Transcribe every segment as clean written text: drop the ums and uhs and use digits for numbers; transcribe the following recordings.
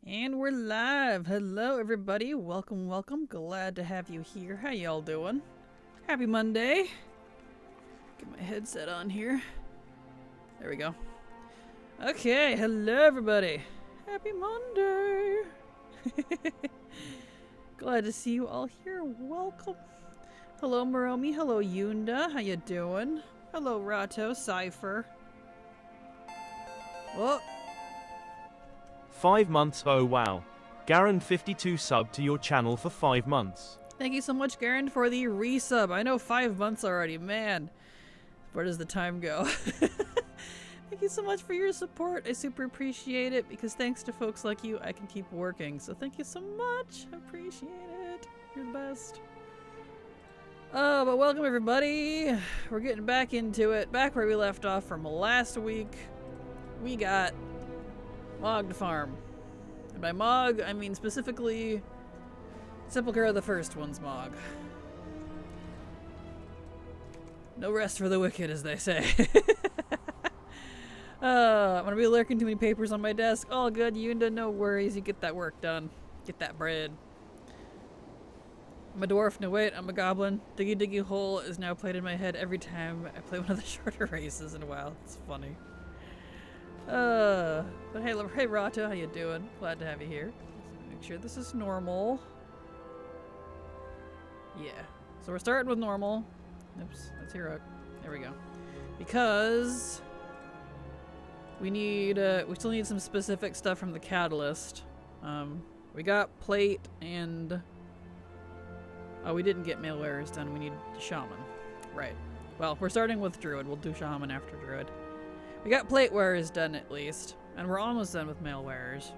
And we're live. Hello, everybody. Welcome, welcome. Glad to have you here. How y'all doing? Happy Monday. Get my headset on here. There we go. Okay, hello, everybody. Happy Monday. Glad to see you all here. Welcome. Hello, Moromi. Hello, Yunda. How you doing? Hello, Rato, Cypher. Whoa. 5 months, oh wow. Garen 52 sub to your channel for 5 months. Thank you so much, Garen, for the resub. I know 5 months already, man. Where does the time go? Thank you so much for your support. I super appreciate it because thanks to folks like you, I can keep working. So thank you so much. I appreciate it. You're the best. Oh, but welcome everybody. We're getting back into it. Back where we left off from last week. We got Mog to farm. And by Mog, I mean specifically Sepulchre of the First One's Mog. No rest for the wicked, as they say. I'm gonna be lurking too many papers on my desk. All good, Yunda, no worries. You get that work done. Get that bread. I'm a dwarf. No, wait, I'm a goblin. Diggy Diggy Hole is now played in my head every time I play one of the shorter races in a while. It's funny. But hey, Rato, how you doing? Glad to have you here. Make sure this is normal. Yeah. So we're starting with normal. Oops, that's heroic. There we go. Because we need, we still need some specific stuff from the catalyst. We got plate and, oh, we didn't get mail wearers done. We need shaman. Right. Well, we're starting with druid. We'll do shaman after druid. We got plate wearers done at least, and we're almost done with mail wearers.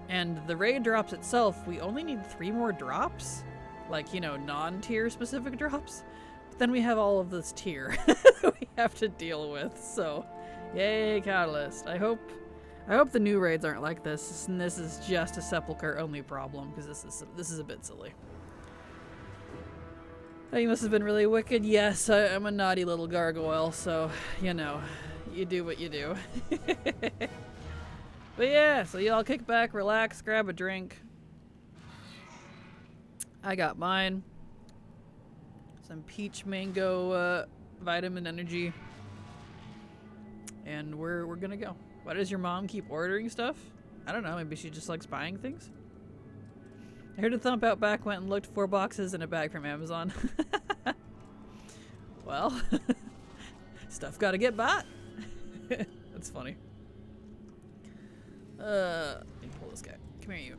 And the raid drops itself, we only need 3 more drops, like, you know, non-tier specific drops. But then we have all of this tier that we have to deal with. So, yay, Catalyst! I hope the new raids aren't like this, and this is just a Sepulchre only problem because this is a bit silly. Oh, you must have been really wicked. Yes, I'm a naughty little gargoyle, so you know. You do what you do. But yeah, so y'all kick back, relax, grab a drink. I got mine. Some peach mango vitamin energy. And we're gonna go. Why does your mom keep ordering stuff? I don't know, maybe she just likes buying things? I heard a thump out back, went and looked 4 boxes in a bag from Amazon. Well, stuff gotta get bought. That's funny. Let me pull this guy. Come here, you.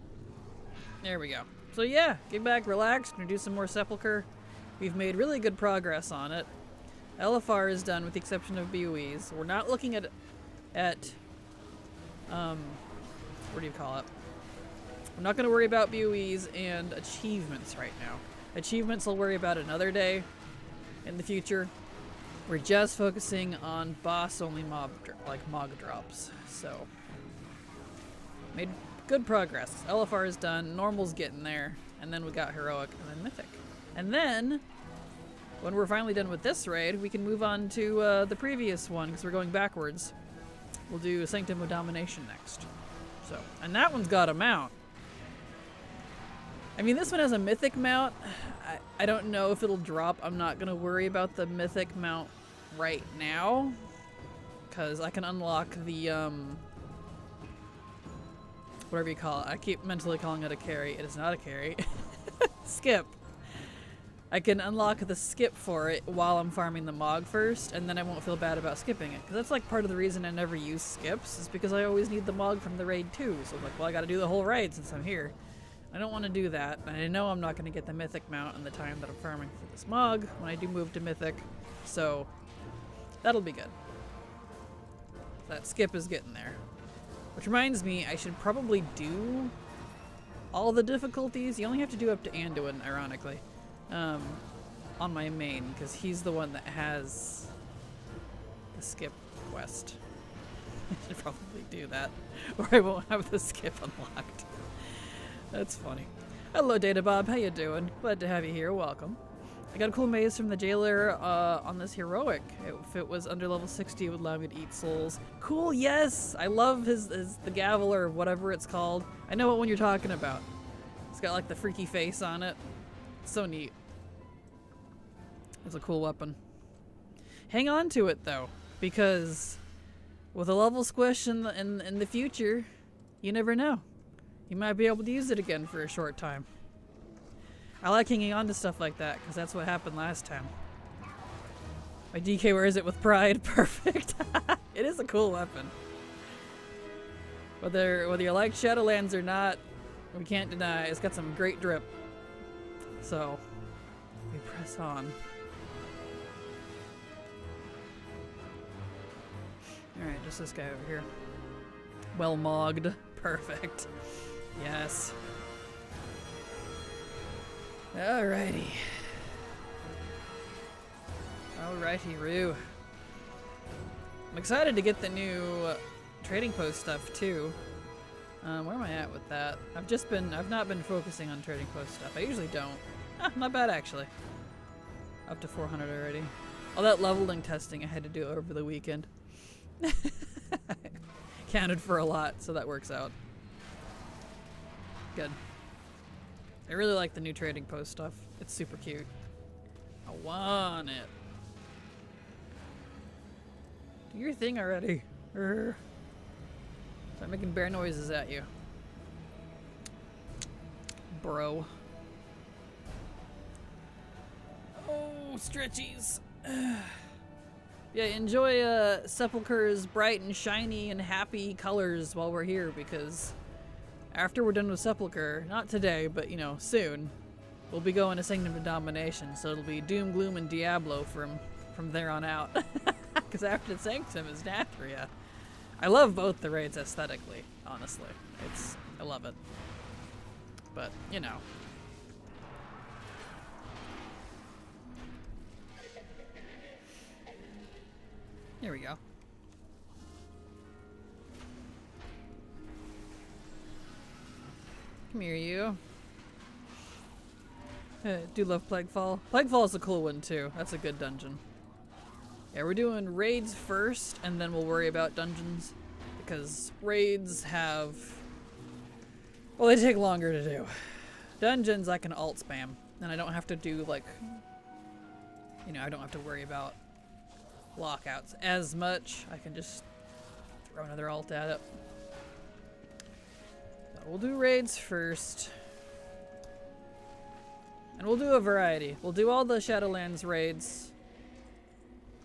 There we go. So yeah, get back, relax. Gonna do some more Sepulchre. We've made really good progress on it. LFR is done with the exception of BOEs. We're not looking at what do you call it? I'm not gonna worry about BOEs and achievements right now. Achievements I'll worry about another day in the future. We're just focusing on boss-only Mog drops, so made good progress. LFR is done, normal's getting there, and then we got heroic and then mythic. And then, when we're finally done with this raid, we can move on to the previous one because we're going backwards. We'll do Sanctum of Domination next. So, and that one's got a mount. I mean, this one has a mythic mount. I don't know if it'll drop. I'm not gonna worry about the mythic mount right now, because I can unlock the, whatever you call it. I keep mentally calling it a carry. It is not a carry. Skip. I can unlock the skip for it while I'm farming the Mog first, and then I won't feel bad about skipping it. Because that's like part of the reason I never use skips, is because I always need the Mog from the raid too. So I'm like, well, I gotta do the whole raid since I'm here. I don't want to do that, and I know I'm not going to get the mythic mount in the time that I'm farming for this Mog when I do move to mythic, so that'll be good. That skip is getting there. Which reminds me, I should probably do all the difficulties. You only have to do up to Anduin, ironically, on my main, because he's the one that has the skip quest. I should probably do that, or I won't have the skip unlocked. That's funny. Hello, Data Bob. How you doing? Glad to have you here. Welcome. I got a cool maze from the jailer on this heroic. If it was under level 60, it would allow me to eat souls. Cool, yes! I love the gavel or whatever it's called. I know what one you're talking about. It's got like the freaky face on it. It's so neat. It's a cool weapon. Hang on to it though, because with a level squish in the future, you never know. You might be able to use it again for a short time. I like hanging on to stuff like that, because that's what happened last time. My DK wears it with pride. Perfect. It is a cool weapon. Whether you like Shadowlands or not, we can't deny it's got some great drip. So, we press on. Alright, just this guy over here. Well mogged. Perfect. Yes. Alrighty. Alrighty, Roo. I'm excited to get the new trading post stuff too. Where am I at with that? I've not been focusing on trading post stuff. I usually don't. Not bad actually. Up to 400 already. All that leveling testing I had to do over the weekend. Counted for a lot, so that works out. Good. I really like the new trading post stuff. It's super cute. I want it. Do your thing already. Start making bear noises at you. Bro. Oh, stretchies. Yeah, enjoy Sepulchre's bright and shiny and happy colors while we're here, because after we're done with Sepulchre, not today, but you know, soon, we'll be going to Sanctum of Domination, so it'll be Doom, Gloom, and Diablo from there on out. Because after the Sanctum is Nathria. I love both the raids aesthetically, honestly. I love it. But, you know. Here we go. Come here, you. Do love Plaguefall. Plaguefall is a cool one too. That's a good dungeon. Yeah, we're doing raids first, and then we'll worry about dungeons, because raids have, well, they take longer to do. Dungeons I can alt spam, and I don't have to do like, you know, I don't have to worry about lockouts as much. I can just throw another alt at it. So we'll do raids first. And we'll do a variety. We'll do all the Shadowlands raids,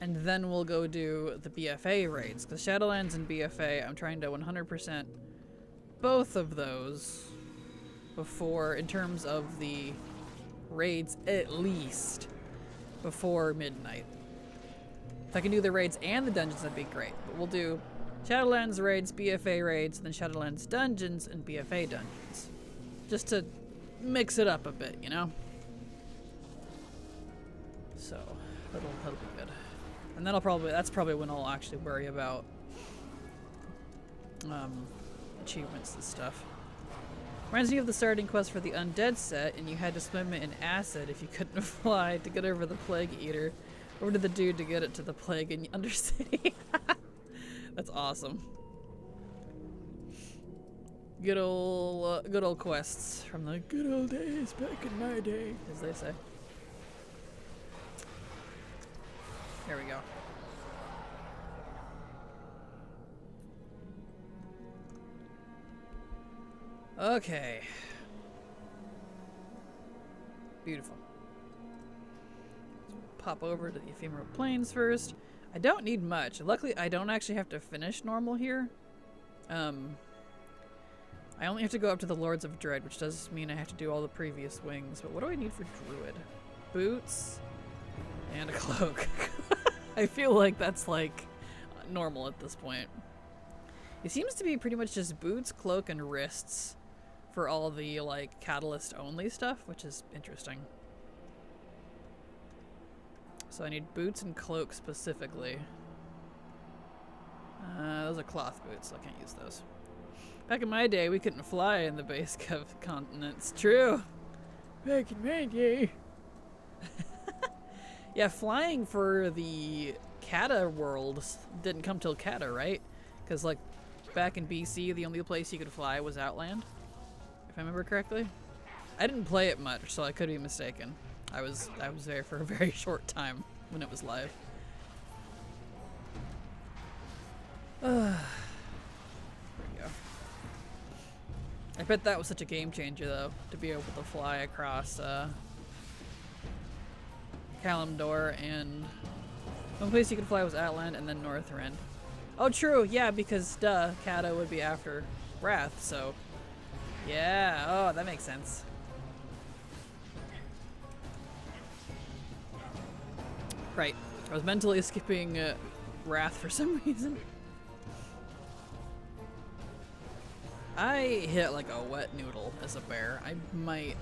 and then we'll go do the BFA raids. Because Shadowlands and BFA, I'm trying to 100% both of those before, in terms of the raids, at least before midnight. If I can do the raids and the dungeons, that'd be great. But we'll do Shadowlands raids, BFA raids, and then Shadowlands dungeons and BFA dungeons. Just to mix it up a bit, you know? So, that'll be good. And then that's probably when I'll actually worry about achievements and stuff. Reminds me of the starting quest for the Undead set, and you had to swim in acid if you couldn't fly to get over the Plague Eater. Over to the dude to get it to the Plague in Undercity. That's awesome. Good old quests from the good old days back in my day, as they say. Here we go. Okay. Beautiful. So we'll pop over to the Ephemeral Plains first. I don't need much. Luckily, I don't actually have to finish normal here. I only have to go up to the Lords of Dread, which does mean I have to do all the previous wings. But what do I need for Druid? Boots and a cloak. I feel like that's like normal at this point. It seems to be pretty much just boots, cloak, and wrists for all the like catalyst only stuff, which is interesting. So I need boots and cloak specifically. Those are cloth boots, so I can't use those. Back in my day, we couldn't fly in the base continents. True. Back in my day. Yeah, flying for the Kata world didn't come till Kata, right? Because, like, back in BC, the only place you could fly was Outland, if I remember correctly. I didn't play it much, so I could be mistaken. I was there for a very short time when it was live. There we go. I bet that was such a game changer, though, to be able to fly across Kalimdor, and one place you could fly was Outland and then Northrend. Oh, true, yeah, because duh, Kata would be after Wrath, so yeah, oh, that makes sense. Right, I was mentally skipping Wrath for some reason. I hit like a wet noodle as a bear. I might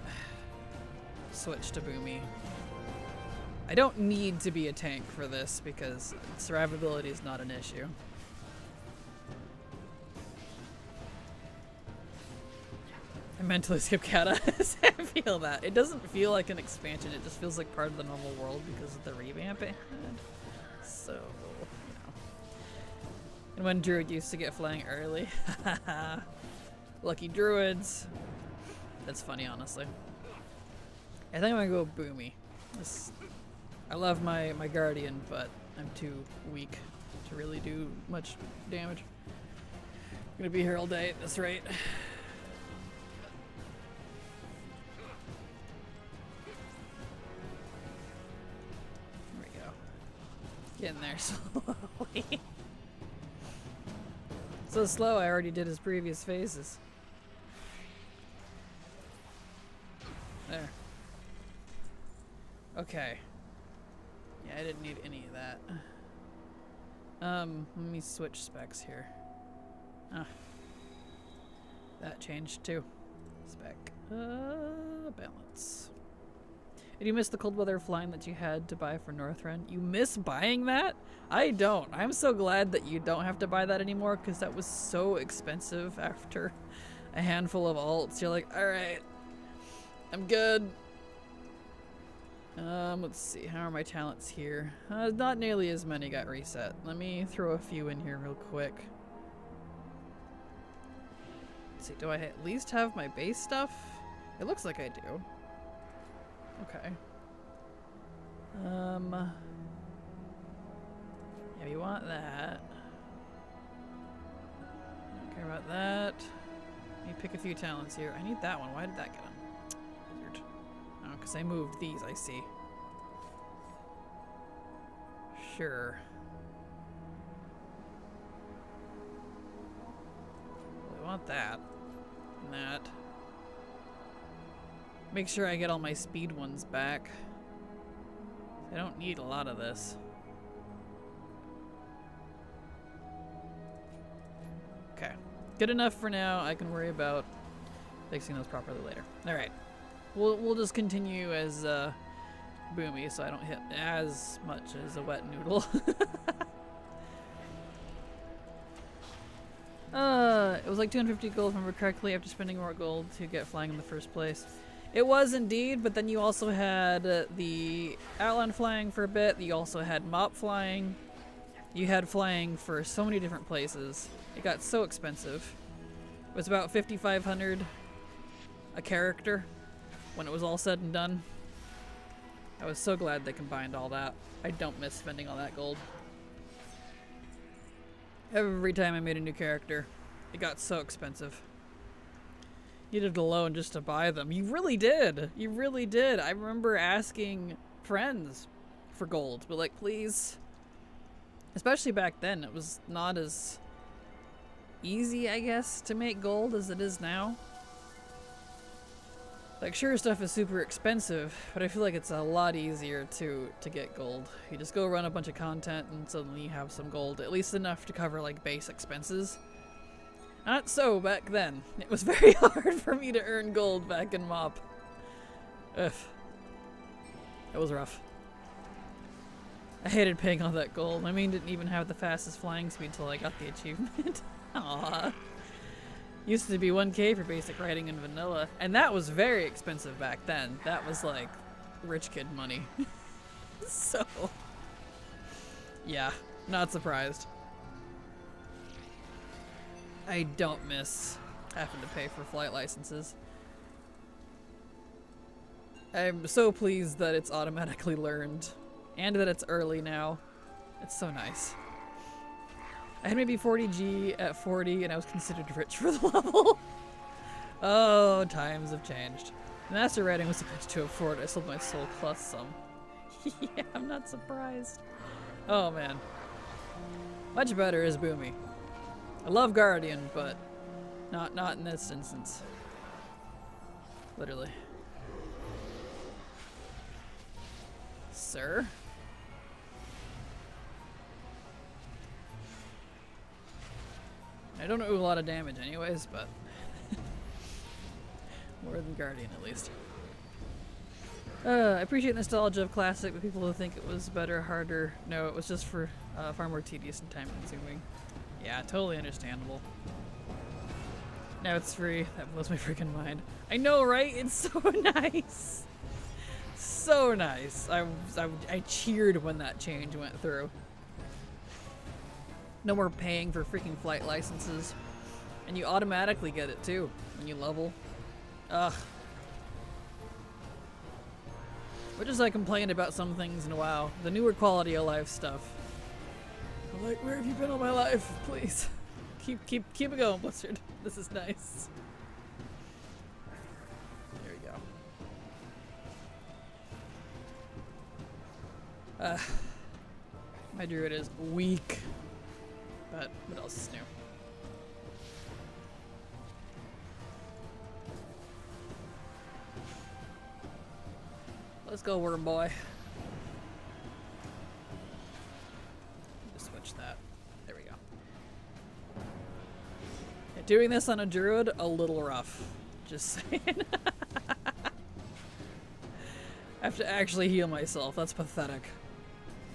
switch to Boomy. I don't need to be a tank for this because survivability is not an issue. I mentally skip Kata. I feel that. It doesn't feel like an expansion, it just feels like part of the normal world because of the revamp it had. So, you know. And when Druid used to get flying early. Lucky Druids. That's funny, honestly. I think I'm gonna go Boomy. I love my Guardian, but I'm too weak to really do much damage. I'm gonna be here all day at this rate. There we go. Getting there slowly. So slow, I already did his previous phases. There. Okay. Yeah, I didn't need any of that. Let me switch specs here. Ah. That changed too. Spec. Balance. Did you miss the cold weather flying that you had to buy for Northrend? You miss buying that? I don't. I'm so glad that you don't have to buy that anymore because that was so expensive after a handful of alts. You're like, alright, I'm good. Let's see, how are my talents here? Not nearly as many got reset. Let me throw a few in here real quick. Let's see, do I at least have my base stuff? It looks like I do. Okay. Yeah, we want that. Don't care about that. Let me pick a few talents here. I need that one. Why did that get on? Weird. Oh, because I moved these, I see. Sure. Well, we want that. And that. Make sure I get all my speed ones back. I don't need a lot of this. Okay. Good enough for now. I can worry about fixing those properly later. Alright. We'll just continue as Boomy so I don't hit as much as a wet noodle. It was like 250 gold if I remember correctly after spending more gold to get flying in the first place. It was indeed, but then you also had the Outland flying for a bit. You also had Mop flying. You had flying for so many different places. It got so expensive. It was about 5,500 a character when it was all said and done. I was so glad they combined all that. I don't miss spending all that gold. Every time I made a new character, it got so expensive. You did alone just to buy them. You really did. You really did. I remember asking friends for gold, but like, please. Especially back then, it was not as easy, I guess, to make gold as it is now. Like, sure, stuff is super expensive, but I feel like it's a lot easier to get gold. You just go run a bunch of content and suddenly you have some gold, at least enough to cover like base expenses. Not so back then. It was very hard for me to earn gold back in MoP. Ugh. It was rough. I hated paying all that gold. I mean, didn't even have the fastest flying speed until I got the achievement. Aww. Used to be 1k for basic riding in vanilla, and that was very expensive back then. That was like rich kid money. So, yeah, not surprised. I don't miss having to pay for flight licenses. I'm so pleased that it's automatically learned and that it's early now. It's so nice. I had maybe 40G at 40 and I was considered rich for the level. Oh, times have changed. Master writing was a bitch to afford. I sold my soul plus some. Yeah, I'm not surprised. Oh man. Much better is Boomy. I love Guardian, but not in this instance. Literally. Sir? I don't do a lot of damage anyways, but more than Guardian at least. I appreciate nostalgia of Classic, but people who think it was better, harder. No, it was just for far more tedious and time consuming. Yeah, totally understandable. Now it's free. That blows my freaking mind. I know, right? It's so nice. So nice. I cheered when that change went through. No more paying for freaking flight licenses. And you automatically get it too when you level. Ugh. Which is I complained about some things in a while. The newer quality of life stuff. I'm like, where have you been all my life? Please. Keep it going, Blizzard. This is nice. There we go. My druid is weak. But what else is new? Let's go, worm boy. Just switch that. There we go. Yeah, doing this on a druid, a little rough. Just saying. I have to actually heal myself. That's pathetic.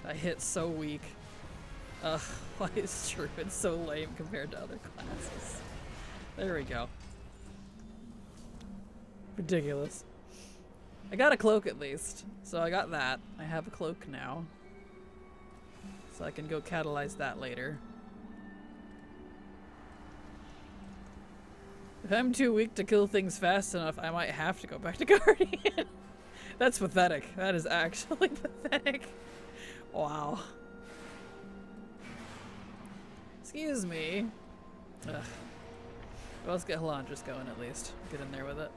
I hit so weak. Ugh, why is druid so lame compared to other classes? There we go. Ridiculous. I got a cloak at least, so I got that. I have a cloak now. So I can go catalyze that later. If I'm too weak to kill things fast enough, I might have to go back to Guardian. That's pathetic. That is actually pathetic. Wow. Excuse me. Ugh. Well, let's get Halandras going at least. Get in there with it.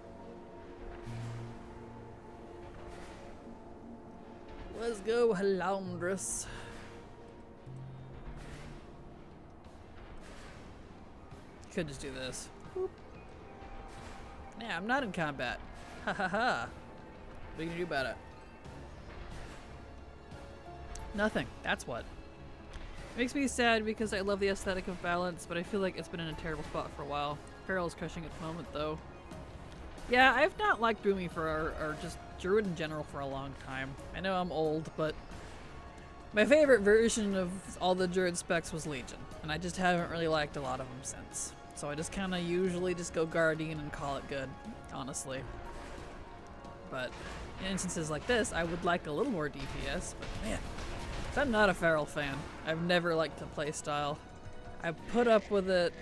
Let's go, Halandras. Could just do this. Boop. Nah, I'm not in combat. Ha ha ha. What are you gonna do about it? Nothing. That's what. It makes me sad because I love the aesthetic of balance, but I feel like it's been in a terrible spot for a while. Farrell's crushing at the moment, though. Yeah, I've not liked Boomy or just Druid in general for a long time. I know I'm old, but my favorite version of all the Druid specs was Legion, and I just haven't really liked a lot of them since. So I just kind of usually just go Guardian and call it good, honestly. But in instances like this, I would like a little more DPS, but man, I'm not a Feral fan. I've never liked the playstyle. I put up with it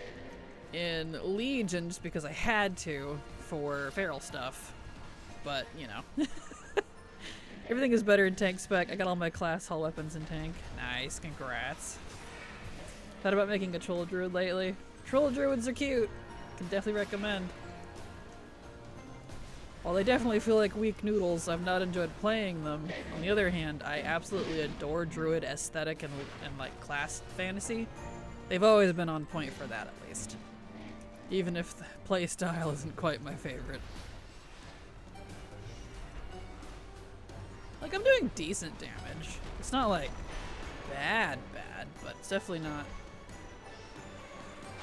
in Legion just because I had to for Feral stuff, but you know. Everything is better in tank spec. I got all my class hall weapons in tank. Nice, congrats. Thought about making a troll druid lately. Troll druids are cute. Can definitely recommend. While they definitely feel like weak noodles, I've not enjoyed playing them. On the other hand, I absolutely adore druid aesthetic and like class fantasy. They've always been on point for that, at least. Even if the playstyle isn't quite my favorite. Like, I'm doing decent damage. It's not like bad, but it's definitely not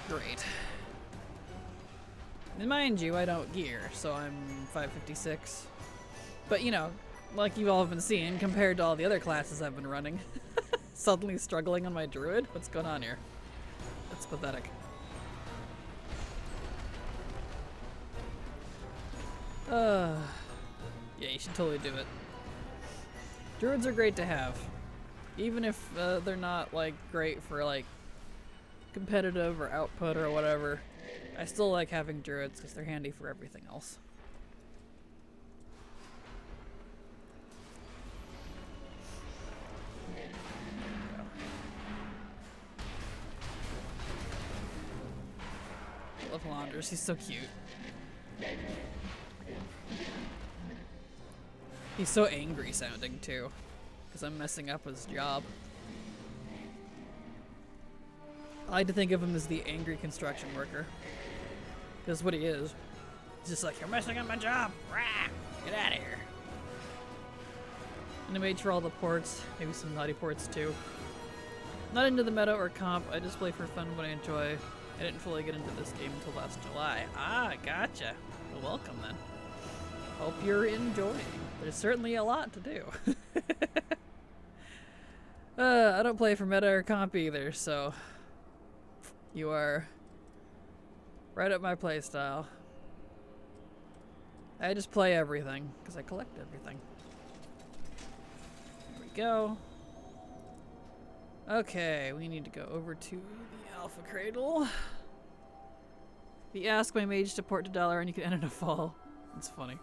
great. And mind you, I don't gear, so I'm 556. But you know, like you all have been seeing, compared to all the other classes I've been running, suddenly struggling on my druid? What's going on here? That's pathetic. Yeah, you should totally do it. Druids are great to have. Even if they're not like great for like competitive or output or whatever. I still like having druids because they're handy for everything else. I love Landers, he's so cute. He's so angry sounding too, because I'm messing up his job. I like to think of him as the angry construction worker. That's what he is. He's just like, you're messing up my job! Rah! Get out of here! And I made sure all the ports, maybe some naughty ports too. Not into the meta or comp, I just play for fun when I enjoy. I didn't fully get into this game until last July. Ah, gotcha. Well, welcome then. Hope you're enjoying. There's certainly a lot to do. I don't play for meta or comp either, so you are right up my playstyle. I just play everything because I collect everything. There we go. Okay, we need to go over to the Alpha Cradle. You ask my mage to port to dollar and you can end in a fall. It's funny.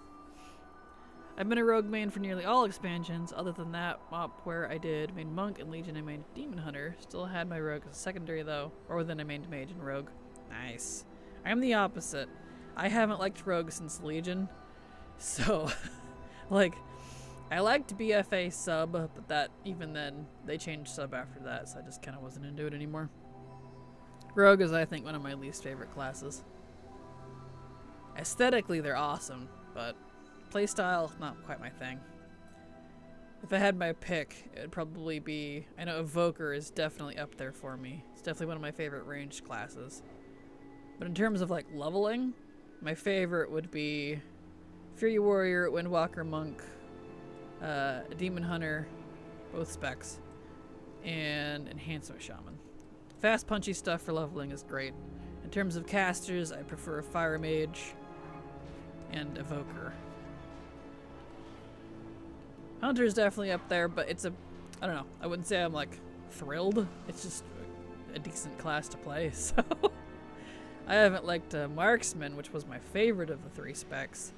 I've been a rogue main for nearly all expansions. Other than that, mop where I did main monk and legion, I mained demon hunter. Still had my rogue as a secondary though, or then I mained mage and rogue. Nice. I'm the opposite. I haven't liked rogue since legion, so like I liked BFA sub, but that even then they changed sub after that, so I just kind of wasn't into it anymore. Rogue is, I think, one of my least favorite classes. Aesthetically, they're awesome, but playstyle, not quite my thing. If I had my pick, it would probably be... I know Evoker is definitely up there for me. It's definitely one of my favorite ranged classes. But in terms of like leveling, my favorite would be Fury Warrior, Windwalker Monk, Demon Hunter, both specs, and Enhancement Shaman. Fast punchy stuff for leveling is great. In terms of casters, I prefer Fire Mage and Evoker. Hunter is definitely up there, but it's a... I don't know. I wouldn't say I'm, like, thrilled. It's just a decent class to play, so... I haven't liked Marksman, which was my favorite of the 3 specs,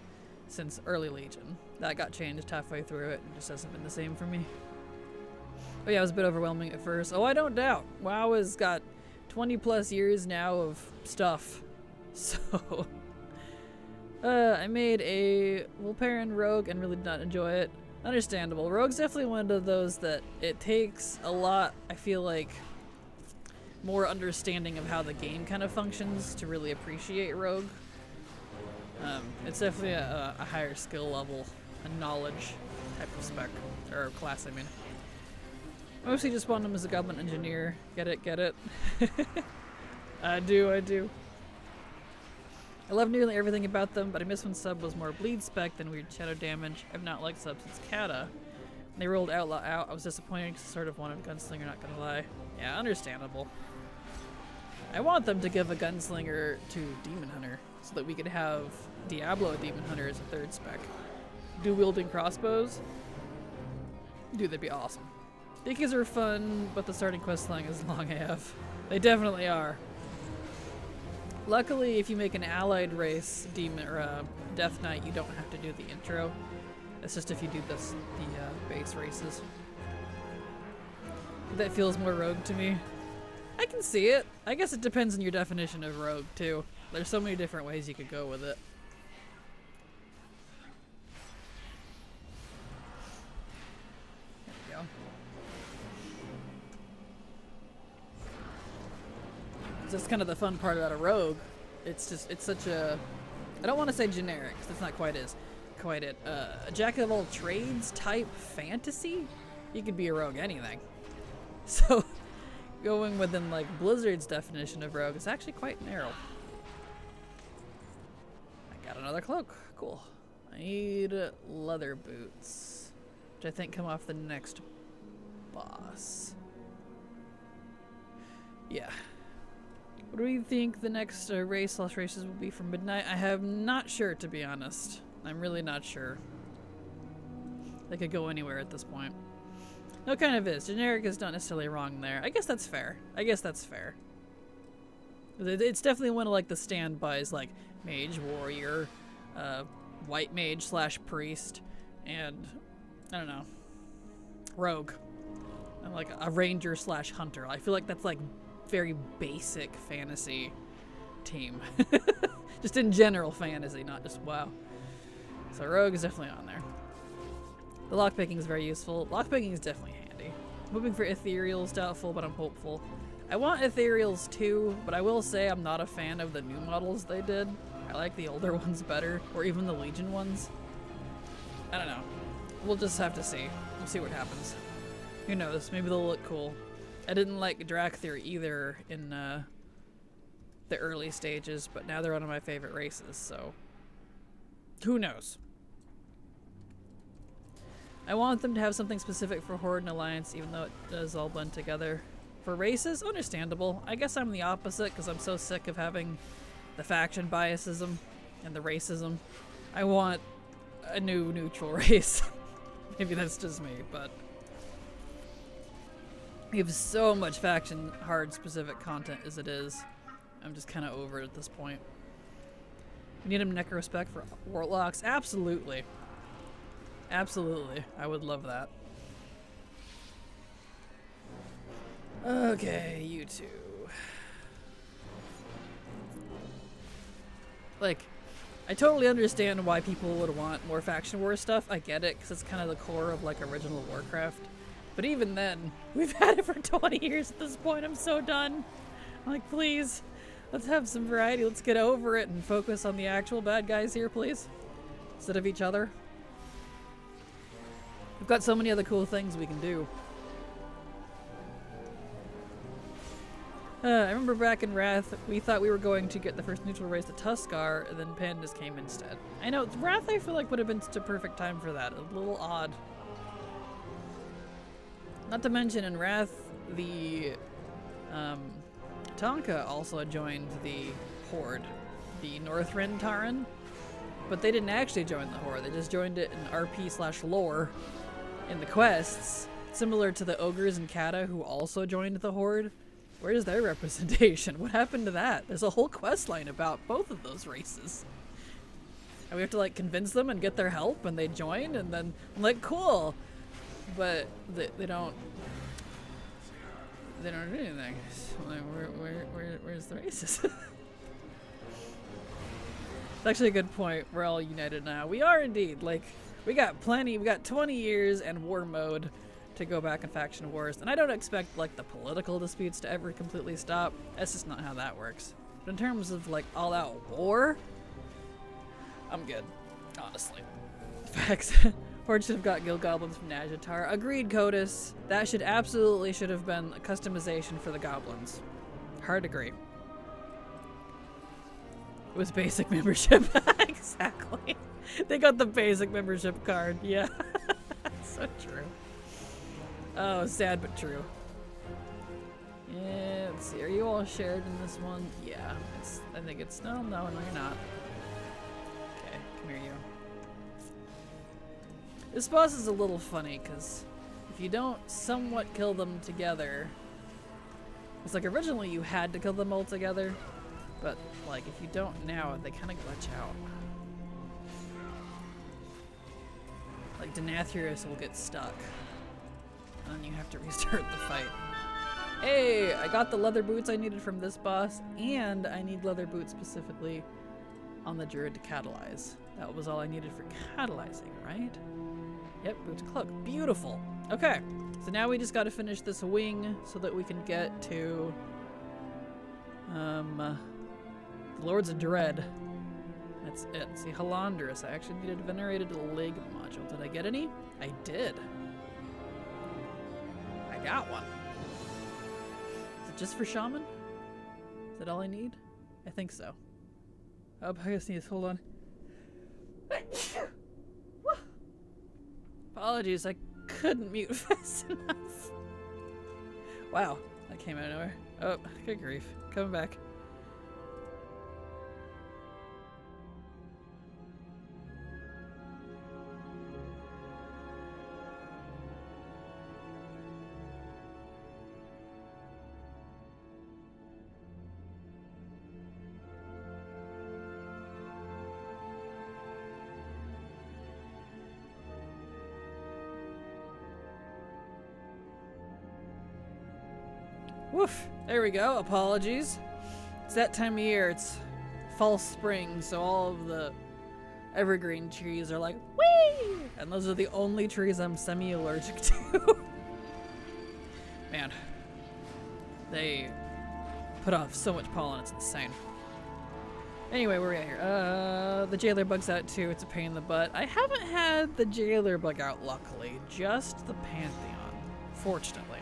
since early Legion. That got changed halfway through it, and just hasn't been the same for me. Oh yeah, it was a bit overwhelming at first. Oh, I don't doubt. WoW has got 20 plus years now of stuff. So... I made a Vulparian Rogue and really did not enjoy it. Understandable. Rogue's definitely one of those that it takes a lot, I feel like, more understanding of how the game kind of functions to really appreciate Rogue. It's definitely a higher skill level, a knowledge type of spec, or class, I mean. Mostly just want him as a Goblin Engineer. Get it, get it? I do. I love nearly everything about them, but I miss when sub was more bleed spec than weird shadow damage. I've not liked sub since Kata. When they rolled Outlaw out, I was disappointed because I sort of wanted Gunslinger, not gonna lie. Yeah, understandable. I want them to give a Gunslinger to Demon Hunter, so that we could have Diablo Demon Hunter as a 3rd spec. Dual-wielding crossbows? Dude, that'd be awesome. Dickies are fun, but the starting quest line is long AF. They definitely are. Luckily, if you make an allied race demon or Death Knight, you don't have to do the intro. It's just if you do the base races. That feels more rogue to me. I can see it. I guess it depends on your definition of rogue too. There's so many different ways you could go with it. There we go. That's kind of the fun part about a rogue. It's just, it's such a, I don't want to say generic, 'cause that's not quite it. A jack of all trades type fantasy? You could be a rogue anything. So, going within like Blizzard's definition of rogue is actually quite narrow. I got another cloak. Cool. I need leather boots, which I think come off the next boss. Yeah. What do you think the next races will be for Midnight? I am not sure, to be honest. I'm really not sure. They could go anywhere at this point. No, it kind of is. Generic is not necessarily wrong there. I guess that's fair. It's definitely one of like the standbys, like mage, warrior, white mage slash priest, and I don't know, rogue, and like a ranger slash hunter. I feel like that's like very basic fantasy team. Just in general fantasy, not just WoW. So rogue is definitely on there. The lockpicking is very useful. Lockpicking is definitely handy. Moving for ethereals, doubtful, but I'm hopeful. I want ethereals too, but I will say I'm not a fan of the new models they did. I like the older ones better, or even the Legion ones. I don't know. We'll just have to see. We'll see what happens. Who knows? Maybe they'll look cool. I didn't like Drakthir either in the early stages, but now they're one of my favorite races, so who knows? I want them to have something specific for Horde and Alliance, even though it does all blend together. For races, understandable. I guess I'm the opposite because I'm so sick of having the faction biasism and the racism. I want a new neutral race. Maybe that's just me, but we have so much faction hard specific content as it is. I'm just kind of over it at this point. We need a necrospec for warlocks? Absolutely. Absolutely. I would love that. Okay, you two. Like, I totally understand why people would want more faction war stuff. I get it, because it's kind of the core of, like, original Warcraft. But even then, we've had it for 20 years at this point. I'm so done. I'm like, please, let's have some variety. Let's get over it and focus on the actual bad guys here, please. Instead of each other. We've got so many other cool things we can do. I remember back in Wrath, we thought we were going to get the first neutral race to Tuskar, and then Pandas came instead. I know, Wrath I feel like would have been such a perfect time for that. A little odd. Not to mention in Wrath, the Tonka also joined the Horde, the Northrend Taran, but they didn't actually join the Horde. They just joined it in RP/lore in the quests, similar to the Ogres and Kata who also joined the Horde. Where's their representation? What happened to that? There's a whole quest line about both of those races. And we have to like convince them and get their help, and they join, and then I'm like, cool. But they don't do anything. So, like, where's the races? It's actually a good point. We're all united now. We are indeed. Like, we got 20 years and war mode to go back in faction wars, and I don't expect like the political disputes to ever completely stop. That's just not how that works. But in terms of like all-out war, I'm good, honestly. Facts. Horde should have got guild goblins from Nazjatar. Agreed, Codus. That should have been a customization for the goblins. Hard agree. It was basic membership. Exactly. They got the basic membership card. Yeah. So true. Oh, sad but true. Yeah, let's see. Are you all shared in this one? Yeah. I think it's... No, you're not. Okay, come here, you. This boss is a little funny, because if you don't somewhat kill them together... It's like originally you had to kill them all together, but like if you don't now, they kind of glitch out. Like Denathrius will get stuck. And then you have to restart the fight. Hey, I got the leather boots I needed from this boss, and I need leather boots specifically on the druid to catalyze. That was all I needed for catalyzing, right? Yep, boots cloak. Beautiful. Okay, so now we just gotta finish this wing so that we can get to the Lords of Dread. That's it. See, Halandris. I actually needed Venerated Leg module. Did I get any? I did. I got one. Is it just for Shaman? Is that all I need? I think so. Oh, I just need to hold on. Apologies, I couldn't mute fast enough. Wow, that came out of nowhere. Oh, good grief. Coming back. Woof. There we go. Apologies. It's that time of year. It's fall spring, so all of the evergreen trees are like, whee! And those are the only trees I'm semi-allergic to. Man. They put off so much pollen, it's insane. Anyway, where are we at here? The jailer bug's out too. It's a pain in the butt. I haven't had the jailer bug out, luckily. Just the Pantheon, fortunately.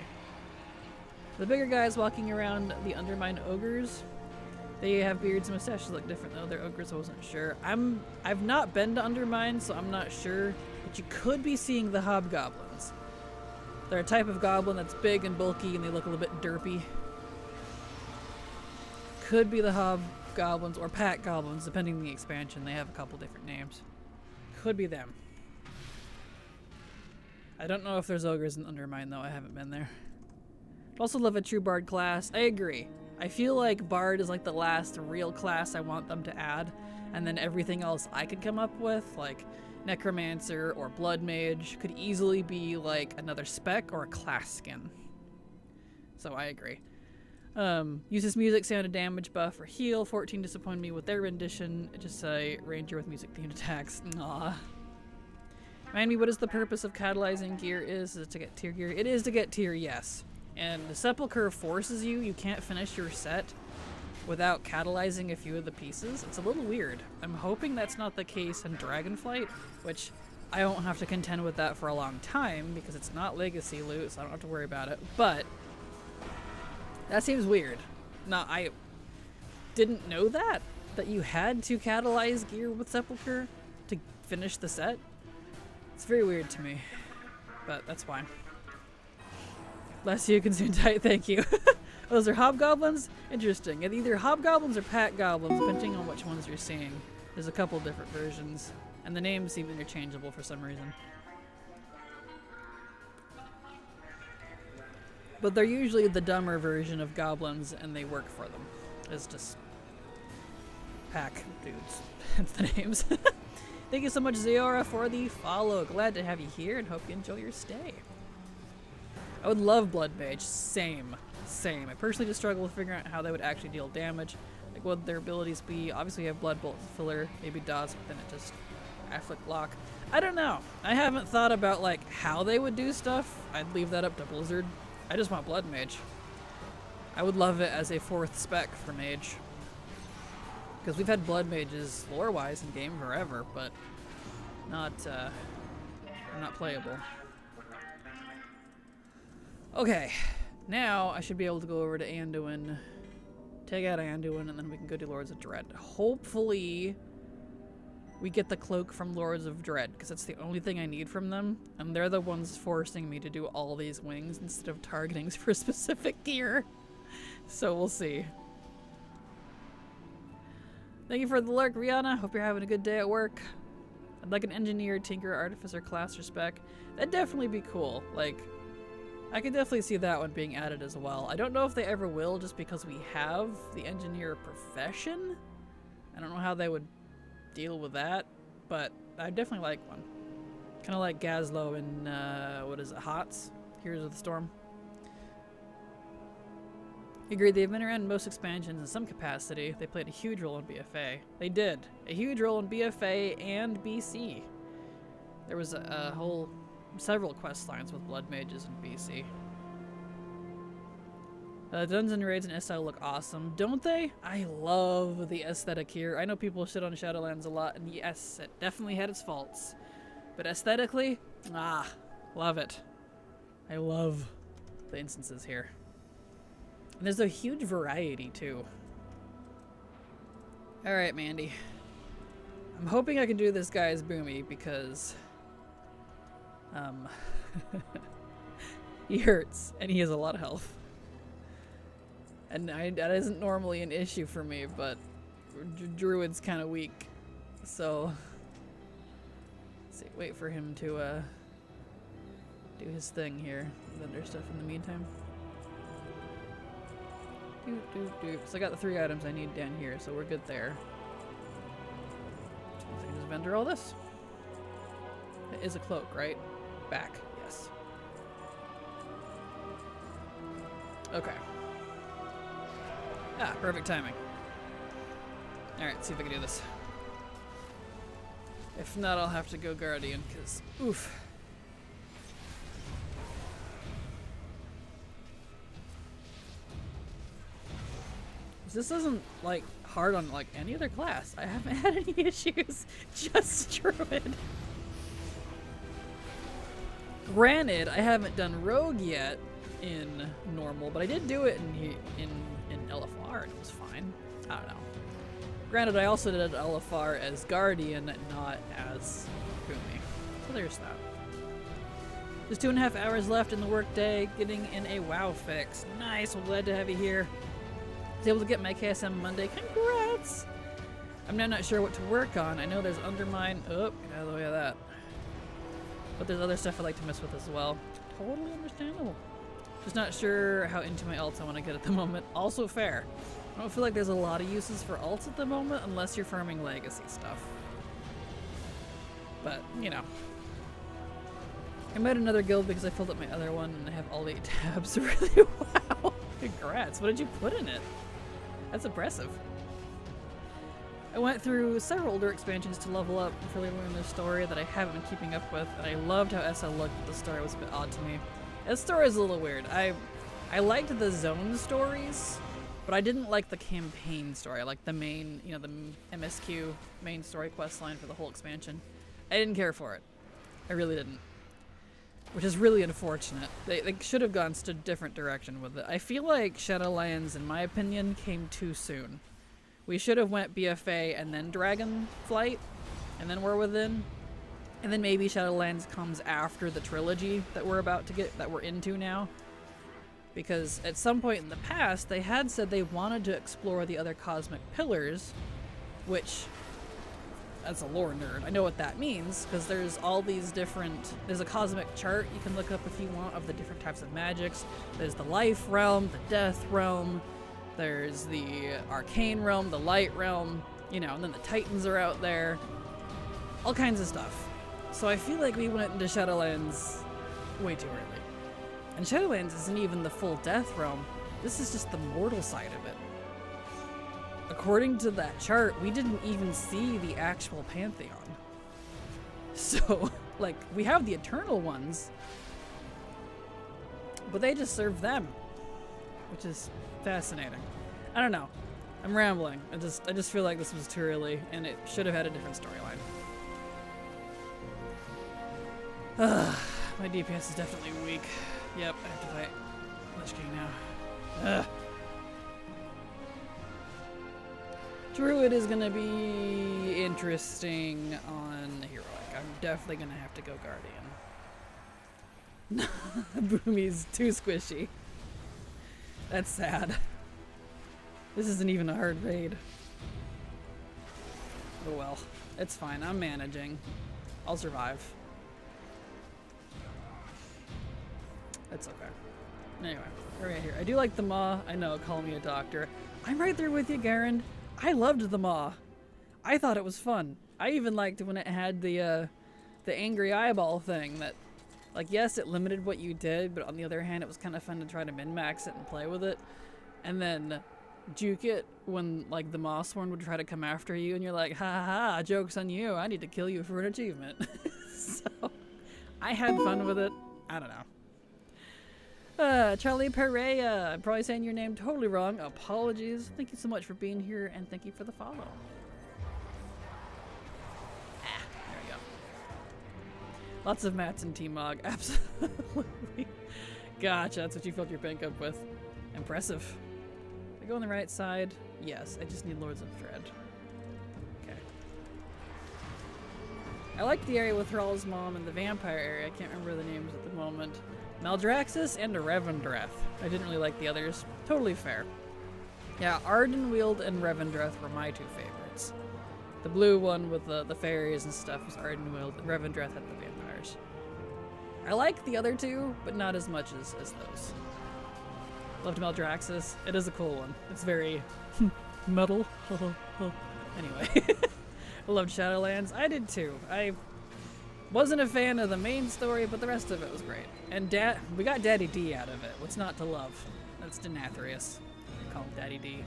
The bigger guys walking around the Undermine ogres, they have beards and mustaches that look different though. They're ogres, I wasn't sure. I've not been to Undermine, so I'm not sure. But you could be seeing the hobgoblins. They're a type of goblin that's big and bulky and they look a little bit derpy. Could be the hobgoblins or pack goblins, depending on the expansion. They have a couple different names. Could be them. I don't know if there's ogres in Undermine though. I haven't been there. Also love a true bard class. I agree. I feel like bard is like the last real class I want them to add, and then everything else I could come up with, like necromancer or blood mage, could easily be like another spec or a class skin. So I agree. Uses music, sound, and damage buff or heal. 14 disappointed me with their rendition. It just say ranger with music themed attacks. Aww. Remind me, what is the purpose of catalyzing gear? Is it to get tier gear? It is to get tier, yes. And the sepulcher forces you can't finish your set without catalyzing a few of the pieces. It's a little weird. I'm hoping that's not the case in Dragonflight, which I won't have to contend with that for a long time because it's not legacy loot, so I don't have to worry about it. But that seems weird. Now, I didn't know that you had to catalyze gear with sepulcher to finish the set. It's very weird to me, but that's fine. Bless you, consume tight, thank you. Those are hobgoblins? Interesting. And either hobgoblins or pack goblins, depending on which ones you're seeing. There's a couple different versions, and the names seem interchangeable for some reason. But they're usually the dumber version of goblins, and they work for them. It's just pack dudes. That's the names. Thank you so much, Zeora, for the follow. Glad to have you here, and hope you enjoy your stay. I would love Blood Mage. Same. I personally just struggle with figuring out how they would actually deal damage. Like, what would their abilities be? Obviously, you have Blood Bolt Filler, maybe Dodge, but then it just Afflict Lock. I don't know. I haven't thought about, like, how they would do stuff. I'd leave that up to Blizzard. I just want Blood Mage. I would love it as a 4th spec for Mage. Because we've had Blood Mages lore-wise in game forever, but not playable. Okay, now I should be able to go over to Anduin, take out Anduin, and then we can go to Lords of Dread. Hopefully, we get the cloak from Lords of Dread, because that's the only thing I need from them, and they're the ones forcing me to do all these wings instead of targeting for specific gear. So we'll see. Thank you for the lurk, Rihanna. Hope you're having a good day at work. I'd like an engineer, tinker, artificer class or spec. That'd definitely be cool. Like, I could definitely see that one being added as well. I don't know if they ever will, just because we have the engineer profession. I don't know how they would deal with that, but I'd definitely like one. Kind of like Gazlo in, what is it, HOTS? Heroes of the Storm. Agreed, they've been around in most expansions in some capacity. They played a huge role in BFA. They did. A huge role in BFA and BC. There was a whole... several quest lines with blood mages in BC. Dungeon raids and SL look awesome, don't they? I love the aesthetic here. I know people shit on Shadowlands a lot, and yes, it definitely had its faults. But aesthetically, love it. I love the instances here. And there's a huge variety, too. Alright, Mandy. I'm hoping I can do this guy's boomy, because... he hurts, and he has a lot of health. And that isn't normally an issue for me, but Druid's kind of weak. So, let's see, wait for him to do his thing here. Vendor stuff in the meantime. So I got the 3 items I need down here, so we're good there. So I can just vendor all this. It is a cloak, right? Back, yes. Okay. Ah, perfect timing. Alright, see if I can do this. If not, I'll have to go Guardian, because, oof. This isn't, like, hard on, like, any other class. I haven't had any issues. Just Druid. Granted, I haven't done Rogue yet in normal, but I did do it in LFR, and it was fine. I don't know. Granted, I also did LFR as Guardian, not as Kumi. So there's that. There's 2.5 hours left in the workday, getting in a WoW fix. Nice, well, glad to have you here. I was able to get my KSM Monday. Congrats! I'm now not sure what to work on. I know there's Undermine. Oh, get out of the way of that. But there's other stuff I like to mess with as well. Totally understandable. Just not sure how into my ults I want to get at the moment. Also fair. I don't feel like there's a lot of uses for ults at the moment unless you're farming legacy stuff. But, you know. I made another guild because I filled up my other one and I have all 8 tabs. Really? Wow. Congrats. What did you put in it? That's impressive. I went through several older expansions to level up and really learn their story that I haven't been keeping up with, and I loved how SL looked, but the story was a bit odd to me. The story is a little weird. I liked the zone stories, but I didn't like the campaign story. I liked the main, you know, the MSQ main story quest line for the whole expansion. I didn't care for it. I really didn't. Which is really unfortunate. They should have gone a different direction with it. I feel like Shadowlands, in my opinion, came too soon. We should have went BFA and then Dragonflight, and then War Within, and then maybe Shadowlands comes after the trilogy that we're about to get, that we're into now. Because at some point in the past, they had said they wanted to explore the other cosmic pillars, which, as a lore nerd, I know what that means, because there's all these different, there's a cosmic chart you can look up if you want of the different types of magics. There's the life realm, the death realm, there's the arcane realm, the light realm, you know, and then the titans are out there. All kinds of stuff. So I feel like we went into Shadowlands way too early. And Shadowlands isn't even the full death realm. This is just the mortal side of it. According to that chart, we didn't even see the actual Pantheon. So, like, we have the eternal ones, but they just serve them, which is fascinating. I don't know. I'm rambling. I just feel like this was too early, and it should have had a different storyline. My DPS is definitely weak. Yep, I have to fight Lich King now. Druid is gonna be interesting on Heroic. I'm definitely gonna have to go Guardian. Boomy's too squishy. That's sad. This isn't even a hard raid. Oh well, it's fine. I'm managing. I'll survive. It's okay. Anyway, we're right here. I do like the Maw. I know, call me a doctor. I'm right there with you, Garen. I loved the Maw. I thought it was fun. I even liked when it had the angry eyeball thing that, like, yes, it limited what you did, but on the other hand, it was kind of fun to try to min-max it and play with it. And then juke it when, like, the Mossworn would try to come after you, and you're like, ha ha ha, joke's on you. I need to kill you for an achievement. So, I had fun with it. I don't know. Charlie Pereira. I'm probably saying your name totally wrong. Apologies. Thank you so much for being here, and thank you for the follow. There we go. Lots of mats in T-Mog. Absolutely. Gotcha. That's what you filled your bank up with. Impressive. I go on the right side. Yes, I just need Lords of Dread. Okay. I like the area with Thrall's mom and the vampire area. I can't remember the names at the moment. Maldraxxus and Revendreth. I didn't really like the others. Totally fair. Yeah, Ardenweald and Revendreth were my two favorites. The blue one with the fairies and stuff was Ardenweald. Revendreth had the vampires. I like the other two, but not as much as those. Loved Maldraxxus. It is a cool one. It's very metal. Anyway. I loved Shadowlands. I did too. I wasn't a fan of the main story, but the rest of it was great. And we got Daddy D out of it. What's not to love? That's Denathrius. I call him Daddy D.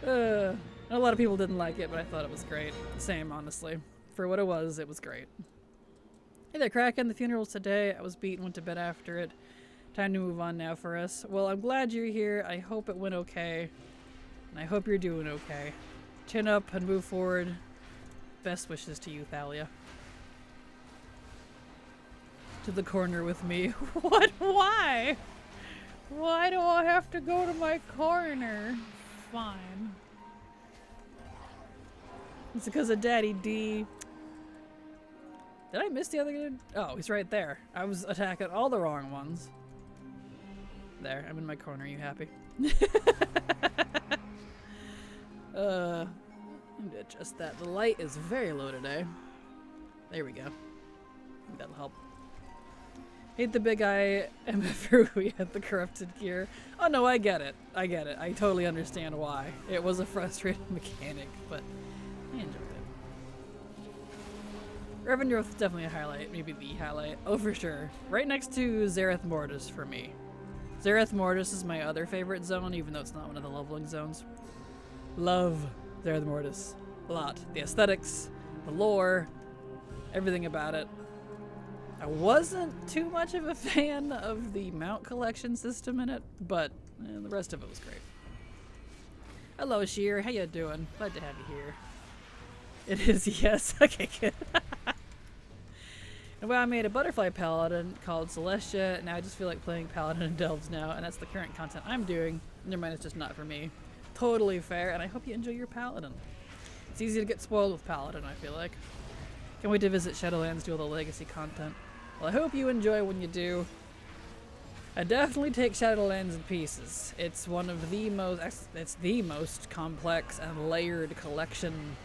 A lot of people didn't like it, but I thought it was great. Same, honestly. For what it was great. Hey there, Kraken. The funeral's today. I was beat and went to bed after it. Time to move on now for us. Well, I'm glad you're here. I hope it went okay. And I hope you're doing okay. Chin up and move forward. Best wishes to you, Thalia. To the corner with me. What? Why? Why do I have to go to my corner? Fine. It's because of Daddy D. Did I miss the other dude? Oh, he's right there. I was attacking all the wrong ones. There, I'm in my corner. You happy? Let me adjust that. The light is very low today. There we go. That'll help. Hate the big eye MFR we had the corrupted gear. Oh no, I get it. I get it. I totally understand why. It was a frustrating mechanic, but I enjoyed it. Revenue growth is definitely a highlight. Maybe the highlight. Oh, for sure. Right next to Zareth Mortis for me. Zareth Mortis is my other favorite zone, even though it's not one of the leveling zones. Love Zareth Mortis a lot. The aesthetics, the lore, everything about it. I wasn't too much of a fan of the mount collection system in it, but the rest of it was great. Hello, Sheer. How you doing? Glad to have you here. It is, yes. Okay, good. And well, I made a butterfly paladin called Celestia, and now I just feel like playing paladin and delves now, and that's the current content I'm doing. Never mind, it's just not for me. Totally fair, and I hope you enjoy your paladin. It's easy to get spoiled with paladin, I feel like. Can't wait to visit Shadowlands, do all the legacy content. Well, I hope you enjoy when you do. I definitely take Shadowlands in pieces. It's one of the most complex and layered collection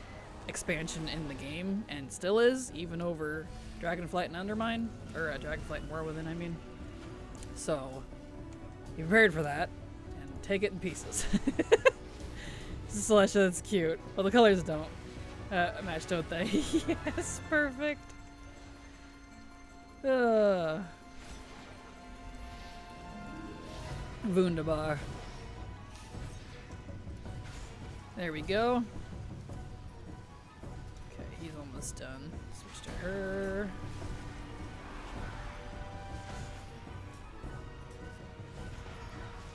expansion in the game, and still is, even over Dragonflight and Undermine, or Dragonflight and Warwithin, I mean. So, be prepared for that, and take it in pieces. Celestia, that's cute. Well, the colors don't match, don't they? Yes, perfect. Wunderbar. There we go. Okay, he's almost done. Switch to her.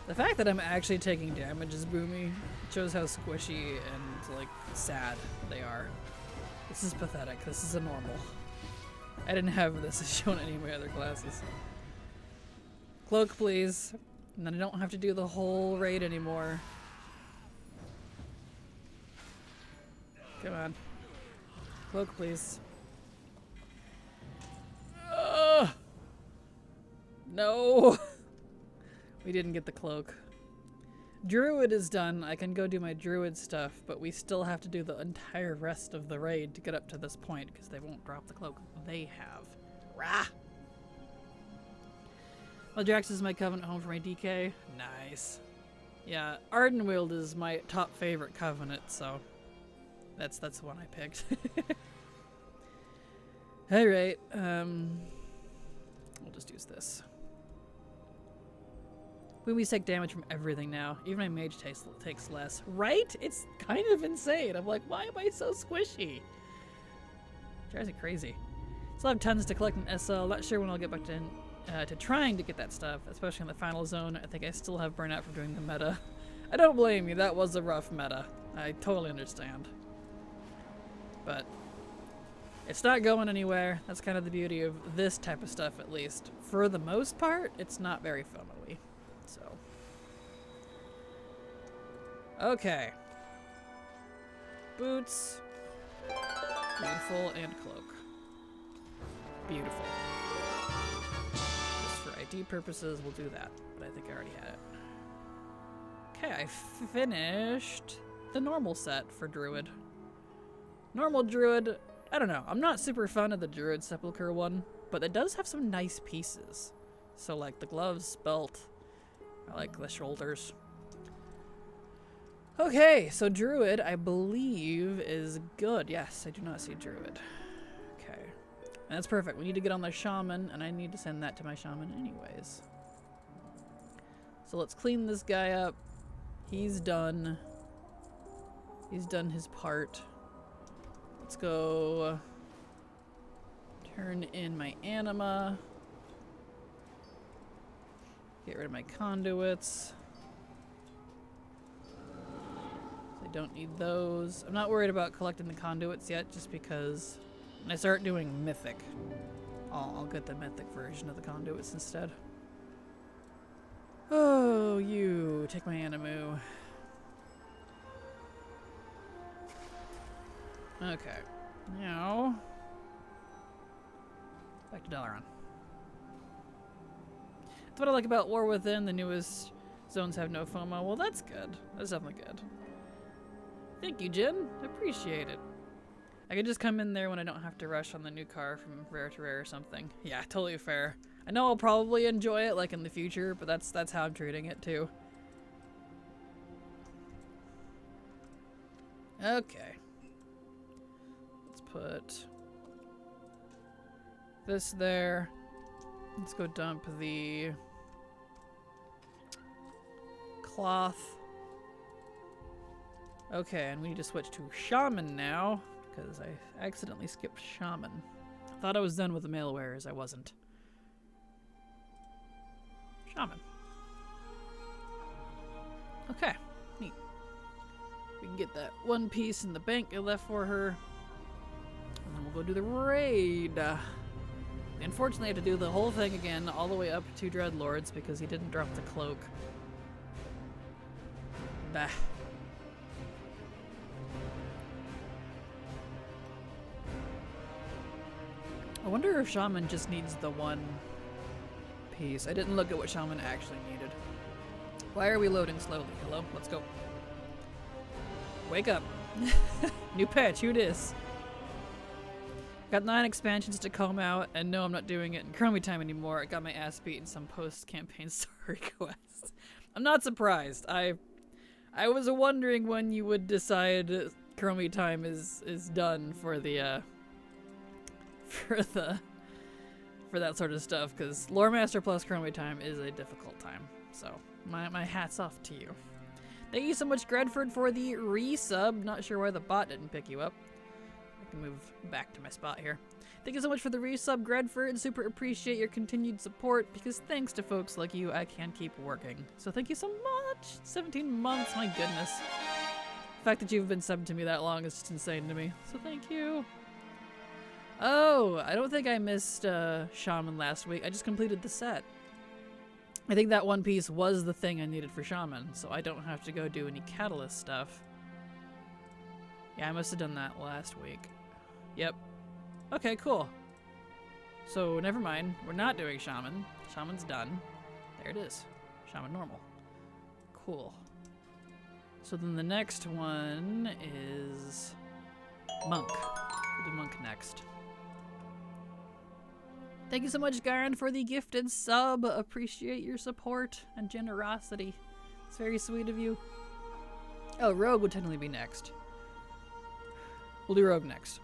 The fact that I'm actually taking damage is boomy. It shows how squishy and, like, sad they are. This is pathetic. This is a normal. I didn't have this shown in any of my other classes. Cloak, please. And then I don't have to do the whole raid anymore. Come on. Cloak, please. No! We didn't get the cloak. Druid is done. I can go do my druid stuff, but we still have to do the entire rest of the raid to get up to this point, because they won't drop the cloak they have. Rah! Well, Drax is my covenant home for my DK. Nice. Yeah, Ardenweald is my top favorite covenant, so that's the one I picked. Alright, we'll just use this. Boomies take damage from everything now. Even my mage takes less. Right? It's kind of insane. I'm like, why am I so squishy? Drives me crazy. Still have tons to collect in SL. Not sure when I'll get back to trying to get that stuff, especially in the final zone. I think I still have burnout from doing the meta. I don't blame you. That was a rough meta. I totally understand. But it's not going anywhere. That's kind of the beauty of this type of stuff, at least. For the most part, it's not very FOMO-y. So. Okay. Boots. Beautiful, and cloak. Beautiful. Just for ID purposes, we'll do that. But I think I already had it. Okay, I finished the normal set for Druid. Normal Druid, I don't know. I'm not super fond of the Druid Sepulchre one, but it does have some nice pieces. So like the gloves, belt, I like the shoulders. Okay, so Druid, I believe, is good. Yes, I do not see Druid. Okay. And that's perfect. We need to get on the Shaman, and I need to send that to my Shaman anyways. So let's clean this guy up. He's done. He's done his part. Let's go turn in my anima. Get rid of my conduits. I don't need those. I'm not worried about collecting the conduits yet, just because when I start doing mythic, I'll get the mythic version of the conduits instead. Oh, you take my animu. Okay, now back to Dalaran. That's what I like about War Within. The newest zones have no FOMO. Well, that's good. That's definitely good. Thank you, Jin. Appreciate it. I can just come in there when I don't have to rush on the new car from rare to rare or something. Yeah, totally fair. I know I'll probably enjoy it like in the future, but that's how I'm treating it too. Okay. Let's put this there. Let's go dump the cloth. Okay, and we need to switch to Shaman now, because I accidentally skipped Shaman. I thought I was done with the mail wares, I wasn't. Shaman. Okay, neat. We can get that one piece in the bank I left for her, and then we'll go do the raid. Unfortunately, I have to do the whole thing again, all the way up to Dreadlords, because he didn't drop the cloak. Bah. I wonder if Shaman just needs the one piece. I didn't look at what Shaman actually needed. Why are we loading slowly? Hello? Let's go. Wake up. New patch, who dis? Got 9 expansions to comb out, and no, I'm not doing it in Chromie time anymore. I got my ass beat in some post-campaign story quests. I'm not surprised. I was wondering when you would decide Chromie time is done for the for that sort of stuff, because Lore Master plus Chromie time is a difficult time. So my hat's off to you. Thank you so much, Gredford, for the resub. Not sure why the bot didn't pick you up. I can move back to my spot here. Thank you so much for the resub, Gredford. Super appreciate your continued support, because thanks to folks like you, I can keep working. So thank you so much. 17 months, my goodness. The fact that you've been subbed to me that long is just insane to me. So thank you. Oh, I don't think I missed Shaman last week. I just completed the set. I think that one piece was the thing I needed for Shaman, so I don't have to go do any Catalyst stuff. Yeah, I must have done that last week. Yep. Okay, cool. So, never mind. We're not doing Shaman. Shaman's done. There it is. Shaman normal. Cool. So then the next one is Monk. We'll do Monk next. Thank you so much, Garen, for the gifted sub. Appreciate your support and generosity. It's very sweet of you. Oh, Rogue would technically be next. We'll do Rogue next.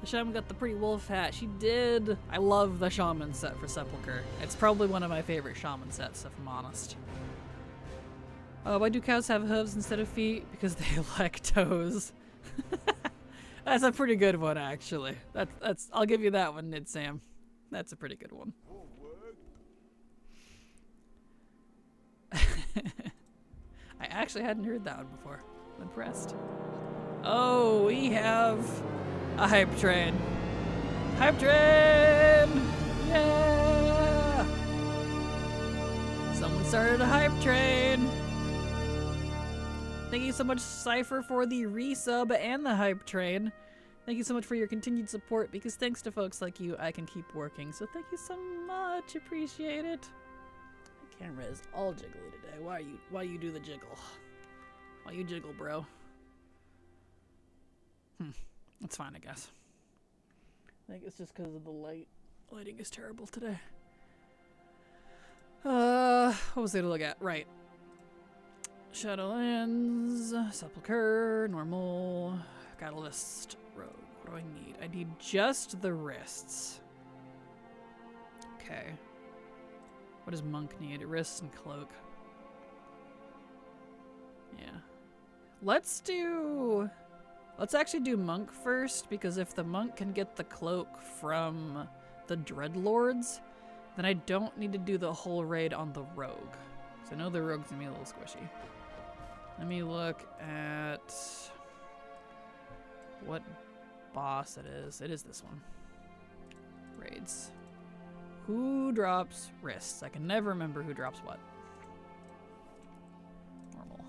The Shaman got the pretty wolf hat. She did. I love the Shaman set for Sepulchre. It's probably one of my favorite Shaman sets, if I'm honest. Why do cows have hooves instead of feet? Because they lack toes. That's a pretty good one, actually. That's. I'll give you that one, Nid Sam. That's a pretty good one. I actually hadn't heard that one before. I'm impressed. Oh, we have a hype train. Hype train! Yeah! Someone started a hype train. Thank you so much, Cypher, for the resub and the hype train. Thank you so much for your continued support, because thanks to folks like you, I can keep working. So thank you so much. Appreciate it. My camera is all jiggly today. Why you do the jiggle? Why you jiggle, bro? That's fine, I guess. I think it's just because of the light. Lighting is terrible today. What was there to look at? Right. Shadowlands, Sepulchre, normal, Catalyst, Rogue. What do I need? I need just the wrists. Okay. What does Monk need? Wrists and cloak. Yeah. Let's actually do monk first, because if the monk can get the cloak from the dreadlords, then I don't need to do the whole raid on the rogue. So I know the rogue's gonna be a little squishy. Let me look at what boss it is. It is this one. Raids. Who drops wrists? I can never remember who drops what. Normal.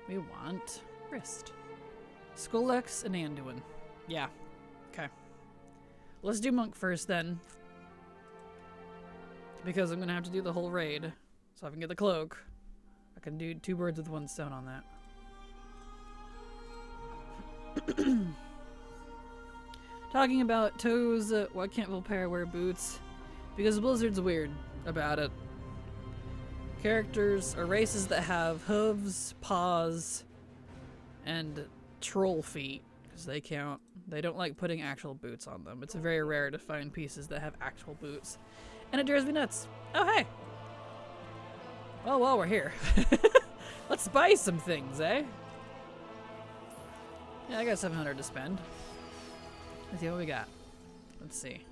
We want wrist. Skullx and Anduin. Yeah. Okay. Let's do monk first then. Because I'm gonna have to do the whole raid. So I can get the cloak. I can do 2 birds with 1 stone on that. Talking about toes, why can't Volpera wear boots? Because Blizzard's weird about it. Characters or races that have hooves, paws, and troll feet, because they count. They don't like putting actual boots on them. It's very rare to find pieces that have actual boots. And it drives me nuts. Oh, hey! Well, while we're here, let's buy some things, eh? Yeah, I got 700 to spend. Let's see what we got. Let's see.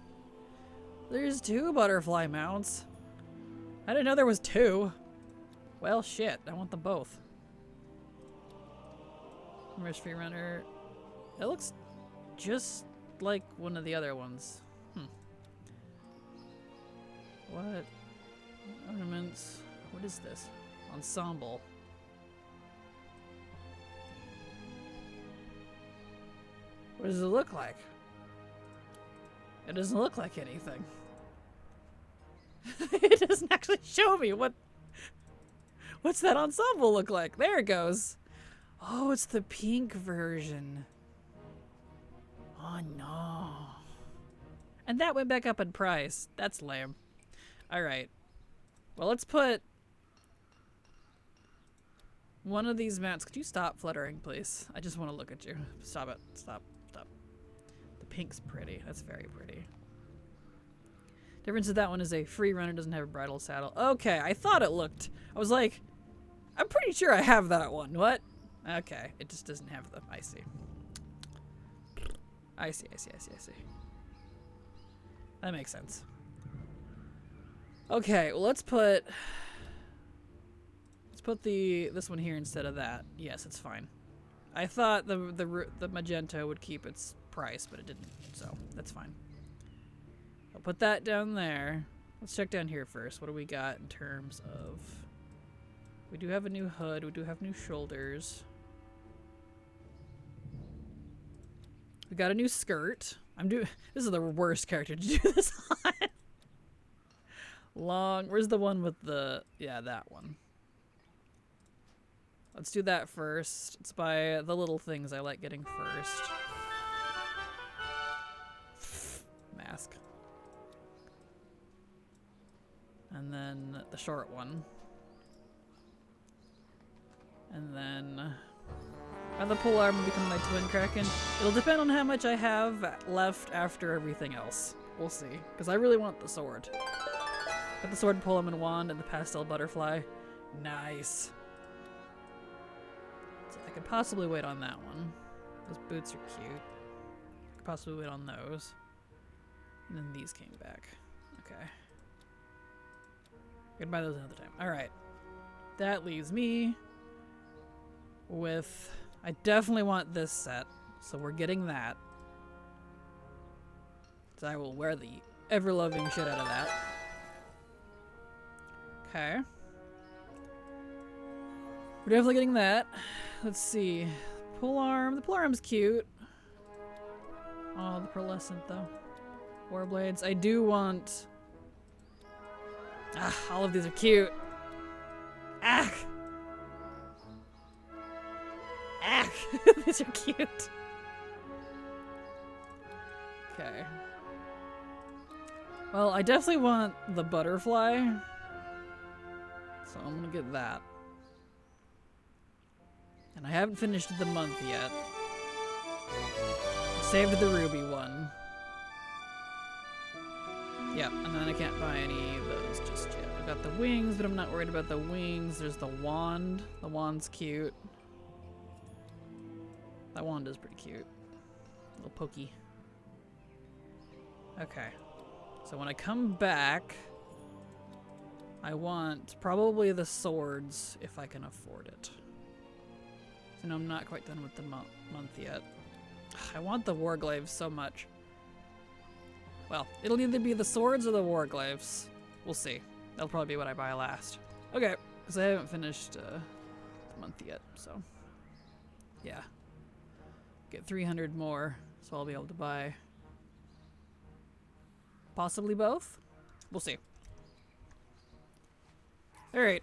There's 2 butterfly mounts. I didn't know there was 2. Well, shit. I want them both. Rush Free Runner. It looks just like one of the other ones. What? Ornaments. What is this? Ensemble. What does it look like? It doesn't look like anything. It doesn't actually show me what's that ensemble look like. There it goes. Oh, it's the pink version. Oh no. And that went back up in price. That's lame. Alright. Well, let's put one of these mounts. Could you stop fluttering, please? I just want to look at you. Stop it. Stop. Stop. The pink's pretty. That's very pretty. Difference is that one is a free runner, doesn't have a bridle saddle. Okay, I thought it looked. I was like, I'm pretty sure I have that one. What? Okay, it just doesn't have them. I see. I see. That makes sense. Okay, well, let's put this one here instead of that. Yes, it's fine. I thought the magenta would keep its price, but it didn't, so that's fine. I'll put that down there. Let's check down here first. What do we got in terms of... We do have a new hood. We do have new shoulders. We got a new skirt. This is the worst character to do this on. Long. Where's the one with the... Yeah, that one. Let's do that first. It's by the little things I like getting first. Mask. And then the short one. And then... And the pole arm will become my twin kraken. It'll depend on how much I have left after everything else. We'll see. Because I really want the sword. Got the sword, pole arm, and wand, and the pastel butterfly. Nice. So I could possibly wait on that one. Those boots are cute. I could possibly wait on those. And then these came back. Okay. I can buy those another time. Alright. That leaves me with... I definitely want this set, so we're getting that. So I will wear the ever-loving shit out of that. Okay. We're definitely getting that. Let's see. Polearm. The polearm's cute. Oh, the pearlescent, though. Warblades. I do want... Ah, all of these are cute. Ah! Ah! These are cute. Okay. Well, I definitely want the butterfly. So I'm gonna get that. And I haven't finished the month yet. I saved the ruby one. Yep, and then I can't buy any of those just yet. I got the wings, but I'm not worried about the wings. There's the wand. The wand's cute. That wand is pretty cute. A little pokey. Okay. So when I come back, I want probably the swords if I can afford it. So no, I'm not quite done with the month yet. I want the warglaives so much. Well, it'll either be the swords or the warglaives. We'll see. That'll probably be what I buy last. Okay, because I haven't finished the month yet, so yeah. Get 300 more, so I'll be able to buy possibly both? We'll see. Alright.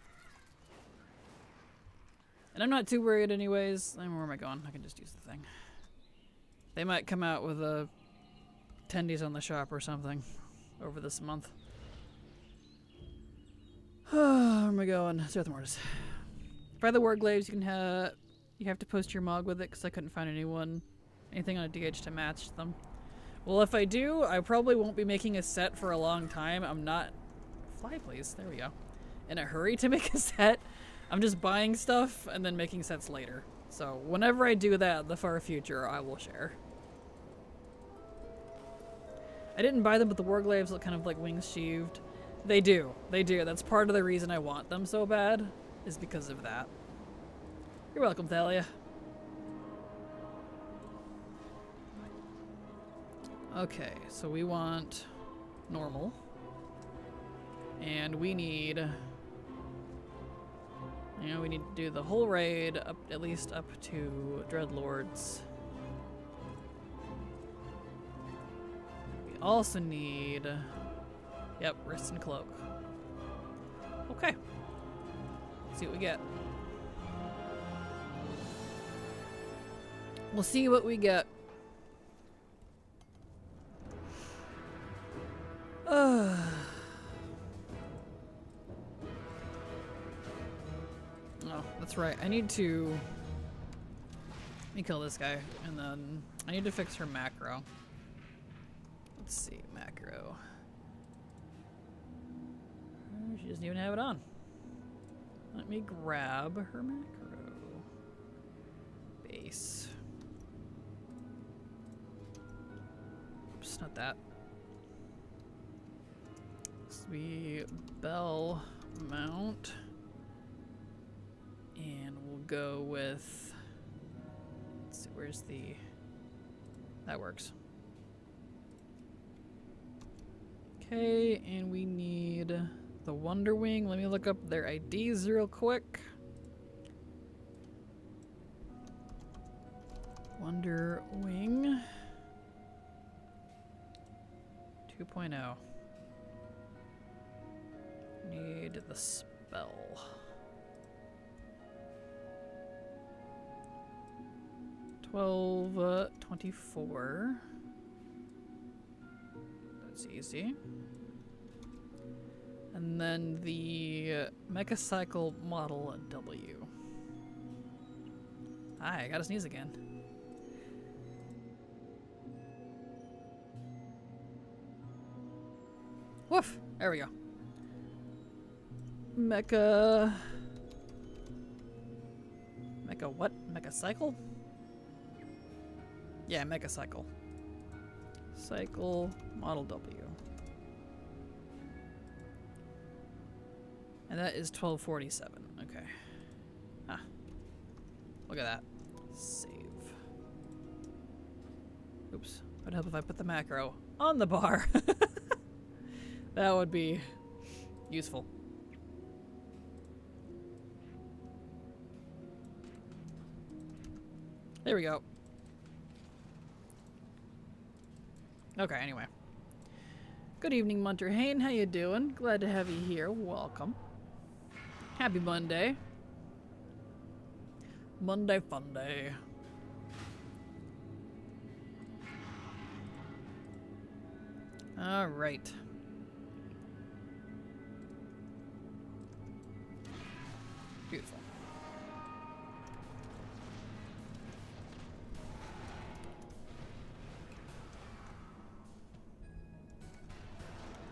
And I'm not too worried anyways. Where am I going? I can just use the thing. They might come out with attendees on the shop or something over this month. Where am I going? South Mortis. By the warglaives, you have to post your mog with it because I couldn't find anything on a DH to match them. Well, if I do, I probably won't be making a set for a long time. I'm not... Fly, please. There we go. In a hurry to make a set. I'm just buying stuff and then making sets later. So whenever I do that in the far future, I will share. I didn't buy them, but the warglaives look kind of like wings sheathed. They do. They do. That's part of the reason I want them so bad, is because of that. You're welcome, Thalia. Okay, so we want normal. And we need... You know, we need to do the whole raid, up at least up to Dreadlords. We also need... Yep, wrist and cloak. Okay. Let's see what we get. We'll see what we get. Oh, that's right. I need to... Let me kill this guy, and then I need to fix her macro. Let's see, macro. She doesn't even have it on. Let me grab her macro. Base. Oops, not that. So we bell mount. And we'll go with... Let's see, where's the... That works. Okay, and we need the Wonder Wing. Let me look up their IDs real quick. Wonder Wing 2.0. Need the spell. $12, 24. That's easy. And then the Mechacycle Model W. Hi, I gotta sneeze again. Woof! There we go. Mecha what? Mechacycle? Yeah, Mechacycle. Cycle Model W. And that is 1247. Okay. Ah. Look at that. Save. Oops. Would help if I put the macro on the bar. That would be useful. There we go. Okay, anyway. Good evening, Munter Hain. How you doing? Glad to have you here. Welcome. Happy Monday. Monday fun day. All right. Beautiful.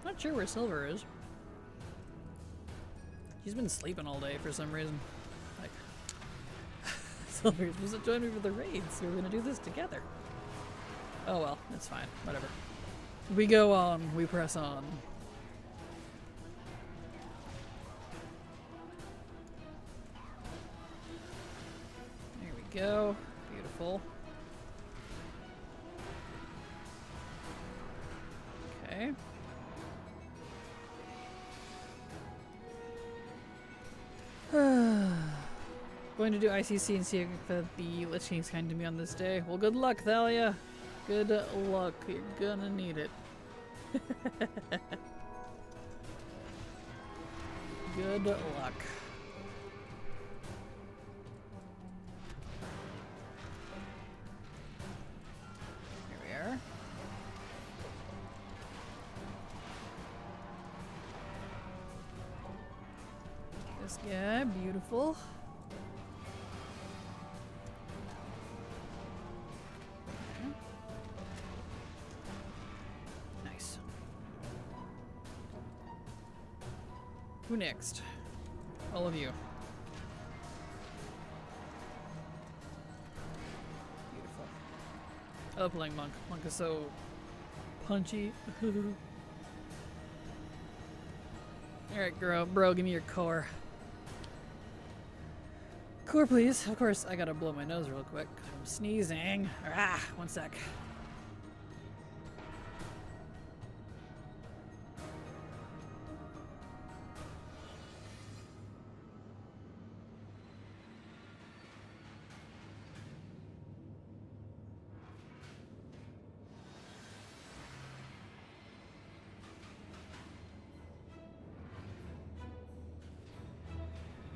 Not sure where Silver is. She's been sleeping all day for some reason. Like, Silver, you're supposed to join me for the raids. We were gonna do this together. Oh well, it's fine. Whatever. We go on. We press on. There we go. Beautiful. Okay. Going to do ICC and see if the Lich King's kind to me on this day. Well, good luck, Thalia. Good luck. You're gonna need it. Good luck. Here we are. This guy, beautiful. Nice. Who next? All of you. Beautiful. I love playing Monk. Monk is so punchy. Alright, bro, give me your core. Core, please. Of course, I gotta blow my nose real quick. I'm sneezing. Ah, one sec.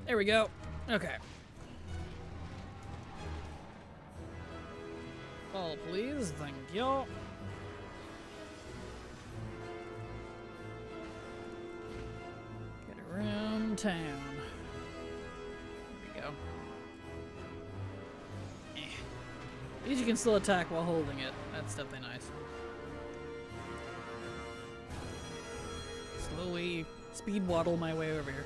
There we go. Okay. All please, thank you. Get around town. There we go. At least you can still attack while holding it. That's definitely nice. Slowly speed waddle my way over here.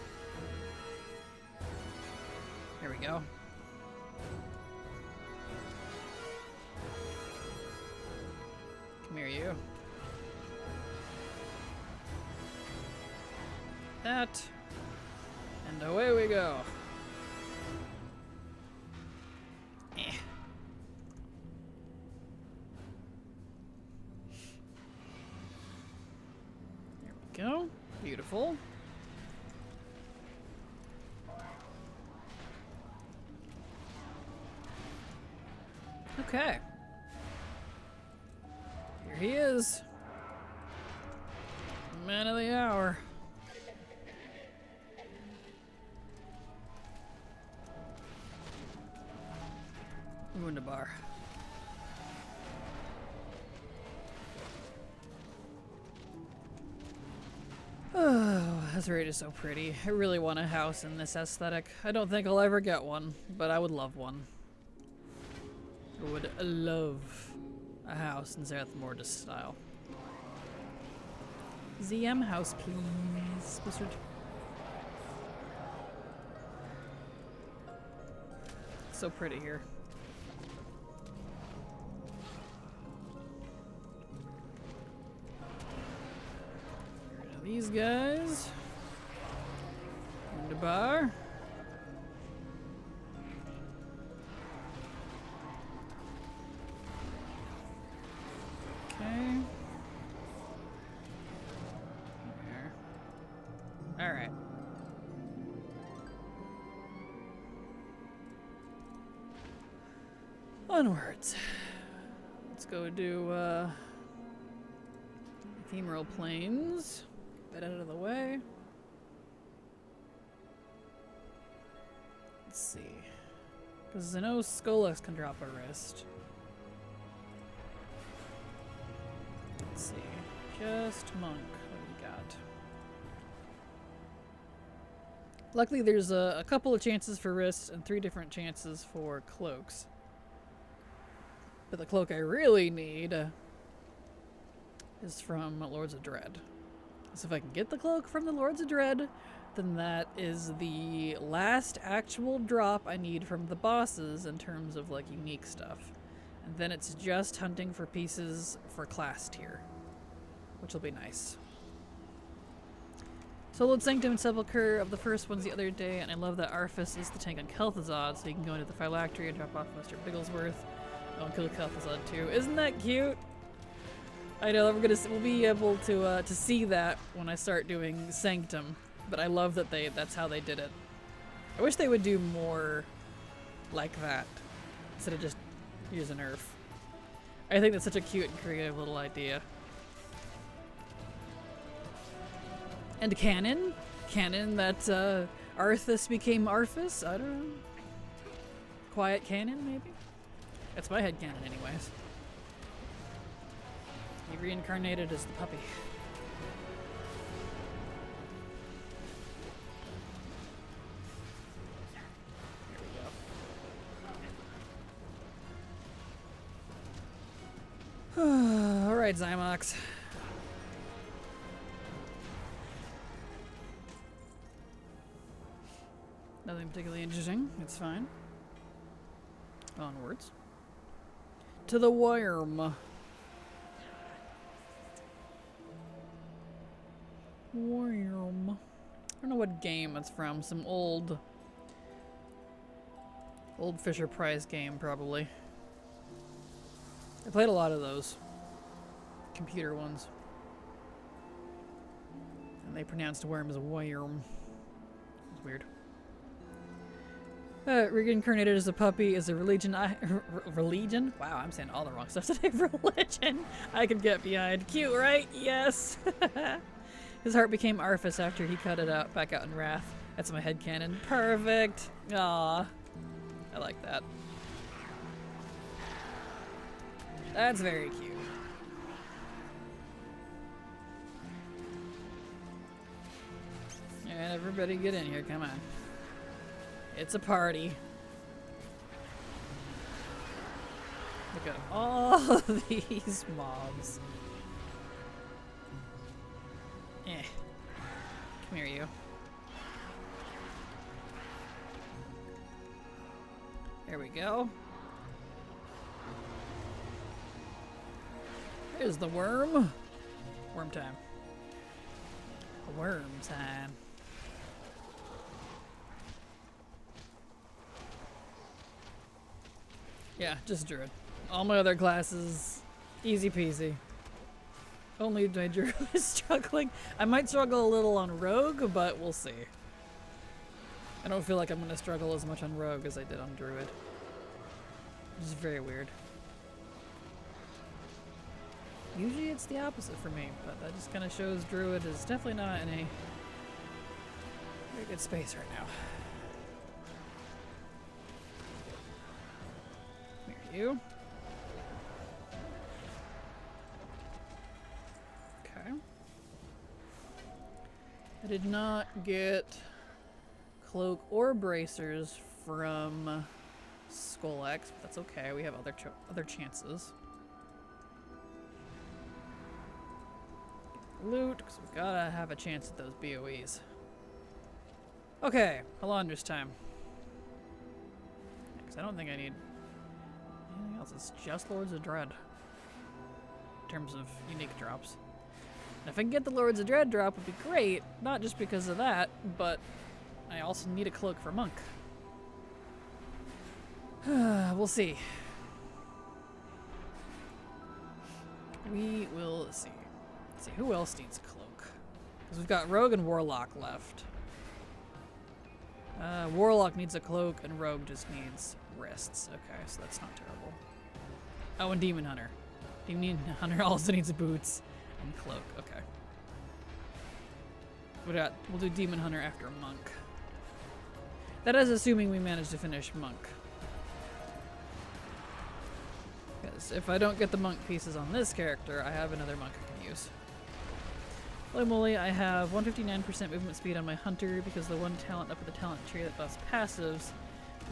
There we go. Come here, you. That. And away we go. Eh. There we go. Beautiful. Okay. Here he is. Man of the hour. Wunderbar. Oh, this raid is so pretty. I really want a house in this aesthetic. I don't think I'll ever get one, but I would love one. I would love a house in Zerath Mortis style. ZM house, please, wizard. So pretty here. Get rid of these guys. Wunderbar. Okay. There. All right. Onwards. Let's go do ephemeral planes. Get that out of the way. Let's see. Because I know Skolex can drop a wrist. Let's see. Just Monk. What do we got? Luckily, there's a couple of chances for wrists and 3 different chances for cloaks. But the cloak I really need is from Lords of Dread. So if I can get the cloak from the Lords of Dread, then that is the last actual drop I need from the bosses in terms of like unique stuff. And then it's just hunting for pieces for class tier, which will be nice. Soloed Sanctum and Sepulchre of the first ones the other day, and I love that Arthas is the tank on Kel'Thuzad, so you can go into the Phylactery and drop off Mr. Bigglesworth. Oh, and kill Kel'Thuzad too. Isn't that cute? I know we'll be able to see that when I start doing Sanctum, but I love that that's how they did it. I wish they would do more like that instead of just use a nerf. I think that's such a cute and creative little idea. And canon that Arthas became Arthas. I don't know. Quiet canon, maybe. That's my head canon, anyways. He reincarnated as the puppy. Here we go. All right, Zymox. Nothing particularly interesting. It's fine. Onwards. To the worm. Worm. I don't know what game it's from. Some old Fisher Price game, probably. I played a lot of those. Computer ones. And they pronounced worm as a worm. It's weird. Reincarnated as a puppy is a religion religion? Wow, I'm saying all the wrong stuff today. Religion I could get behind. Cute, right? Yes. His heart became Arthas after he cut it out back out in Wrath. That's my headcanon. Perfect. Aw. I like that. That's very cute. And everybody get in here, come on. It's a party. Look at all of these mobs. Eh. Come here, you. There we go. There's the worm. Worm time. Worm time. Yeah, just Druid. All my other classes, easy peasy. Only my Druid is struggling. I might struggle a little on Rogue, but we'll see. I don't feel like I'm going to struggle as much on Rogue as I did on Druid. Which is very weird. Usually it's the opposite for me, but that just kind of shows Druid is definitely not in a very good space right now. You. Okay. I did not get cloak or bracers from Skull X, but that's okay. We have other chances. Loot, because we've gotta have a chance at those BOEs. Okay, Halandra's time. Because I don't think I need anything else. It's just Lords of Dread in terms of unique drops. And if I can get the Lords of Dread drop, would be great. Not just because of that, but I also need a cloak for Monk. We'll see. We will see. Let's see, who else needs a cloak? Because we've got Rogue and Warlock left. Warlock needs a cloak and Rogue just needs wrists. Okay, so that's not terrible. Oh, and Demon Hunter. Demon Hunter also needs boots and cloak. Okay. We'll do Demon Hunter after Monk. That is assuming we manage to finish Monk. Because if I don't get the Monk pieces on this character, I have another Monk I can use. Holy moly, I have 159% movement speed on my Hunter because the one talent up at the talent tree that buffs passives.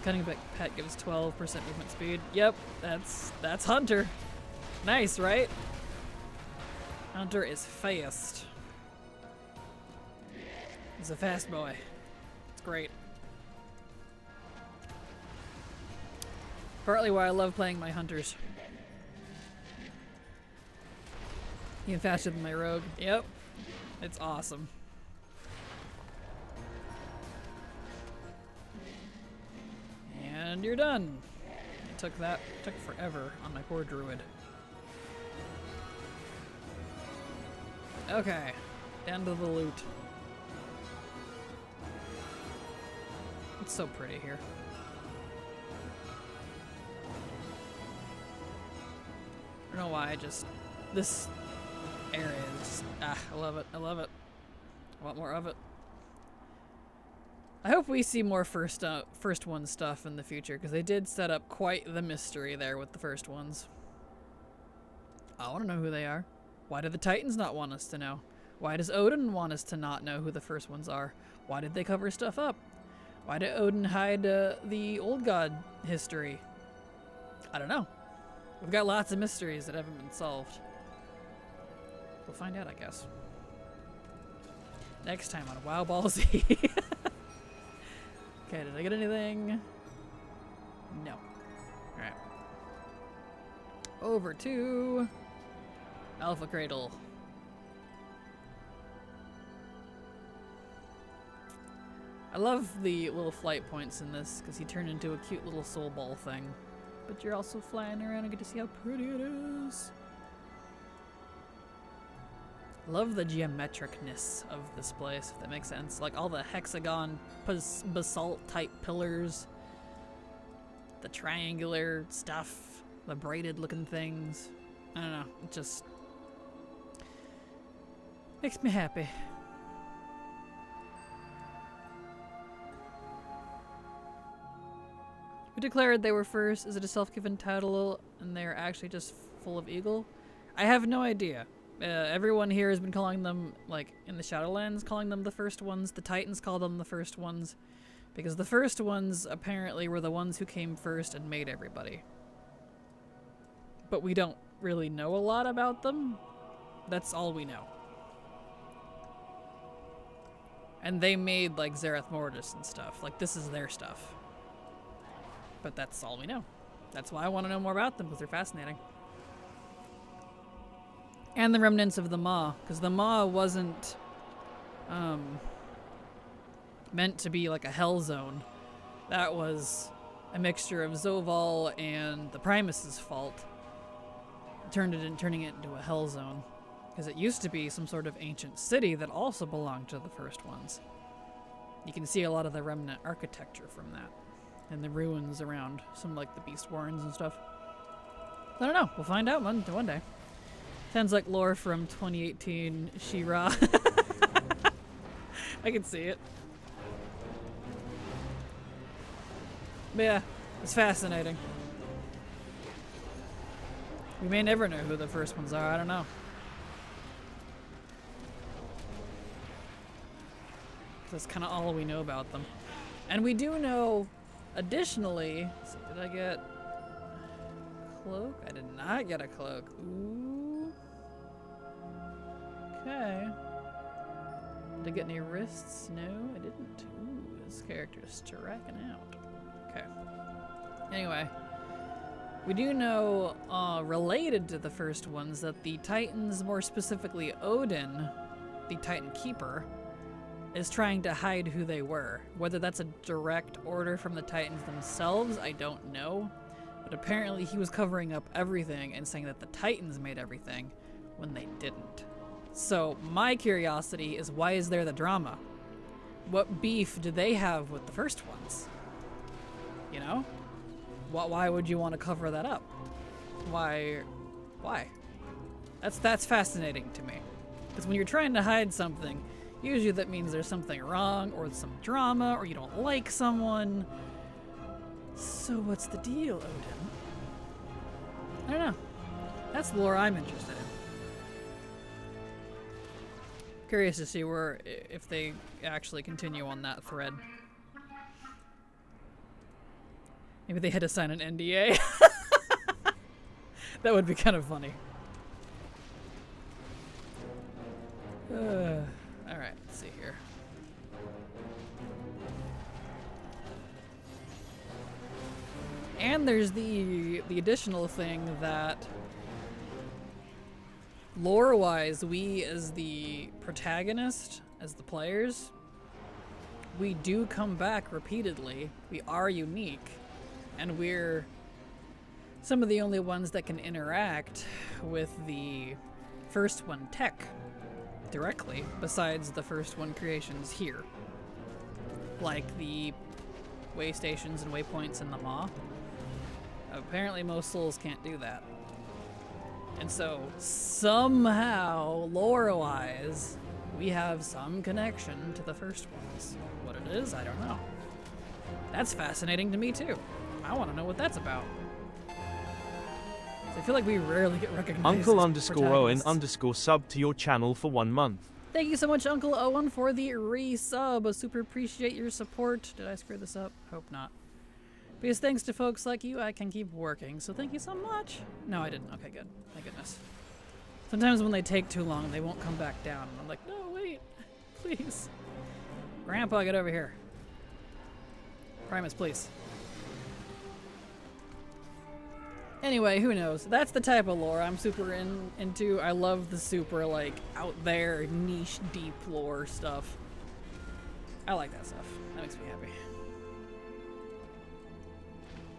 Cutting back pet gives 12% movement speed. Yep, that's Hunter. Nice, right? Hunter is fast. He's a fast boy. It's great. Partly why I love playing my hunters. Even faster than my rogue. Yep. It's awesome. And you're done. It took forever on my poor druid. Okay. Down to the loot. It's so pretty here. I don't know why, this area is just, I love it. I love it. I want more of it. I hope we see more first one stuff in the future, because they did set up quite the mystery there with the first ones. I want to know who they are. Why do the Titans not want us to know? Why does Odin want us to not know who the first ones are? Why did they cover stuff up? Why did Odin hide the old god history? I don't know. We've got lots of mysteries that haven't been solved. We'll find out, I guess. Next time on WoW Ball Z. Okay, did I get anything? No. Alright. Over to Alpha Cradle. I love the little flight points in this, because he turned into a cute little soul ball thing. But you're also flying around and get to see how pretty it is. Love the geometricness of this place, if that makes sense. Like all the hexagon basalt type pillars, the triangular stuff, the braided looking things. I don't know, it just makes me happy. Who declared they were first? Is it a self-given title and they're actually just full of eagle? I have no idea. Everyone here has been calling them, like, in the Shadowlands, calling them the first ones. The Titans call them the first ones. Because the first ones, apparently, were the ones who came first and made everybody. But we don't really know a lot about them. That's all we know. And they made, like, Zerath Mortis and stuff. Like, this is their stuff. But that's all we know. That's why I want to know more about them, because they're fascinating. And the remnants of the Maw, because the Maw wasn't meant to be like a hell zone. That was a mixture of Zoval and the Primus's fault. Turning it into a hell zone. Because it used to be some sort of ancient city that also belonged to the first ones. You can see a lot of the remnant architecture from that. And the ruins around some like the Beast Warrens and stuff. I don't know. We'll find out one day. Sounds like lore from 2018 She-Ra. I can see it. But yeah, it's fascinating. We may never know who the first ones are, I don't know. That's kind of all we know about them. And we do know, additionally, so did I get a cloak? I did not get a cloak. Ooh. Okay. Did I get any wrists? No, I didn't. Ooh, this character's striking out. Okay. Anyway, we do know, related to the first ones, that the Titans, more specifically Odin, the Titan Keeper, is trying to hide who they were. Whether that's a direct order from the Titans themselves, I don't know. But apparently he was covering up everything and saying that the Titans made everything when they didn't. So my curiosity is, why is there the drama? What beef do they have with the first ones? You know? Why would you want to cover that up? Why? That's fascinating to me. Because when you're trying to hide something, usually that means there's something wrong, or some drama, or you don't like someone. So what's the deal, Odin? I don't know. That's the lore I'm interested in. Curious to see if they actually continue on that thread. Maybe they had to sign an NDA. That would be kind of funny. Alright, let's see here. And there's the additional thing that lore-wise, we as the protagonist, as the players, we do come back repeatedly. We are unique, and we're some of the only ones that can interact with the first one tech directly, besides the first one creations here. Like the way stations and waypoints in the Maw. Apparently most souls can't do that. And so, somehow, lore-wise, we have some connection to the first ones. What it is, I don't know. That's fascinating to me, too. I want to know what that's about. So I feel like we rarely get recognized Uncle as underscore Owen protagonists. underscore sub to your channel for 1 month. Thank you so much, Uncle Owen, for the resub. I super appreciate your support. Did I screw this up? Hope not. Because thanks to folks like you, I can keep working, so thank you so much. No, I didn't. Okay, good. Thank goodness. Sometimes when they take too long, they won't come back down. And I'm like, no, wait. Please. Grandpa, get over here. Primus, please. Anyway, who knows? That's the type of lore I'm super into. I love the super, like, out there, niche, deep lore stuff. I like that stuff. That makes me happy.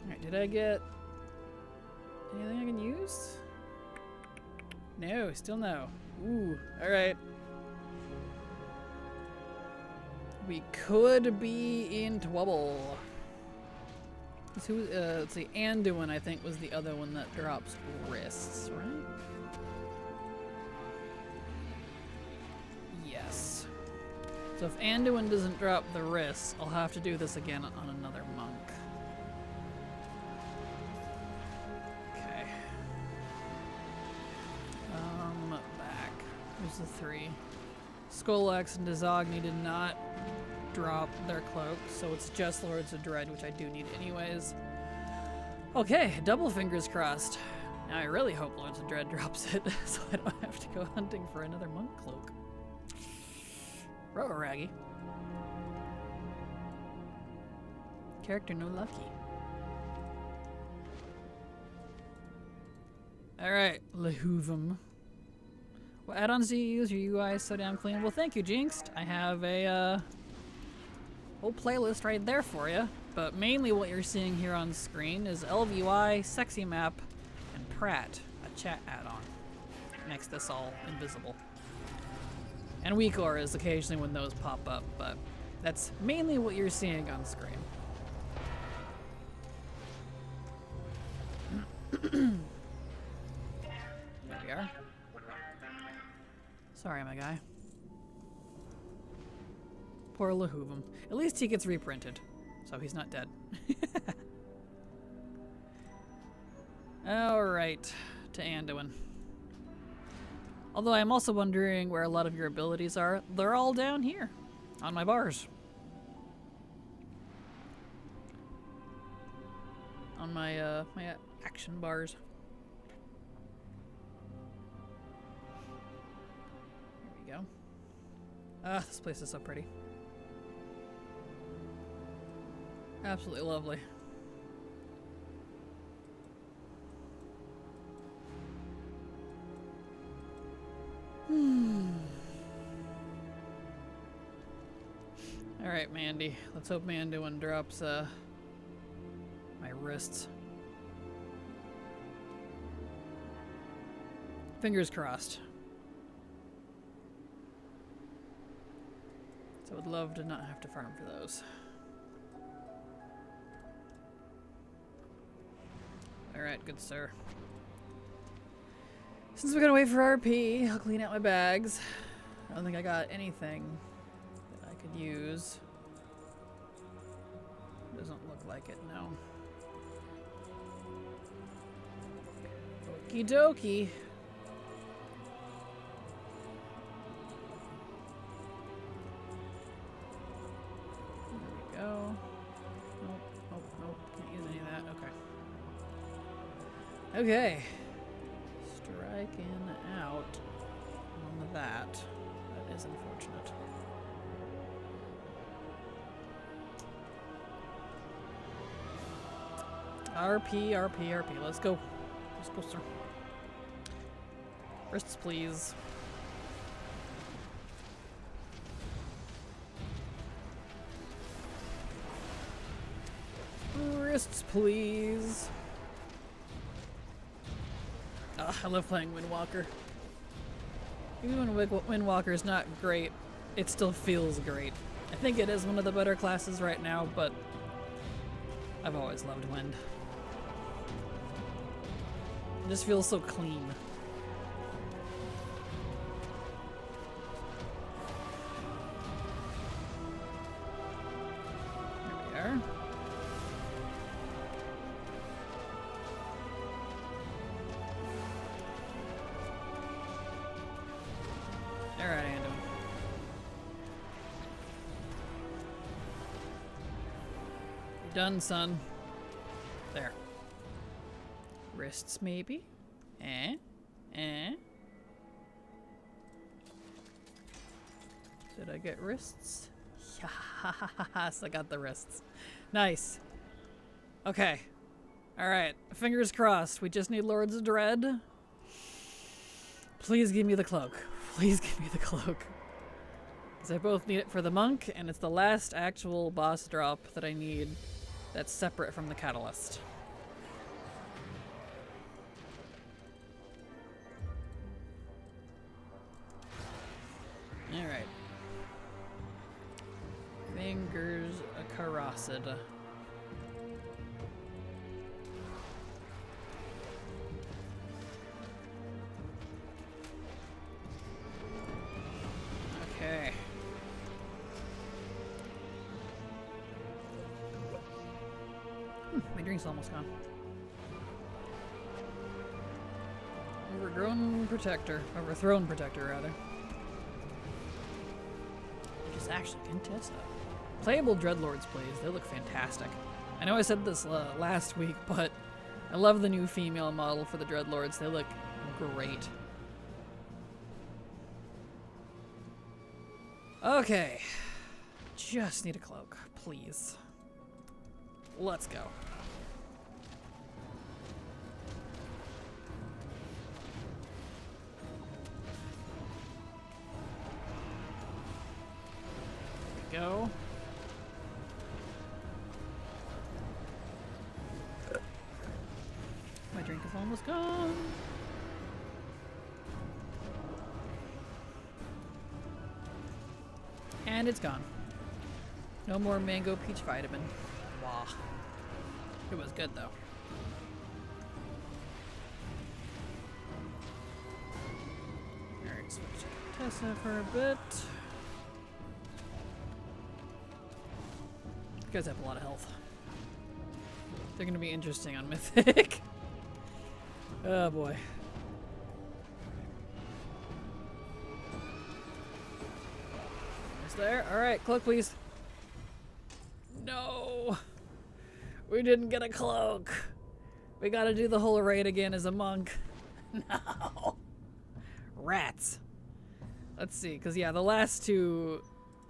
Alright, did I get anything I can use? No, still no. Ooh, alright. We could be in trouble. Let's see, Anduin, I think, was the other one that drops wrists, right? Yes. So if Anduin doesn't drop the wrists, I'll have to do this again on another monk. Okay. Back. Here's the 3. Skolax and Dazagni did not drop their cloak, so it's just Lords of Dread, which I do need anyways. Okay, double fingers crossed. Now I really hope Lords of Dread drops it, so I don't have to go hunting for another monk cloak. Row Raggy. Character no lucky. Alright, Lehuvum. What add-ons do you use? Your UI is so damn clean. Well, thank you, Jinxed. I have a whole playlist right there for you. But mainly what you're seeing here on screen is LVUI, Sexy Map, and Pratt, a chat add-on. Makes this all invisible. And Weakor is occasionally when those pop up, but that's mainly what you're seeing on screen. There we are. Sorry, my guy. Poor Lehuvum. At least he gets reprinted, so he's not dead. Alright, to Anduin. Although I'm also wondering where a lot of your abilities are. They're all down here, on my bars. On my, my action bars. Here we go. Ah, this place is so pretty. Absolutely lovely. Alright, Mandy. Let's hope Manduin drops my wrists. Fingers crossed. So I would love to not have to farm for those. Alright, good sir. Since we're gonna wait for RP, I'll clean out my bags. I don't think I got anything that I could use. Doesn't look like it, no. Okie dokie. There we go. Nope, can't use any of that, okay. Okay. Striking out on that. That is unfortunate. RP, RP, RP. Let's go. Let's go, sir. Wrists, please. Wrists, please. I love playing Windwalker. Even when Windwalker is not great, it still feels great. I think it is one of the better classes right now, but I've always loved Wind. It just feels so clean. There we are. Alright, Ando. You're done, son. There. Wrists, maybe? Eh? Did I get wrists? Yes, I got the wrists. Nice. Okay. Alright, fingers crossed. We just need Lords of Dread. Please give me the cloak. Please give me the cloak. Because I both need it for the monk, and it's the last actual boss drop that I need that's separate from the catalyst. Alright. Fingers crossed. Okay. My drink's almost gone. Overthrown protector, rather. Which is actually Contessa. Playable Dreadlords, please. They look fantastic. I know I said this last week, but I love the new female model for the Dreadlords. They look great. Okay. Just need a cloak, please. Let's go. There we go. My drink is almost gone. And it's gone. No more mango peach vitamin. Wow. It was good though. Alright, switch to Tessa for a bit. You guys have a lot of health. They're gonna be interesting on Mythic. Oh boy. Almost there. Alright, cloak please. No! We didn't get a cloak! We gotta do the whole raid again as a monk. No! Rats! Let's see, because yeah, the last two,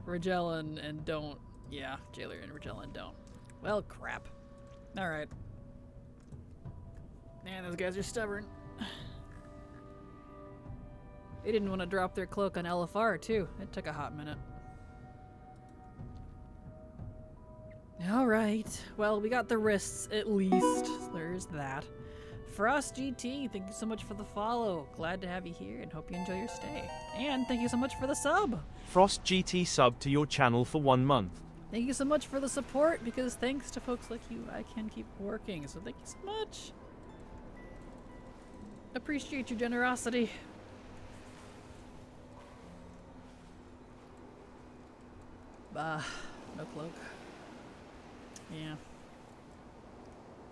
Regellan and don't. Yeah, Jailer and Regellan don't. Well, crap. Alright. Man, those guys are stubborn. They didn't want to drop their cloak on LFR, too. It took a hot minute. Alright. Well, we got the wrists, at least. So there's that. Frost GT, thank you so much for the follow. Glad to have you here and hope you enjoy your stay. And thank you so much for the sub. Frost GT sub to your channel for 1 month. Thank you so much for the support, because thanks to folks like you, I can keep working. So thank you so much. Appreciate your generosity. Bah, no cloak. Yeah.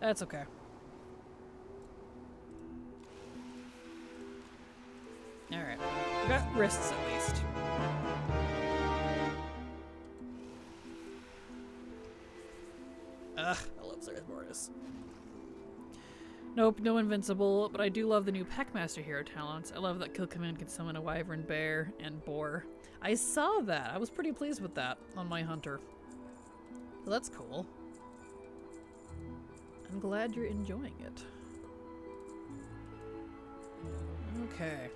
That's okay. Alright. We got wrists at least. Ugh, I love Zereth Mortis. Nope, no invincible, but I do love the new Packmaster hero talents. I love that Kill Command can summon a Wyvern, Bear, and Boar. I saw that. I was pretty pleased with that on my Hunter. So that's cool. I'm glad you're enjoying it. Okay.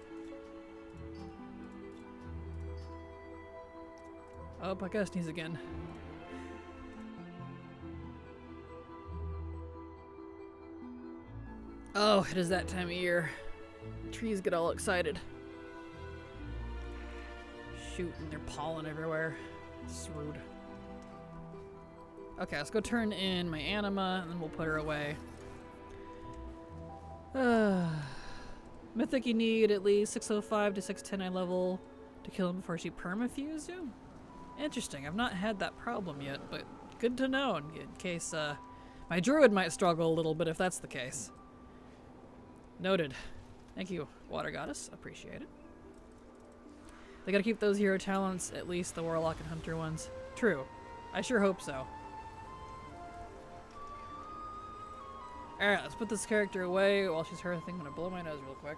Oh, I gotta sneeze again. Oh, it is that time of year. Trees get all excited. Shooting their pollen everywhere. It's rude. Okay, let's go turn in my anima, and then we'll put her away. Mythic, you need at least 605 to 610 eye level to kill him before she permafused you? Interesting, I've not had that problem yet, but good to know in case my druid might struggle a little bit if that's the case. Noted. Thank you, Water Goddess. Appreciate it. They gotta keep those hero talents, at least the Warlock and Hunter ones. True. I sure hope so. Alright, let's put this character away while she's hearthing. I'm gonna blow my nose real quick.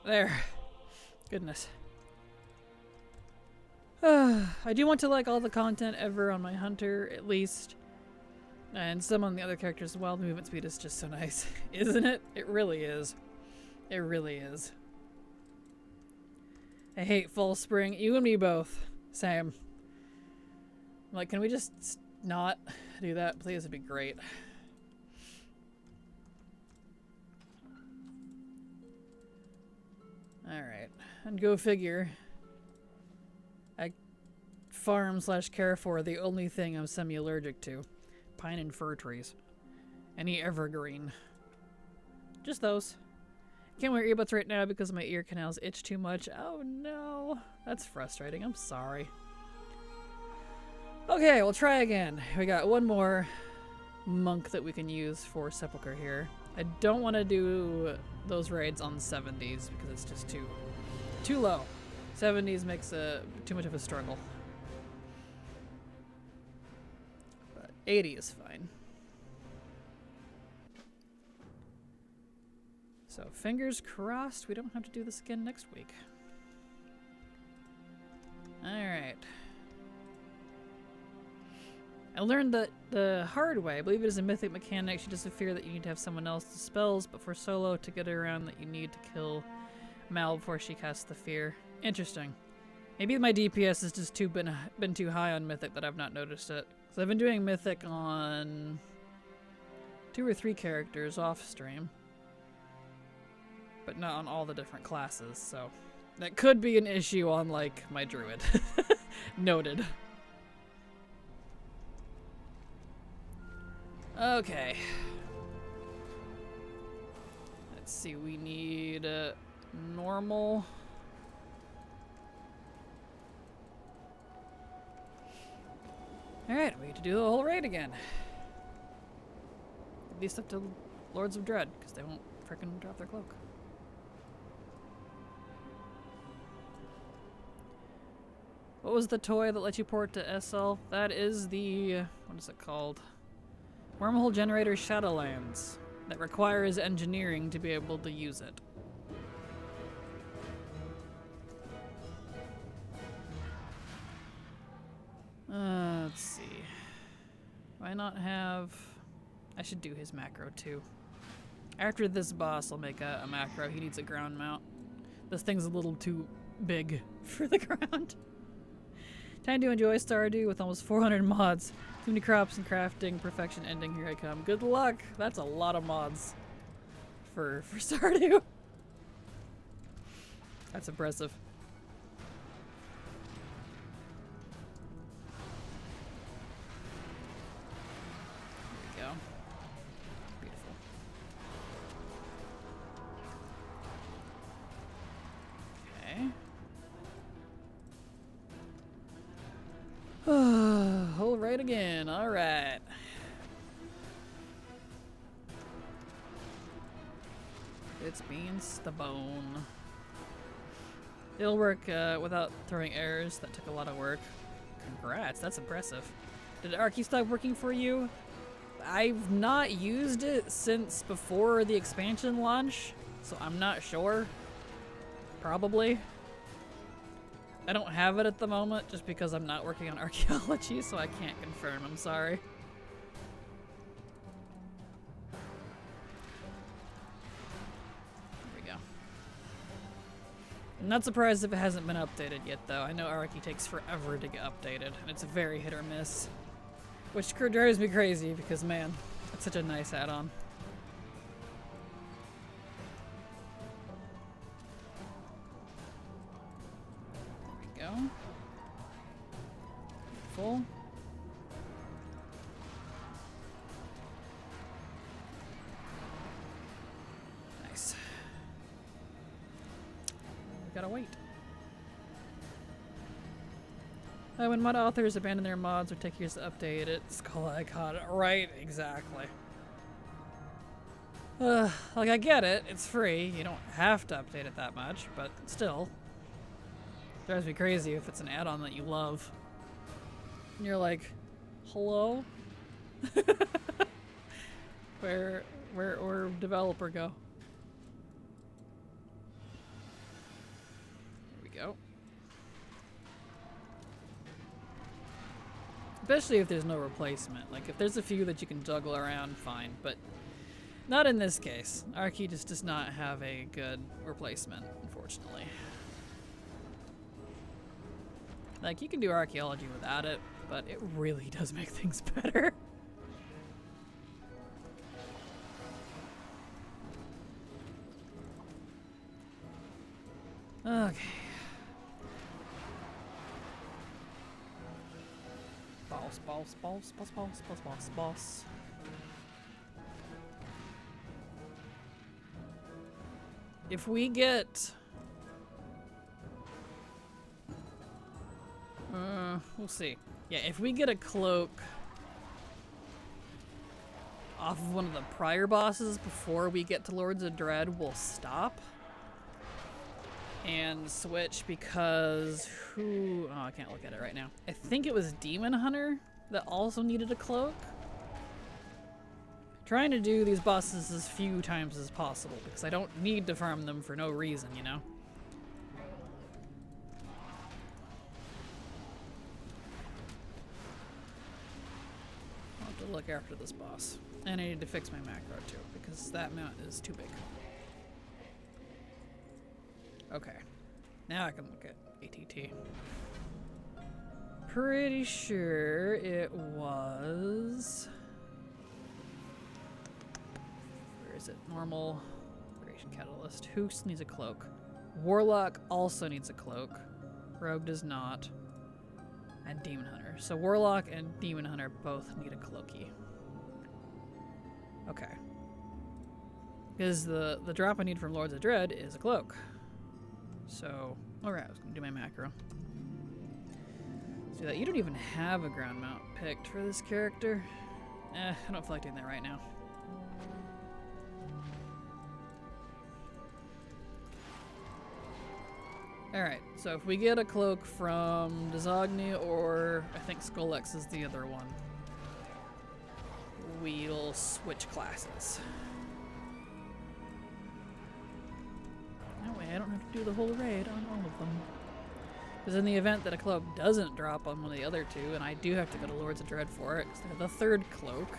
There. Goodness. I do want to like all the content ever on my Hunter, at least. And some on the other characters as well. The movement speed is just so nice. Isn't it? It really is. It really is. I hate fall spring. You and me both. Same. Like, can we just not do that, please? It'd be great. Alright, and go figure. I farm / care for the only thing I'm semi-allergic to. Pine and fir trees. Any evergreen. Just those. Can't wear earbuds right now because my ear canals itch too much. Oh no, that's frustrating. I'm sorry. Okay, we'll try again. We got one more monk that we can use for Sepulchre here. I don't want to do those raids on 70s because it's just too low. 70s makes too much of a struggle. But 80 is fine. So fingers crossed we don't have to do this again next week. Alright. I learned that the hard way. I believe it is a mythic mechanic. She doesn't fear that you need to have someone else to spells, but for solo to get around that you need to kill Mal before she casts the fear. Interesting. Maybe my DPS has just been too high on mythic that I've not noticed it. So I've been doing mythic on 2 or 3 characters off stream, but not on all the different classes. So that could be an issue on like my druid. Noted. Okay. Let's see, we need normal. Alright, we need to do the whole raid again. At least up to Lords of Dread, because they won't frickin' drop their cloak. What was the toy that let you port to SL? That is the... what is it called? Wormhole Generator Shadowlands. That requires engineering to be able to use it. Let's see. Why not have... I should do his macro too. After this boss, I'll make a macro. He needs a ground mount. This thing's a little too big for the ground. Time to enjoy Stardew with almost 400 mods. Too many crops and crafting. Perfection ending. Here I come. Good luck. That's a lot of mods for Stardew. That's impressive. There we go. Beautiful. Okay. All right again. All right. It's beans the bone. It'll work without throwing errors. That took a lot of work. Congrats, that's impressive. Did Archie stop working for you? I've not used it since before the expansion launch, so I'm not sure. Probably. I don't have it at the moment just because I'm not working on archaeology, so I can't confirm. I'm sorry. There we go. I'm not surprised if it hasn't been updated yet, though. I know Archie takes forever to get updated, and it's very hit or miss. Which drives me crazy because, man, it's such a nice add-on. There we go. Full. Nice. We gotta wait. When mod authors abandon their mods or take years to update it, Skull Icon. Right, exactly. Like, I get it, it's free, you don't have to update it that much, but still. It drives me crazy if it's an add-on that you love. And you're like, hello? Where developer go? There we go. Especially if there's no replacement. Like, if there's a few that you can juggle around, fine. But not in this case. Archie just does not have a good replacement, unfortunately. Like, you can do archaeology without it, but it really does make things better. Okay. Boss. If we get... we'll see. Yeah, if we get a cloak off of one of the prior bosses before we get to Lords of Dread, we'll stop. And switch because who... Oh, I can't look at it right now. I think it was Demon Hunter that also needed a cloak. Trying to do these bosses as few times as possible because I don't need to farm them for no reason, you know? I'll have to look after this boss. And I need to fix my macro too because that mount is too big. Okay, now I can look at ATT. Pretty sure it was... Where is it? Normal. Creation Catalyst. Who needs a cloak? Warlock also needs a cloak. Rogue does not. And Demon Hunter. So Warlock and Demon Hunter both need a cloaky. Okay. Because the drop I need from Lords of Dread is a cloak. So, alright, I was gonna do my macro. Let's do that. You don't even have a ground mount picked for this character. I don't feel like doing that right now. Alright, so if we get a cloak from Desogni or I think Skullx is the other one, we'll switch classes. That way I don't have to do the whole raid on all of them. Because in the event that a cloak doesn't drop on one of the other two, and I do have to go to Lords of Dread for it, because they're the third cloak,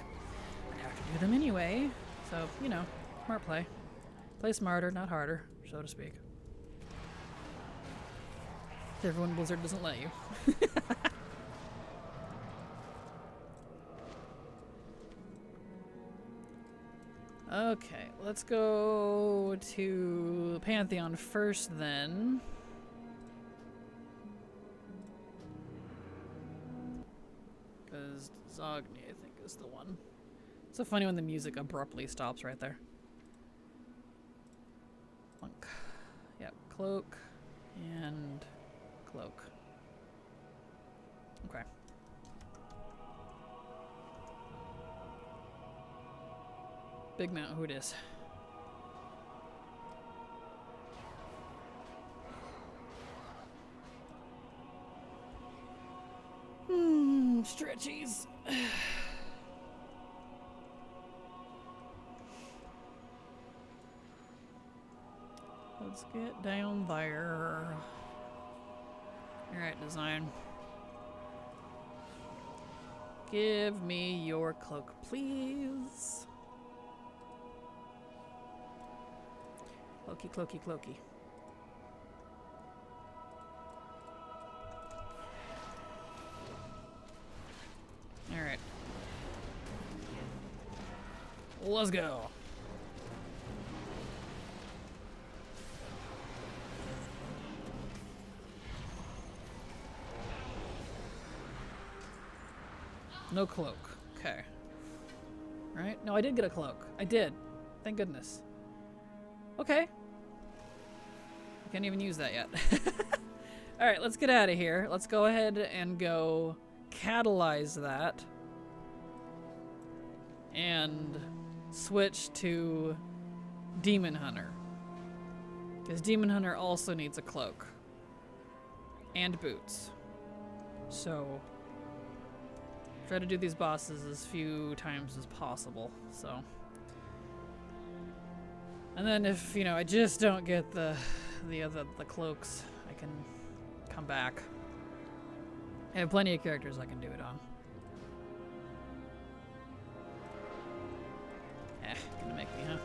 I have to do them anyway. So, you know, smart play. Play smarter, not harder, so to speak. Everyone Blizzard doesn't let you. Okay, let's go to Pantheon first then. Because Zogni, I think, is the one. It's so funny when the music abruptly stops right there. Monk. Yep, cloak and cloak. Okay. Big Mount, who it is. Stretchies. Let's get down there. Alright, design. Give me your cloak, please. Cloaky, cloaky, cloaky. Alright. Let's go. No cloak. Okay. Right? No, I did get a cloak. I did. Thank goodness. Okay. I can't even use that yet. Alright, let's get out of here. Let's go ahead and go catalyze that. And switch to Demon Hunter. Because Demon Hunter also needs a cloak. And boots. So try to do these bosses as few times as possible, so. And then if, you know, I just don't get the cloaks, I can come back. I have plenty of characters I can do it on. Gonna make me, huh?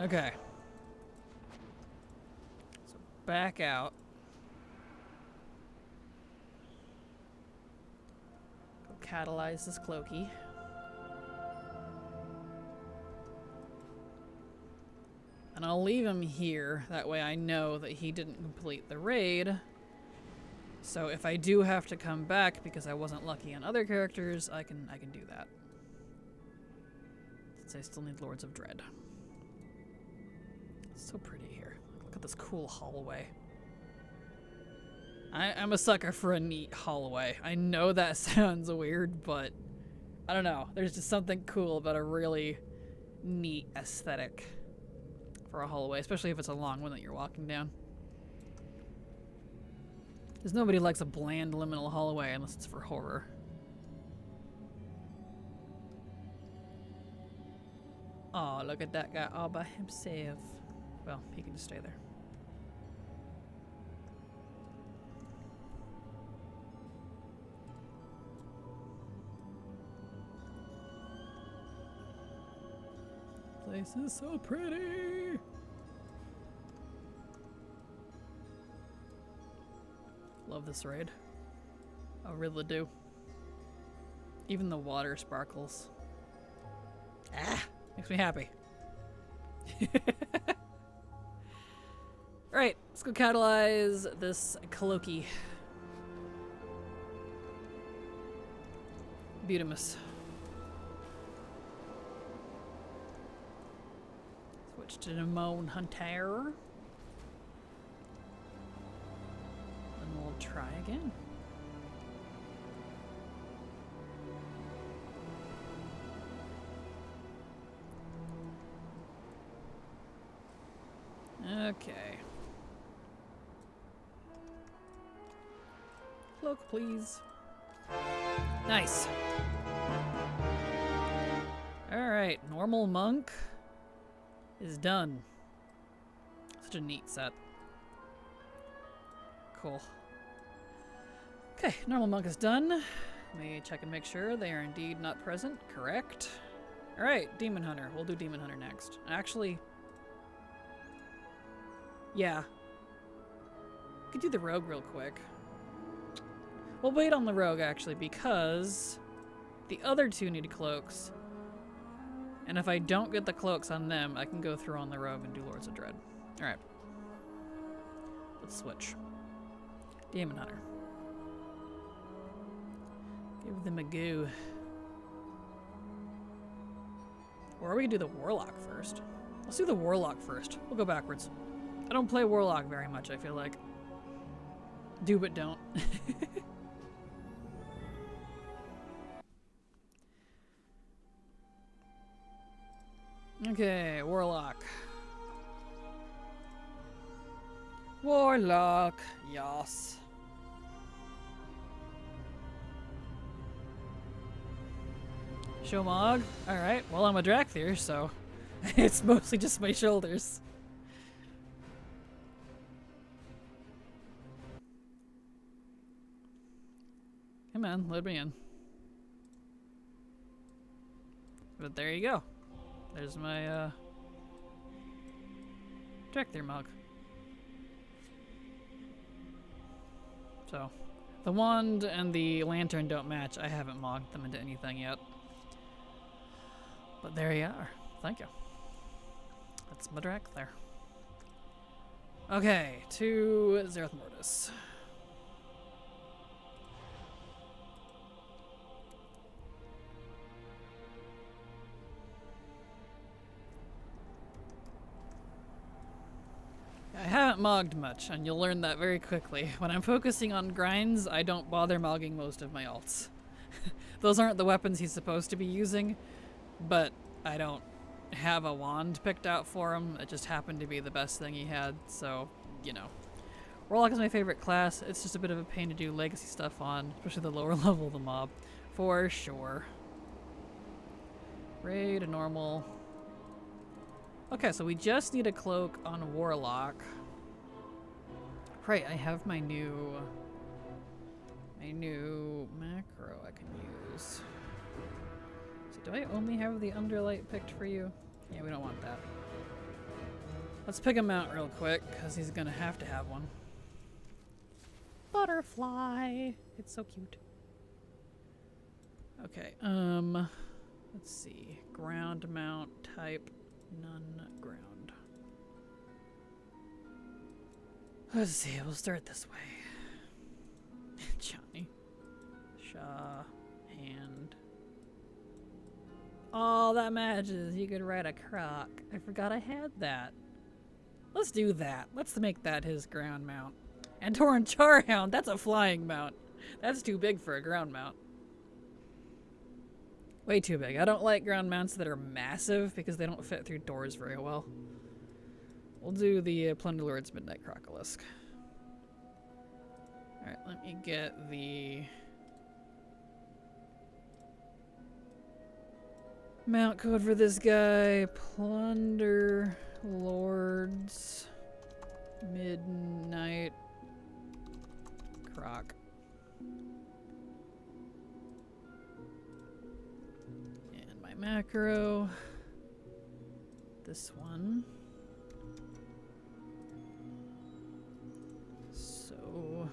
Okay. Back out. Go catalyze this cloaky. And I'll leave him here. That way I know that he didn't complete the raid. So if I do have to come back because I wasn't lucky on other characters, I can do that. Since I still need Lords of Dread. It's so pretty here. Look at this cool hallway. I'm a sucker for a neat hallway. I know that sounds weird, but I don't know. There's just something cool about a really neat aesthetic for a hallway, especially if it's a long one that you're walking down. Because nobody likes a bland liminal hallway unless it's for horror. Oh, look at that guy all by himself. Well, he can just stay there. This place is so pretty. Love this raid. I really do. Even the water sparkles. Ah, makes me happy. Alright, let's go catalyze this cloaky. Beautimus. Switch to Demon Hunter. And we'll try again. Okay. Cloak, please. Nice. Alright, normal monk is done. Such a neat set. Cool. Okay, normal monk is done. Let me check and make sure they are indeed not present. Correct. Alright, Demon Hunter. We'll do Demon Hunter next. Actually, yeah. We could do the rogue real quick. We'll wait on the rogue, actually, because the other two need cloaks. And if I don't get the cloaks on them, I can go through on the rogue and do Lords of Dread. Alright. Let's switch. Demon Hunter. Give them a go. Or we can do the Warlock first. Let's do the Warlock first. We'll go backwards. I don't play Warlock very much, I feel like. Do but don't. Okay, Warlock. Warlock, yes. Shomog. Alright, well, I'm a Drakthir, so it's mostly just my shoulders. Come on, load me in. But there you go. There's my Drakthir mug. So, the wand and the lantern don't match. I haven't mogged them into anything yet. But there you are. Thank you. That's my Drakthir. Okay, to Zereth Mortis. I haven't mogged much, and you'll learn that very quickly. When I'm focusing on grinds, I don't bother mogging most of my alts. Those aren't the weapons he's supposed to be using, but I don't have a wand picked out for him. It just happened to be the best thing he had, so, you know. Warlock is my favorite class. It's just a bit of a pain to do legacy stuff on, especially the lower level of the mob. For sure. Raid, normal. Okay, so we just need a cloak on Warlock. Right, I have my new macro I can use. So do I only have the underlight picked for you? Yeah, we don't want that. Let's pick him out real quick, because he's gonna have to have one. Butterfly! It's so cute. Okay, let's see. Ground mount type. None ground. Let's see, we'll start this way. Johnny. Shaw. Hand. Oh, that matches. You could ride a croc. I forgot I had that. Let's do that. Let's make that his ground mount. And Torn Charhound, that's a flying mount. That's too big for a ground mount. Way too big. I don't like ground mounts that are massive because they don't fit through doors very well. We'll do the Plunderlord's Midnight Crocolisk. Alright, let me get the mount code for this guy. Plunderlord's Midnight Croc. Macro. This one. So,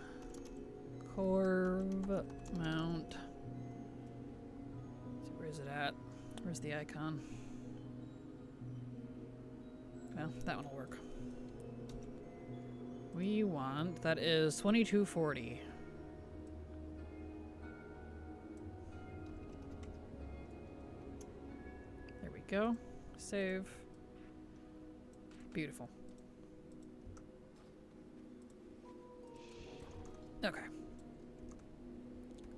Corv mount. So where is it at? Where's the icon? Well, that one will work. We want, that is 2240. Go. Save. Beautiful. Okay.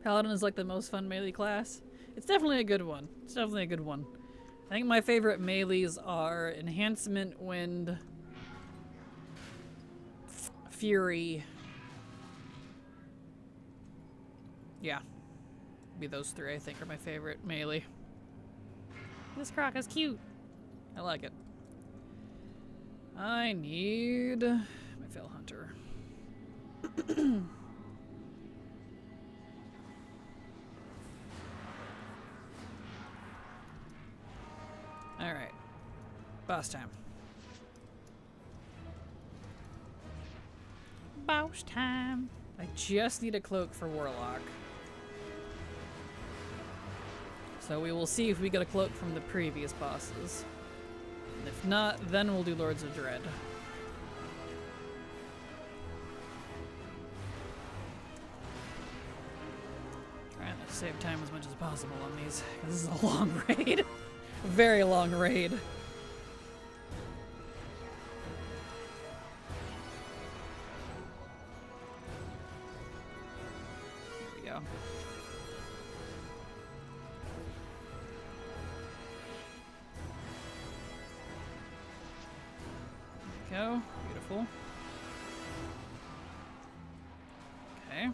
Paladin is like the most fun melee class. It's definitely a good one. It's definitely a good one. I think my favorite melees are Enhancement, Wind, Fury. Yeah. Be those three, I think, are my favorite melee. This croc is cute. I like it. I need my Fell Hunter. Alright. Boss time. Boss time. I just need a cloak for Warlock. So we will see if we get a cloak from the previous bosses. And if not, then we'll do Lords of Dread. Trying to save time as much as possible on these, because this is a long raid. Very long raid. There we go. go. Beautiful. Okay.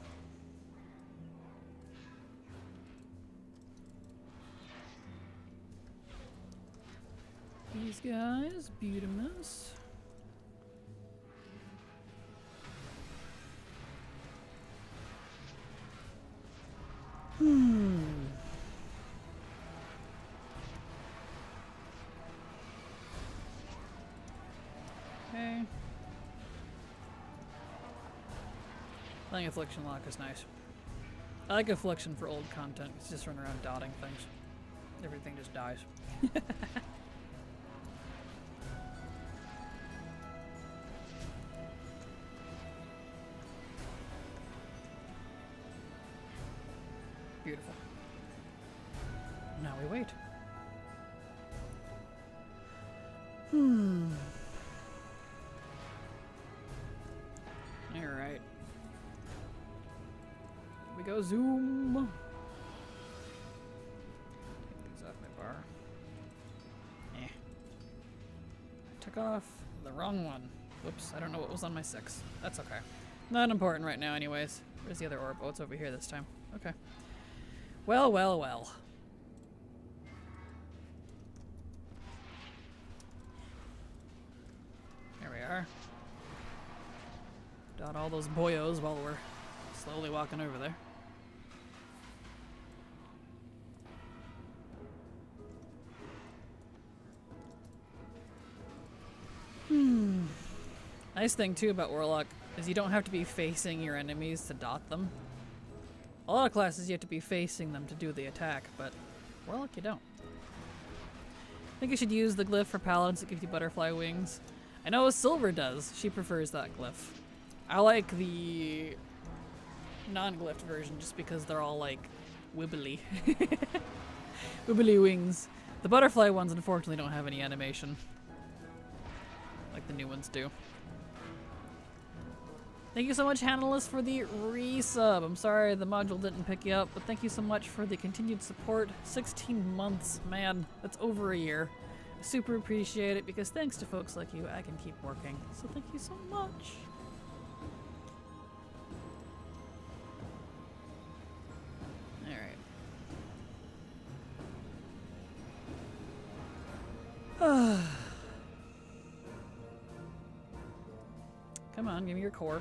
These guys, Beautimus. Okay. Playing Affliction Lock is nice. I like Affliction for old content. It's just run around dotting things. Everything just dies. Beautiful. Now we wait. Alright. Here we go, zoom! Take these off my bar. Eh. I took off the wrong one. Whoops, I don't know what was on my 6. That's okay. Not important right now anyways. Where's the other orb? Oh, it's over here this time. Okay. Well, well, well. There we are. Dot all those boyos while we're slowly walking over there. Nice thing too about Warlock is you don't have to be facing your enemies to dot them. A lot of classes you have to be facing them to do the attack, but Warlock you don't. I think you should use the glyph for paladins that gives you butterfly wings. I know Silver does. She prefers that glyph. I like the non-glyphed version just because they're all like wibbly. Wibbly wings. The butterfly ones unfortunately don't have any animation. Like the new ones do. Thank you so much, Hannelus, for the resub. I'm sorry the module didn't pick you up, but thank you so much for the continued support. 16 months, man, that's over a year. I super appreciate it because thanks to folks like you, I can keep working. So thank you so much. Alright. Come on, give me your core.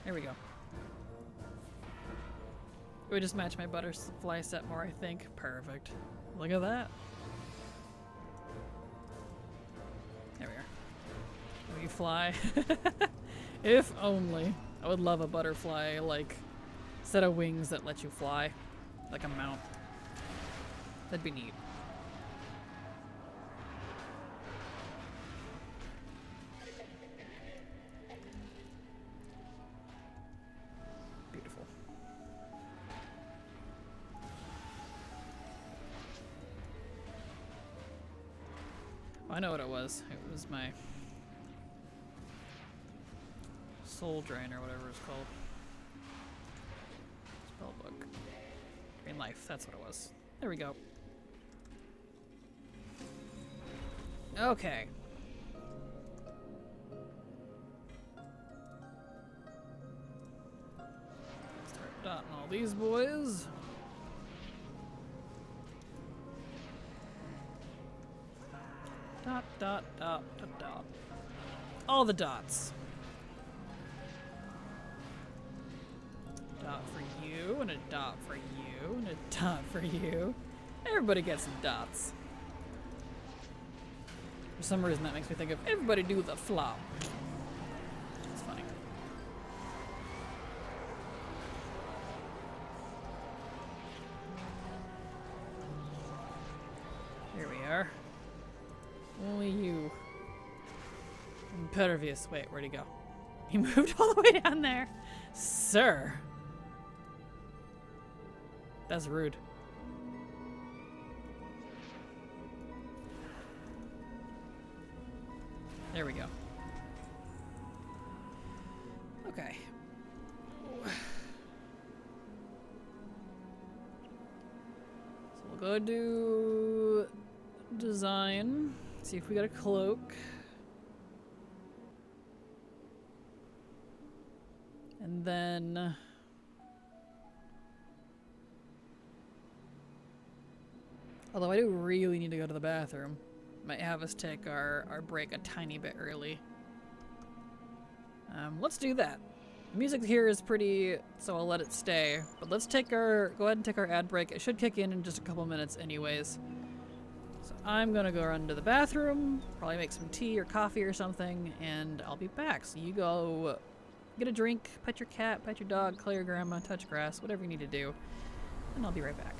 There we go. It would just match my butterfly set more, I think. Perfect. Look at that. There we are. Will you fly? If only. I would love a butterfly, like, set of wings that let you fly. Like a mount. That'd be neat. I know what it was. It was my soul drain or whatever it's called. Spellbook. Green life, that's what it was. There we go. Okay. Start dotting all these boys. Dot, dot, dot, dot, dot. All the dots. Dot for you, and a dot for you, and a dot for you. Everybody gets some dots. For some reason that makes me think of everybody do the flop. It's funny. Here we are. Only you. Impervious. Wait, where'd he go? He moved all the way down there. Sir. That's rude. There we go. Okay. So we'll go do design. See if we got a cloak. And then... although I do really need to go to the bathroom. Might have us take our break a tiny bit early. Let's do that. The music here is pretty, so I'll let it stay. But let's go ahead and take our ad break. It should kick in just a couple minutes anyways. So I'm gonna go run to the bathroom, probably make some tea or coffee or something, and I'll be back. So you go get a drink, pet your cat, pet your dog, call your grandma, touch grass, whatever you need to do, and I'll be right back.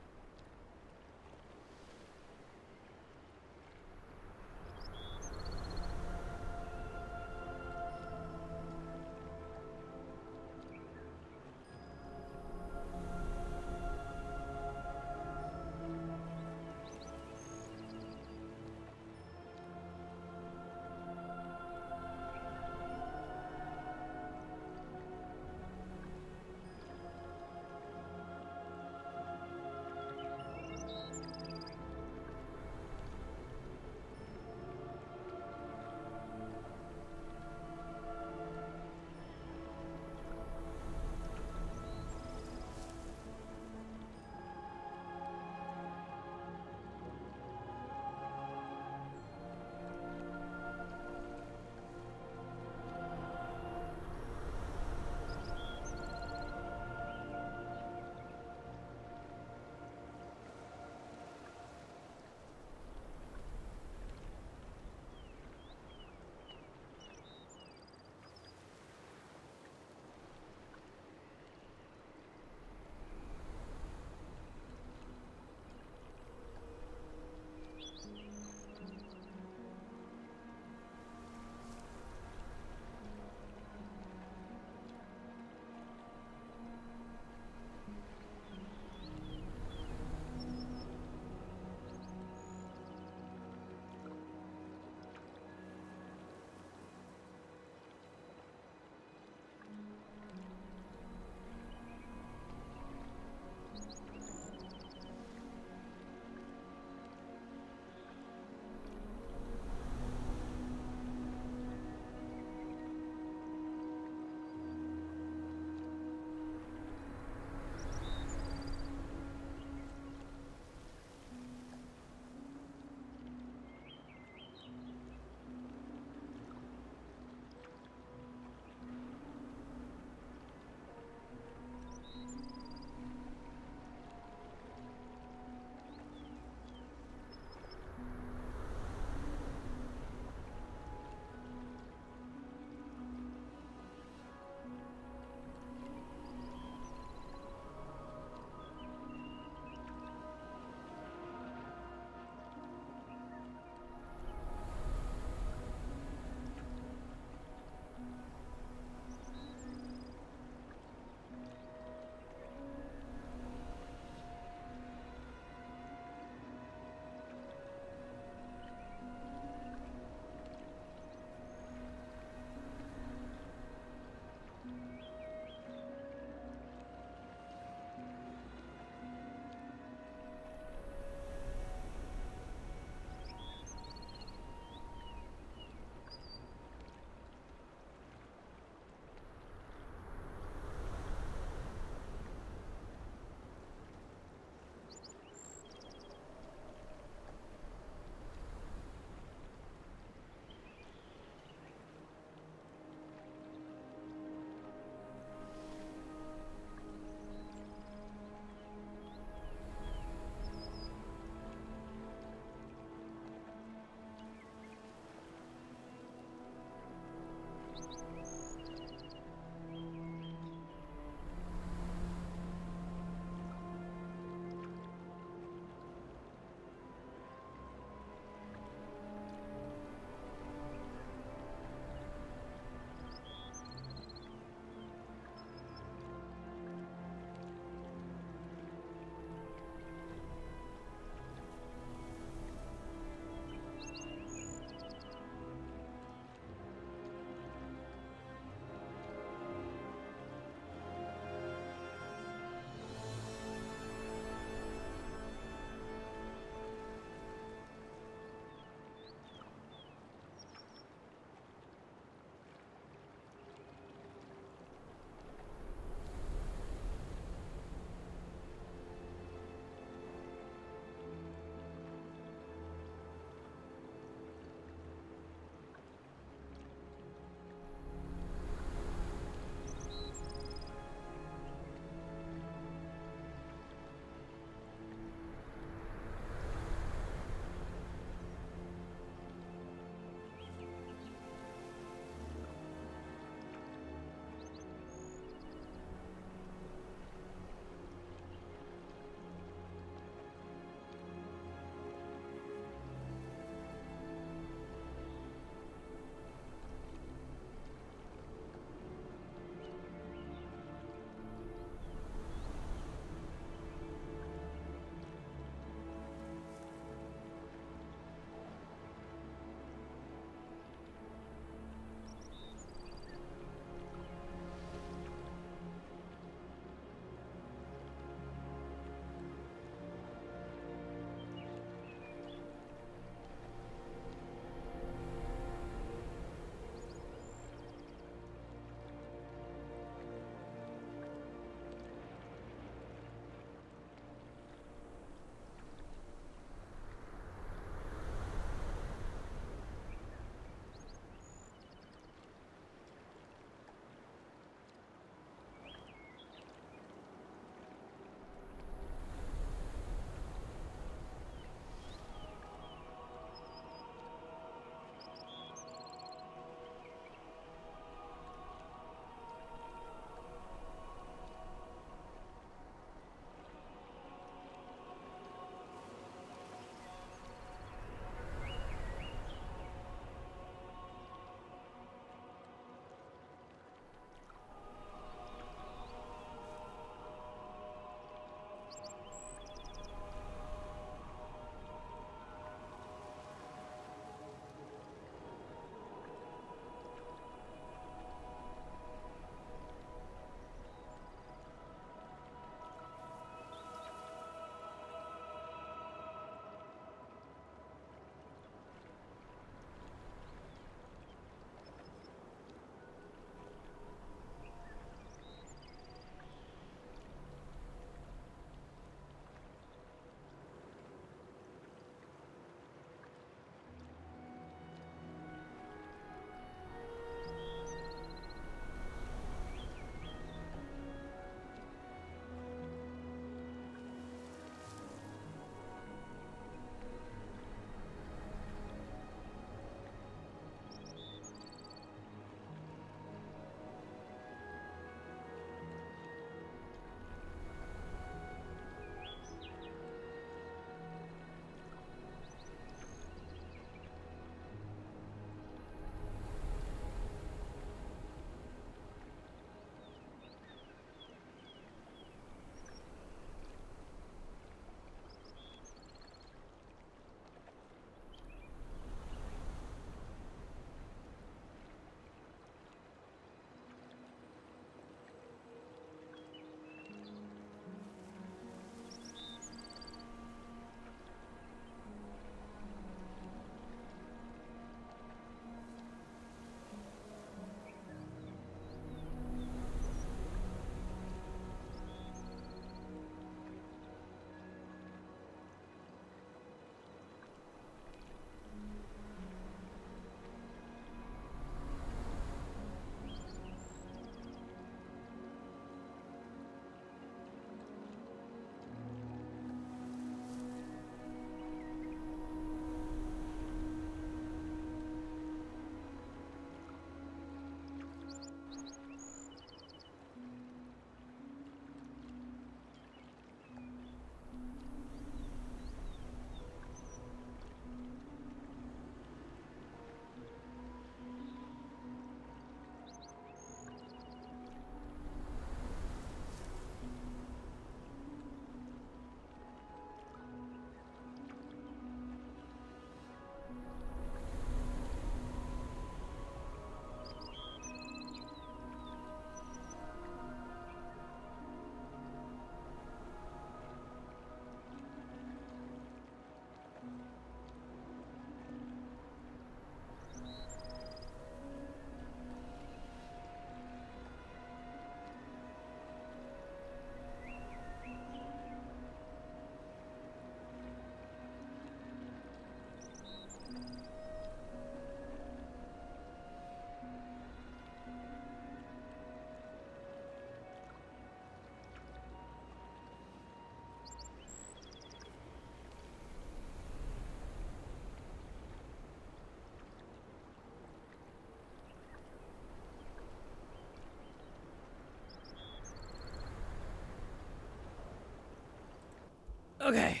Okay,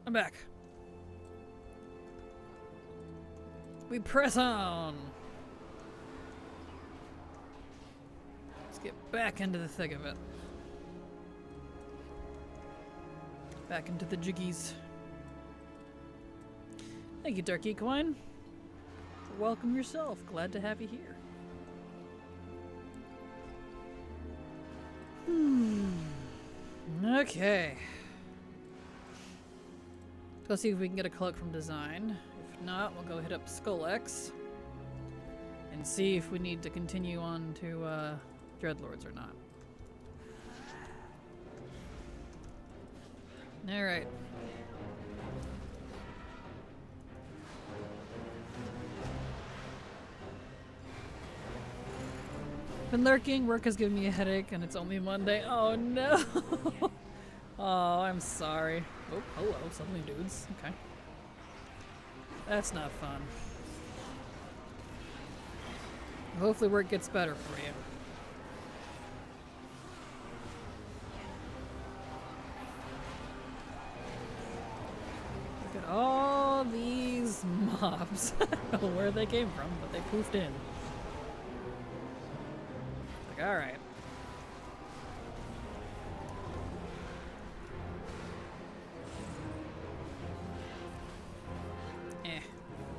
I'm back. We press on. Let's get back into the thick of it. Back into the jiggies. Thank you, Dark Equine. Welcome yourself. Glad to have you here. Okay. Let's see if we can get a cloak from design. If not, we'll go hit up Skull-X and see if we need to continue on to Dreadlords or not. Alright. Been lurking, work has given me a headache, and it's only Monday. Oh no! Oh, I'm sorry. Oh, hello, suddenly dudes. Okay. That's not fun. Hopefully work gets better for you. Look at all these mobs. I don't know where they came from, but they poofed in. Like, alright.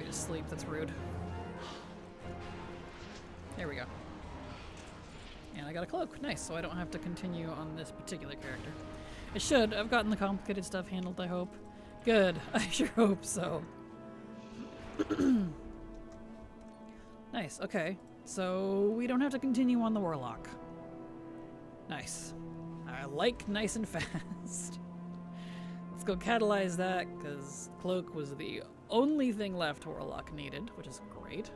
Sleep, that's rude. There we go. And I got a cloak. Nice, so I don't have to continue on this particular character. I should. I've gotten the complicated stuff handled, I hope. Good. I sure hope so. Nice, okay. So we don't have to continue on the Warlock. Nice. I like nice and fast. Let's go catalyze that, because cloak was the only thing left Warlock needed, which is great.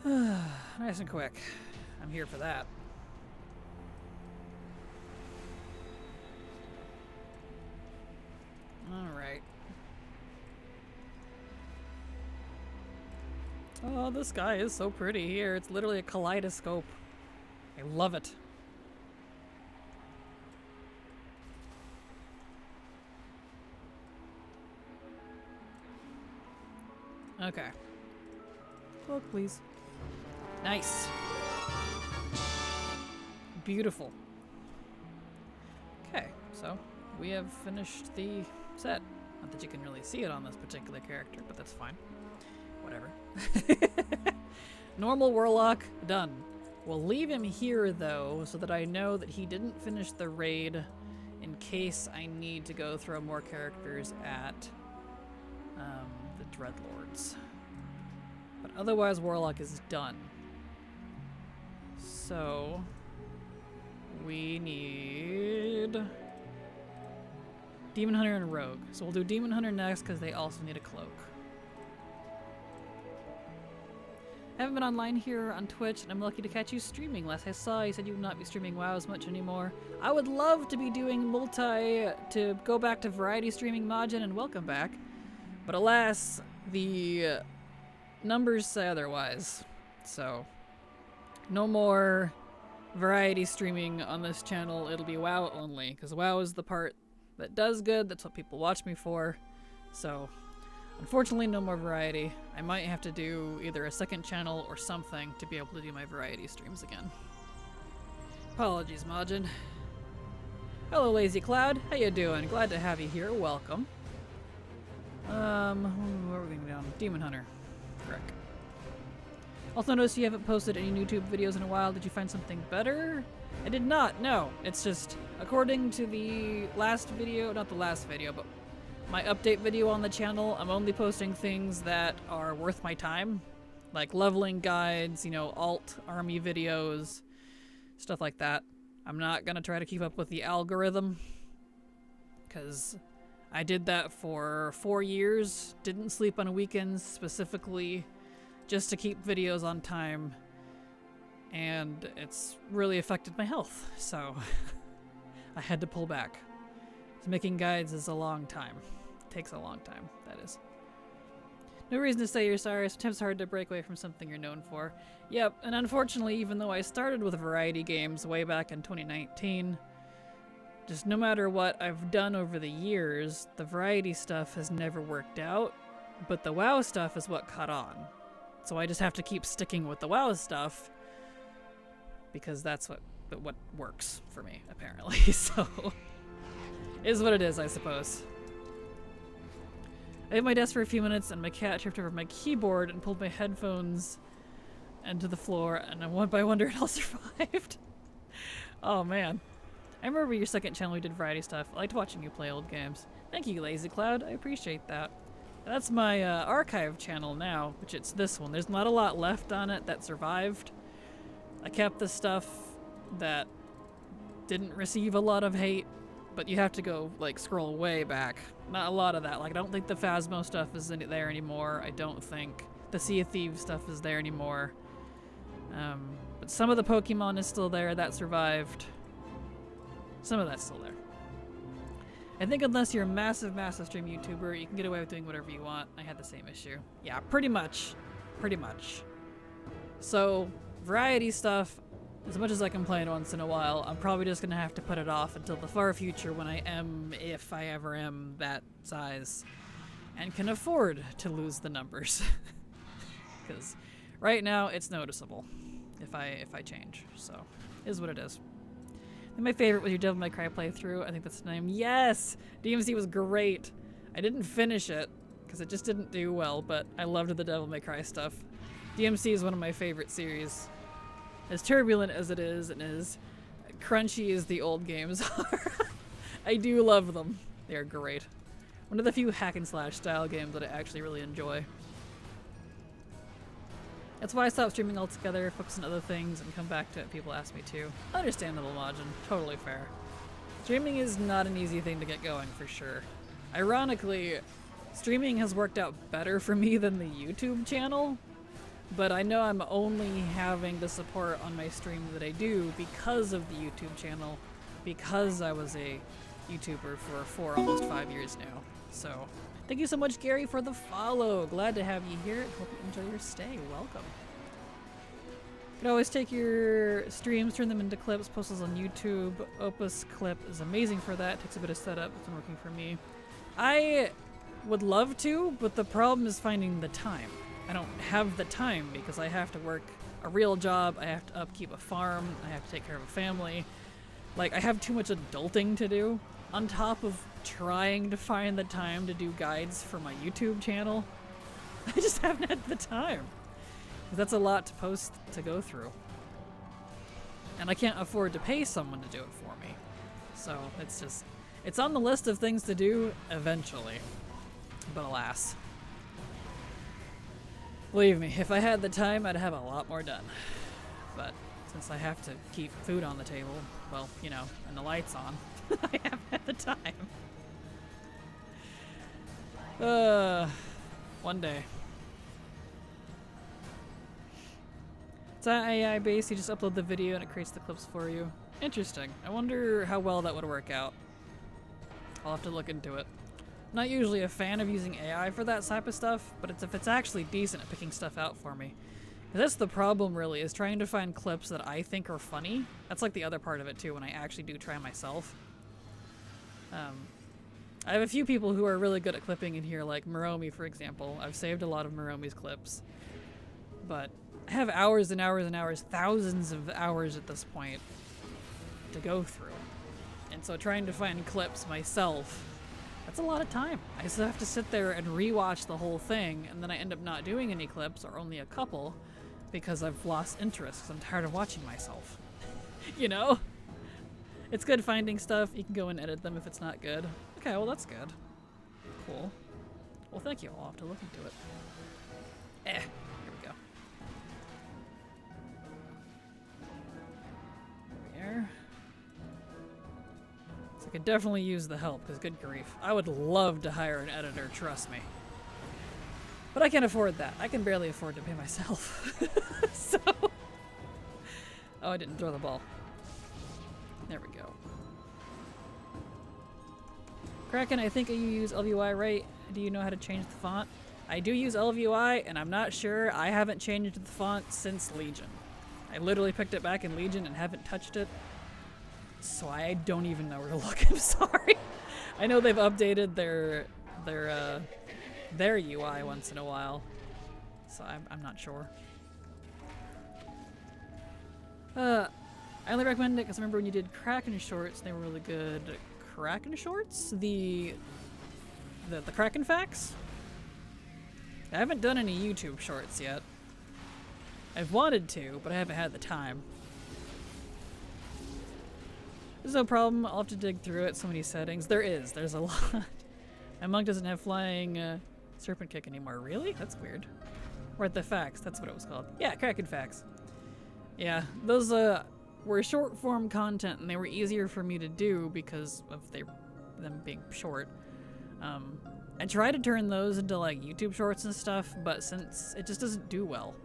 Nice and quick. I'm here for that. Alright. Oh, the sky is so pretty here. It's literally a kaleidoscope. I love it. Okay. Cloak, please. Nice. Beautiful. Okay, so we have finished the set. Not that you can really see it on this particular character, but that's fine. Whatever. Normal Warlock, done. We'll leave him here, though, so that I know that he didn't finish the raid in case I need to go throw more characters at the Dreadlords. But otherwise, Warlock is done. So we need Demon Hunter and Rogue. So we'll do Demon Hunter next because they also need a cloak. I haven't been online here on Twitch, and I'm lucky to catch you streaming. Last I saw, you said you would not be streaming WoW as much anymore. I would love to be doing to go back to variety streaming, Majin, and welcome back. But alas, the numbers say otherwise. So, no more variety streaming on this channel. It'll be WoW only, because WoW is the part that does good. That's what people watch me for. So, unfortunately, no more variety. I might have to do either a second channel or something to be able to do my variety streams again. Apologies, Majin. Hello, Lazy Cloud. How you doing? Glad to have you here. Welcome. Where are we going down? Demon Hunter. Correct. Also noticed you haven't posted any YouTube videos in a while. Did you find something better? I did not, no. It's just, according to the last video, not the last video, but my update video on the channel, I'm only posting things that are worth my time. Like leveling guides, you know, alt army videos, stuff like that. I'm not gonna try to keep up with the algorithm, because I did that for 4 years, didn't sleep on weekends specifically, just to keep videos on time, and it's really affected my health, so I had to pull back. Making guides is a long time. It takes a long time, that is. No reason to say you're sorry. Sometimes it's hard to break away from something you're known for. Yep, and unfortunately, even though I started with variety games way back in 2019, Just no matter what I've done over the years, the variety stuff has never worked out, but the WoW stuff is what caught on. So I just have to keep sticking with the WoW stuff because that's what works for me, apparently. So, is what it is, I suppose. I hit my desk for a few minutes and my cat tripped over my keyboard and pulled my headphones into the floor, and one by one it all survived. Oh man. I remember your second channel we did variety stuff. I liked watching you play old games. Thank you, Lazy Cloud. I appreciate that. That's my archive channel now, which it's this one. There's not a lot left on it that survived. I kept the stuff that didn't receive a lot of hate, but you have to go, like, scroll way back. Not a lot of that. Like, I don't think the Phasmo stuff is there anymore. I don't think the Sea of Thieves stuff is there anymore. But some of the Pokemon is still there. That survived. Some of that's still there. I think unless you're a massive, massive stream YouTuber, you can get away with doing whatever you want. I had the same issue. Yeah, pretty much. Pretty much. So, variety stuff, as much as I can play it once in a while, I'm probably just going to have to put it off until the far future when I am, if I ever am, that size. And can afford to lose the numbers. Because right now, it's noticeable if I change. So, is what it is. I think my favorite was your Devil May Cry playthrough. I think that's the name. Yes! DMC was great. I didn't finish it, because it just didn't do well, but I loved the Devil May Cry stuff. DMC is one of my favorite series. As turbulent as it is, and as crunchy as the old games are, I do love them. They're great. One of the few hack and slash style games that I actually really enjoy. That's why I stopped streaming altogether, focus on other things, and come back to it. People ask me to. Understandable, Majin. Totally fair. Streaming is not an easy thing to get going, for sure. Ironically, streaming has worked out better for me than the YouTube channel, but I know I'm only having the support on my stream that I do because of the YouTube channel, because I was a YouTuber for almost 5 years now. So, thank you so much, Gary, for the follow. Glad to have you here. Hope you enjoy your stay. Welcome. You can always take your streams, turn them into clips, post those on YouTube. Opus Clip is amazing for that. Takes a bit of setup. It's been working for me. I would love to, but the problem is finding the time. I don't have the time because I have to work a real job. I have to upkeep a farm. I have to take care of a family. Like, I have too much adulting to do on top of trying to find the time to do guides for my YouTube channel. I just haven't had the time. That's a lot to post to go through. And I can't afford to pay someone to do it for me. So it's on the list of things to do eventually. But alas. Believe me, if I had the time, I'd have a lot more done. But since I have to keep food on the table, well, you know, and the lights on, I haven't had the time. One day. It's an AI base, you just upload the video and it creates the clips for you. Interesting. I wonder how well that would work out. I'll have to look into it. I'm not usually a fan of using AI for that type of stuff, but if it's actually decent at picking stuff out for me. That's the problem, really, is trying to find clips that I think are funny. That's like the other part of it, too, when I actually do try myself. I have a few people who are really good at clipping in here, like Moromi, for example. I've saved a lot of Moromi's clips. But I have hours and hours and hours, thousands of hours at this point, to go through. And so trying to find clips myself, that's a lot of time. I just have to sit there and rewatch the whole thing, and then I end up not doing any clips, or only a couple, because I've lost interest, because I'm tired of watching myself. You know? It's good finding stuff. You can go and edit them if it's not good. Okay, well that's good. Cool. Well, thank you. I'll have to look into it. Here we go. There. So I could definitely use the help, because good grief. I would love to hire an editor, trust me. But I can't afford that. I can barely afford to pay myself. So... Oh, I didn't throw the ball. There we go. Kraken, I think you use LVY, right? Do you know how to change the font? I do use LVY, and I'm not sure. I haven't changed the font since Legion. I literally picked it back in Legion and haven't touched it so I don't even know where to look. I'm sorry. I know they've updated their UI once in a while, so I'm not sure. I only recommend it because I remember when you did Kraken shorts, they were really good. Kraken shorts? The Kraken facts? I haven't done any YouTube shorts yet. I've wanted to, but I haven't had the time. There's no problem. I'll have to dig through it. So many settings. There's a lot. My monk doesn't have flying serpent kick anymore. Really? That's weird. Or at the facts. That's what it was called. Yeah, Kraken facts. Yeah, those were short form content, and they were easier for me to do because of them being short. I try to turn those into like YouTube shorts and stuff, but since it just doesn't do well,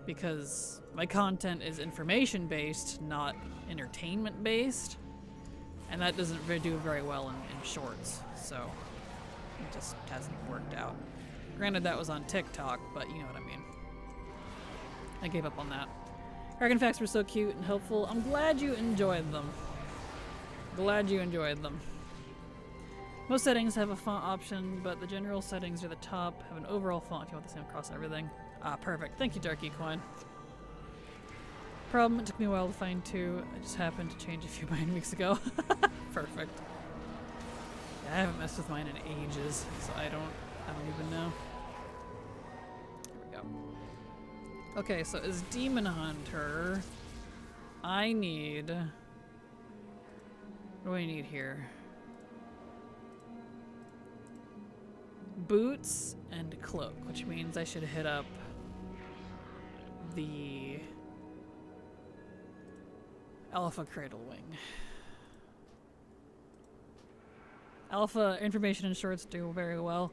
because my content is information based, not entertainment based, and that doesn't do very well in shorts, so it just hasn't worked out. Granted, that was on TikTok, but you know what I mean. I gave up on that. Kraken facts were so cute and helpful. I'm glad you enjoyed them. Glad you enjoyed them. Most settings have a font option, but the general settings near the top have an overall font if you want the same across everything. Ah, perfect. Thank you, Darky Coin. Problem, it took me a while to find too. I just happened to change a few mine weeks ago. Perfect. Yeah, I haven't messed with mine in ages, so I don't even know. There we go. Okay, so as Demon Hunter, I need... What do I need here? Boots and cloak, which means I should hit up the Alpha Cradle Wing. Alpha information and shorts do very well.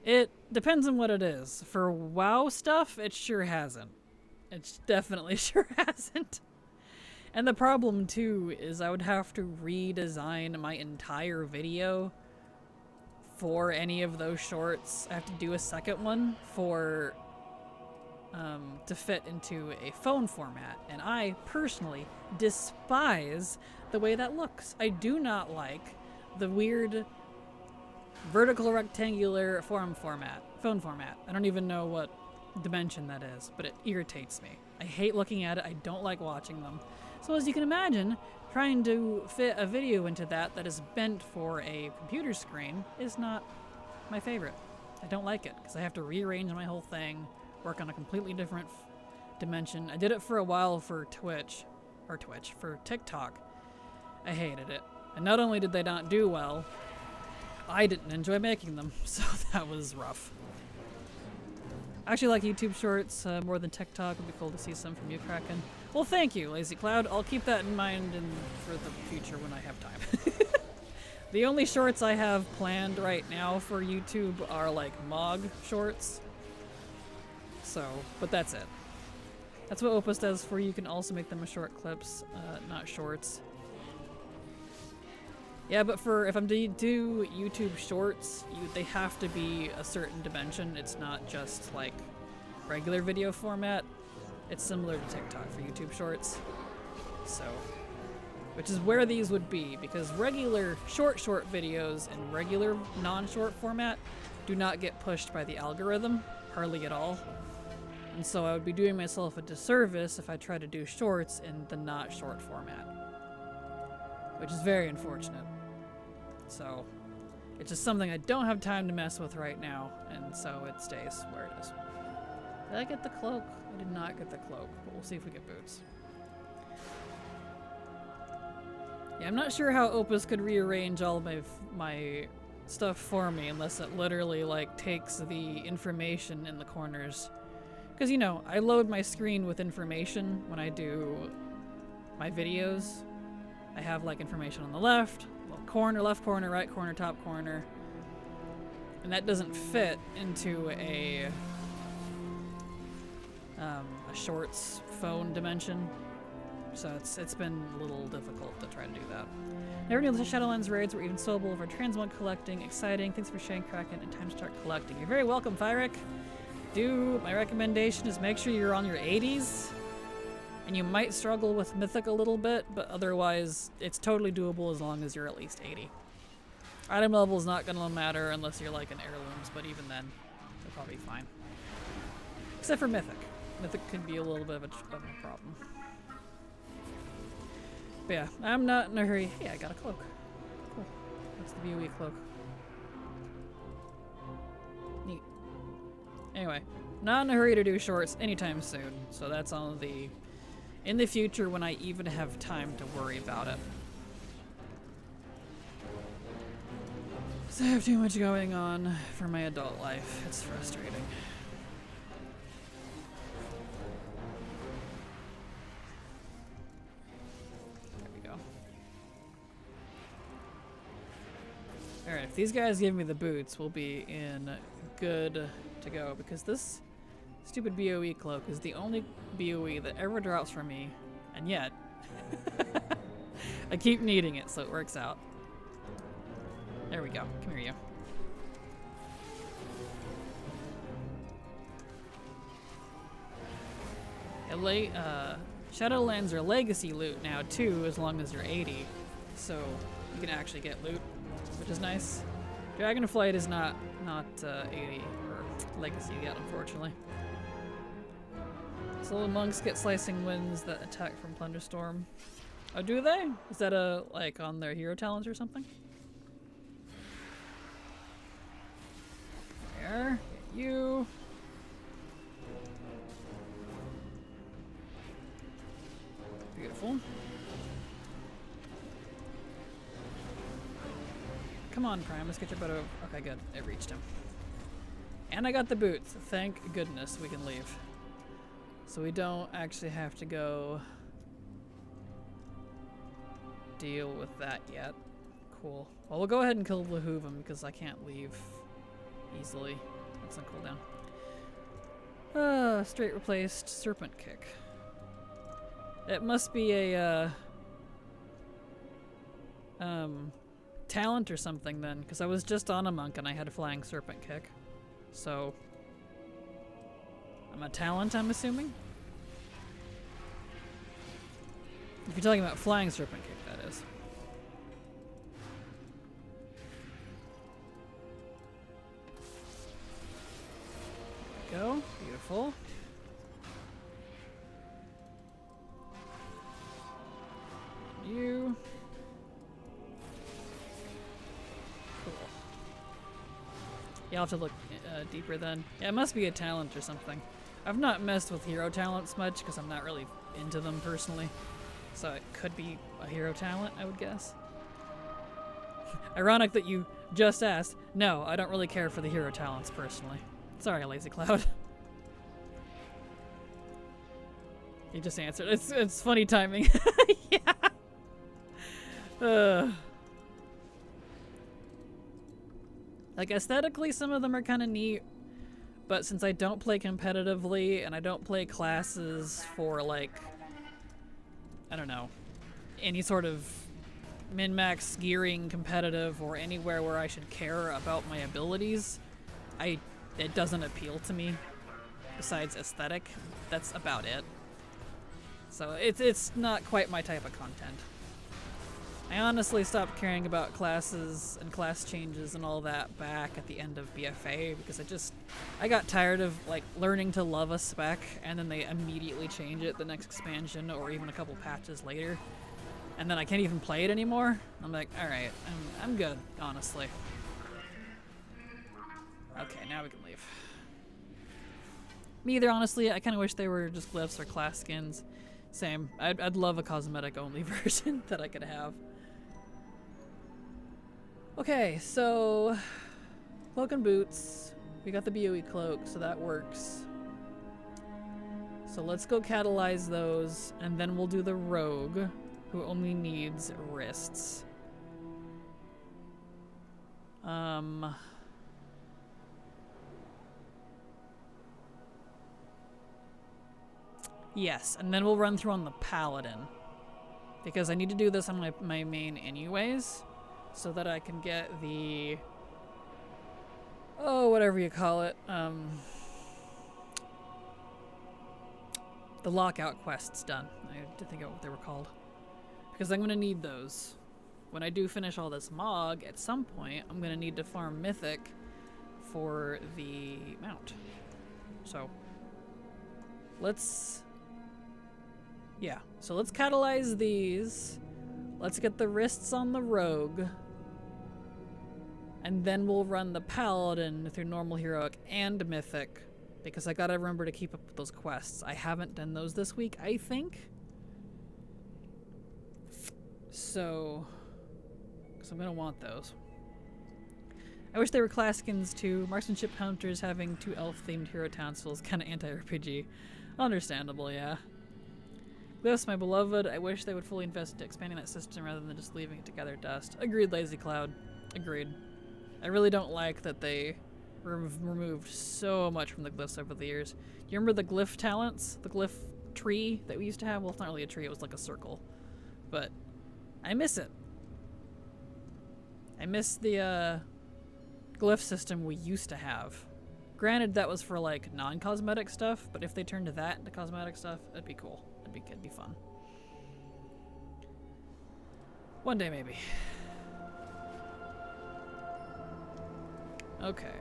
It depends on what it is. For WoW stuff, it sure hasn't. It definitely sure hasn't. And the problem too is I would have to redesign my entire video for any of those shorts. I have to do a second one for to fit into a phone format, and I personally despise the way that looks. I do not like the weird vertical rectangular phone format. I don't even know what dimension that is, but it irritates me. I hate looking at it. I don't like watching them. So as you can imagine, trying to fit a video into that is bent for a computer screen is not my favorite. I don't like it because I have to rearrange my whole thing, work on a completely different dimension. I did it for a while for for TikTok. I hated it. And not only did they not do well, I didn't enjoy making them, so that was rough. I actually like YouTube shorts more than TikTok. It would be cool to see some from you, Kraken. Well, thank you, Lazy Cloud. I'll keep that in mind for the future when I have time. The only shorts I have planned right now for YouTube are like Mog shorts. So, but that's it. That's what Opus does for you. You can also make them as short clips, not shorts. Yeah, but if I'm to do YouTube shorts, they have to be a certain dimension. It's not just like regular video format. It's similar to TikTok for YouTube shorts. So, which is where these would be, because regular short videos in regular non-short format do not get pushed by the algorithm, hardly at all. And so I would be doing myself a disservice if I try to do shorts in the not short format, which is very unfortunate. So it's just something I don't have time to mess with right now, and so it stays where it is. Did I get the cloak? I did not get the cloak, but we'll see if we get boots. Yeah, I'm not sure how Opus could rearrange all my stuff for me unless it literally like takes the information in the corners. Because, you know, I load my screen with information when I do my videos. I have like information on the left corner, right corner, top corner. And that doesn't fit into a shorts phone dimension. So it's been a little difficult to try to do that. Never knew the Shadowlands raids were even soloable over transmog collecting. Exciting. Thanks for sharing, Kraken, and time to start collecting. You're very welcome, Fyric. My recommendation is make sure you're on your 80s. And you might struggle with Mythic a little bit, but otherwise it's totally doable as long as you're at least 80. Item level is not going to matter unless you're like in heirlooms, but even then, they're probably fine. Except for Mythic. Mythic could be a little bit of a problem. But yeah, I'm not in a hurry. Hey, I got a cloak. Cool. That's the BOE cloak. Neat. Anyway, not in a hurry to do shorts anytime soon, so that's on the... in the future when I even have time to worry about it. So I have too much going on for my adult life. It's frustrating. There we go. Alright, if these guys give me the boots, we'll be in good to go, because this stupid BOE cloak is the only BOE that ever drops from me, and yet I keep needing it, so it works out. There we go. Come here, you. Shadowlands are legacy loot now too, as long as you're 80, so you can actually get loot, which is nice. Dragonflight is not 80 or legacy yet, unfortunately. So the monks get slicing winds that attack from Plunderstorm. Oh, do they? Is that like on their hero talents or something? There, get you. Beautiful. Come on, Primus, get your butt over. Okay, good. It reached him. And I got the boots. Thank goodness we can leave. So we don't actually have to go deal with that yet. Cool. Well, we'll go ahead and kill the Hooven because I can't leave easily. That's not cooldown. Straight replaced Serpent Kick. It must be a talent or something then, because I was just on a monk and I had a Flying Serpent Kick. So I'm a talent, I'm assuming? If you're talking about Flying Serpent Kick, that is. Go. Beautiful. You. Cool. Yeah, I'll have to look deeper then. Yeah, it must be a talent or something. I've not messed with hero talents much because I'm not really into them personally. So it could be a hero talent, I would guess. Ironic that you just asked. No, I don't really care for the hero talents personally. Sorry, Lazy Cloud. He just answered. It's funny timing. Yeah. Like aesthetically, some of them are kind of neat, but since I don't play competitively and I don't play classes for like, I don't know, any sort of min-max gearing competitive or anywhere where I should care about my abilities, it doesn't appeal to me. Besides aesthetic, that's about it. So it's not quite my type of content. I honestly stopped caring about classes and class changes and all that back at the end of BFA because I got tired of like learning to love a spec and then they immediately change it the next expansion or even a couple patches later. And then I can't even play it anymore. I'm like, alright, I'm good, honestly. Okay, now we can leave. Me either, honestly. I kind of wish they were just glyphs or class skins. Same. I'd love a cosmetic-only version that I could have. Okay, so cloak and boots. We got the BOE cloak, so that works. So let's go catalyze those, and then we'll do the rogue, who only needs wrists. Yes, and then we'll run through on the paladin. Because I need to do this on my main anyways, so that I can get the... oh, whatever you call it. the lockout quests done. I had to think of what they were called. Because I'm going to need those. When I do finish all this Mog, at some point, I'm going to need to farm Mythic for the mount. So, let's... Yeah, so let's catalyze these. Let's get the wrists on the Rogue. And then we'll run the Paladin through normal heroic and mythic. Because I gotta remember to keep up with those quests. I haven't done those this week, I think. So, because I'm gonna want those. I wish they were class skins too. Marksmanship Hunters having 2 elf-themed hero towns feels kinda anti-RPG. Understandable, yeah. Glyphs, my beloved. I wish they would fully invest into expanding that system rather than just leaving it to gather dust. Agreed, Lazy Cloud. Agreed. I really don't like that they removed so much from the glyphs over the years. Do you remember the glyph talents? The glyph tree that we used to have? Well, it's not really a tree, it was like a circle. But I miss it. I miss the glyph system we used to have. Granted, that was for like non-cosmetic stuff, but if they turned that into cosmetic stuff, that'd be cool. It'd be fun. One day, maybe. Okay.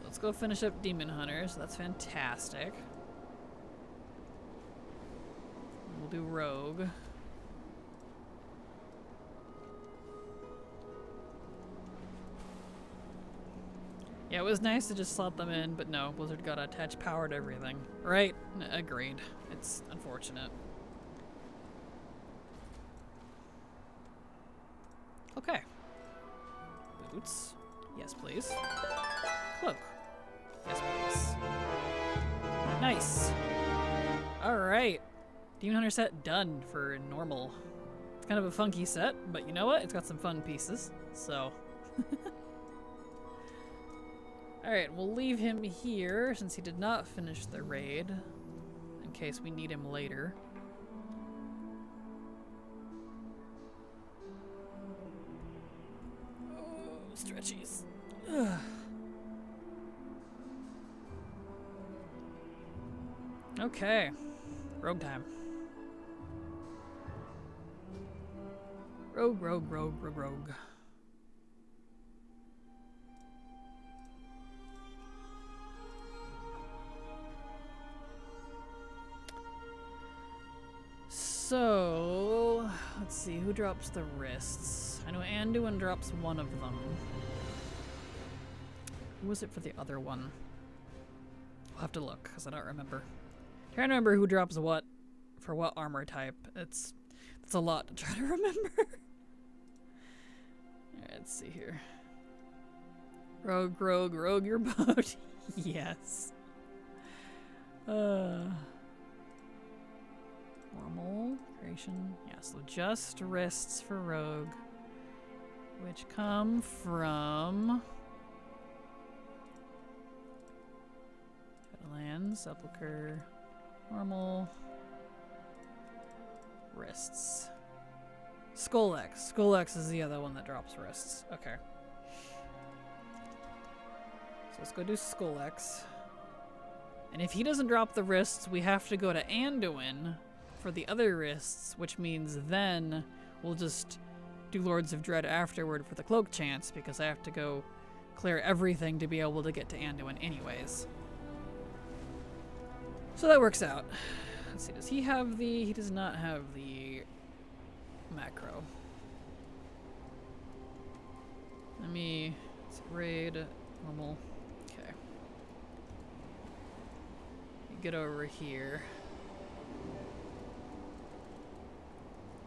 Let's go finish up Demon Hunters. That's fantastic. We'll do Rogue. Yeah, it was nice to just slot them in, but no, Blizzard gotta attach power to everything. Right? Agreed. It's unfortunate. Okay. Boots. Yes, please. Cloak. Yes, please. Nice. Alright. Demon Hunter set done for normal. It's kind of a funky set, but you know what? It's got some fun pieces, so... Alright, we'll leave him here since he did not finish the raid, in case we need him later. Oh, stretchies. Ugh. Okay, rogue time. Rogue, rogue, rogue, rogue, rogue. So, let's see, who drops the wrists? I know Anduin drops one of them. Who was it for the other one? I'll have to look, because I don't remember. Trying to remember who drops what for what armor type. It's a lot to try to remember. Alright, let's see here. Rogue, rogue, rogue your boat. Yes. Normal, creation, yeah, so just wrists for rogue, which come from Land, Sepulcher, normal, wrists. Skull-X. Skull-X is the other one that drops wrists. Okay. So let's go do Skull-X. And if he doesn't drop the wrists, we have to go to Anduin for the other wrists, which means then we'll just do Lords of Dread afterward for the cloak chance, because I have to go clear everything to be able to get to Anduin anyways. So that works out. Let's see, does he have the... He does not have the macro. Let me... Let's see, raid, normal. Okay. Get over here.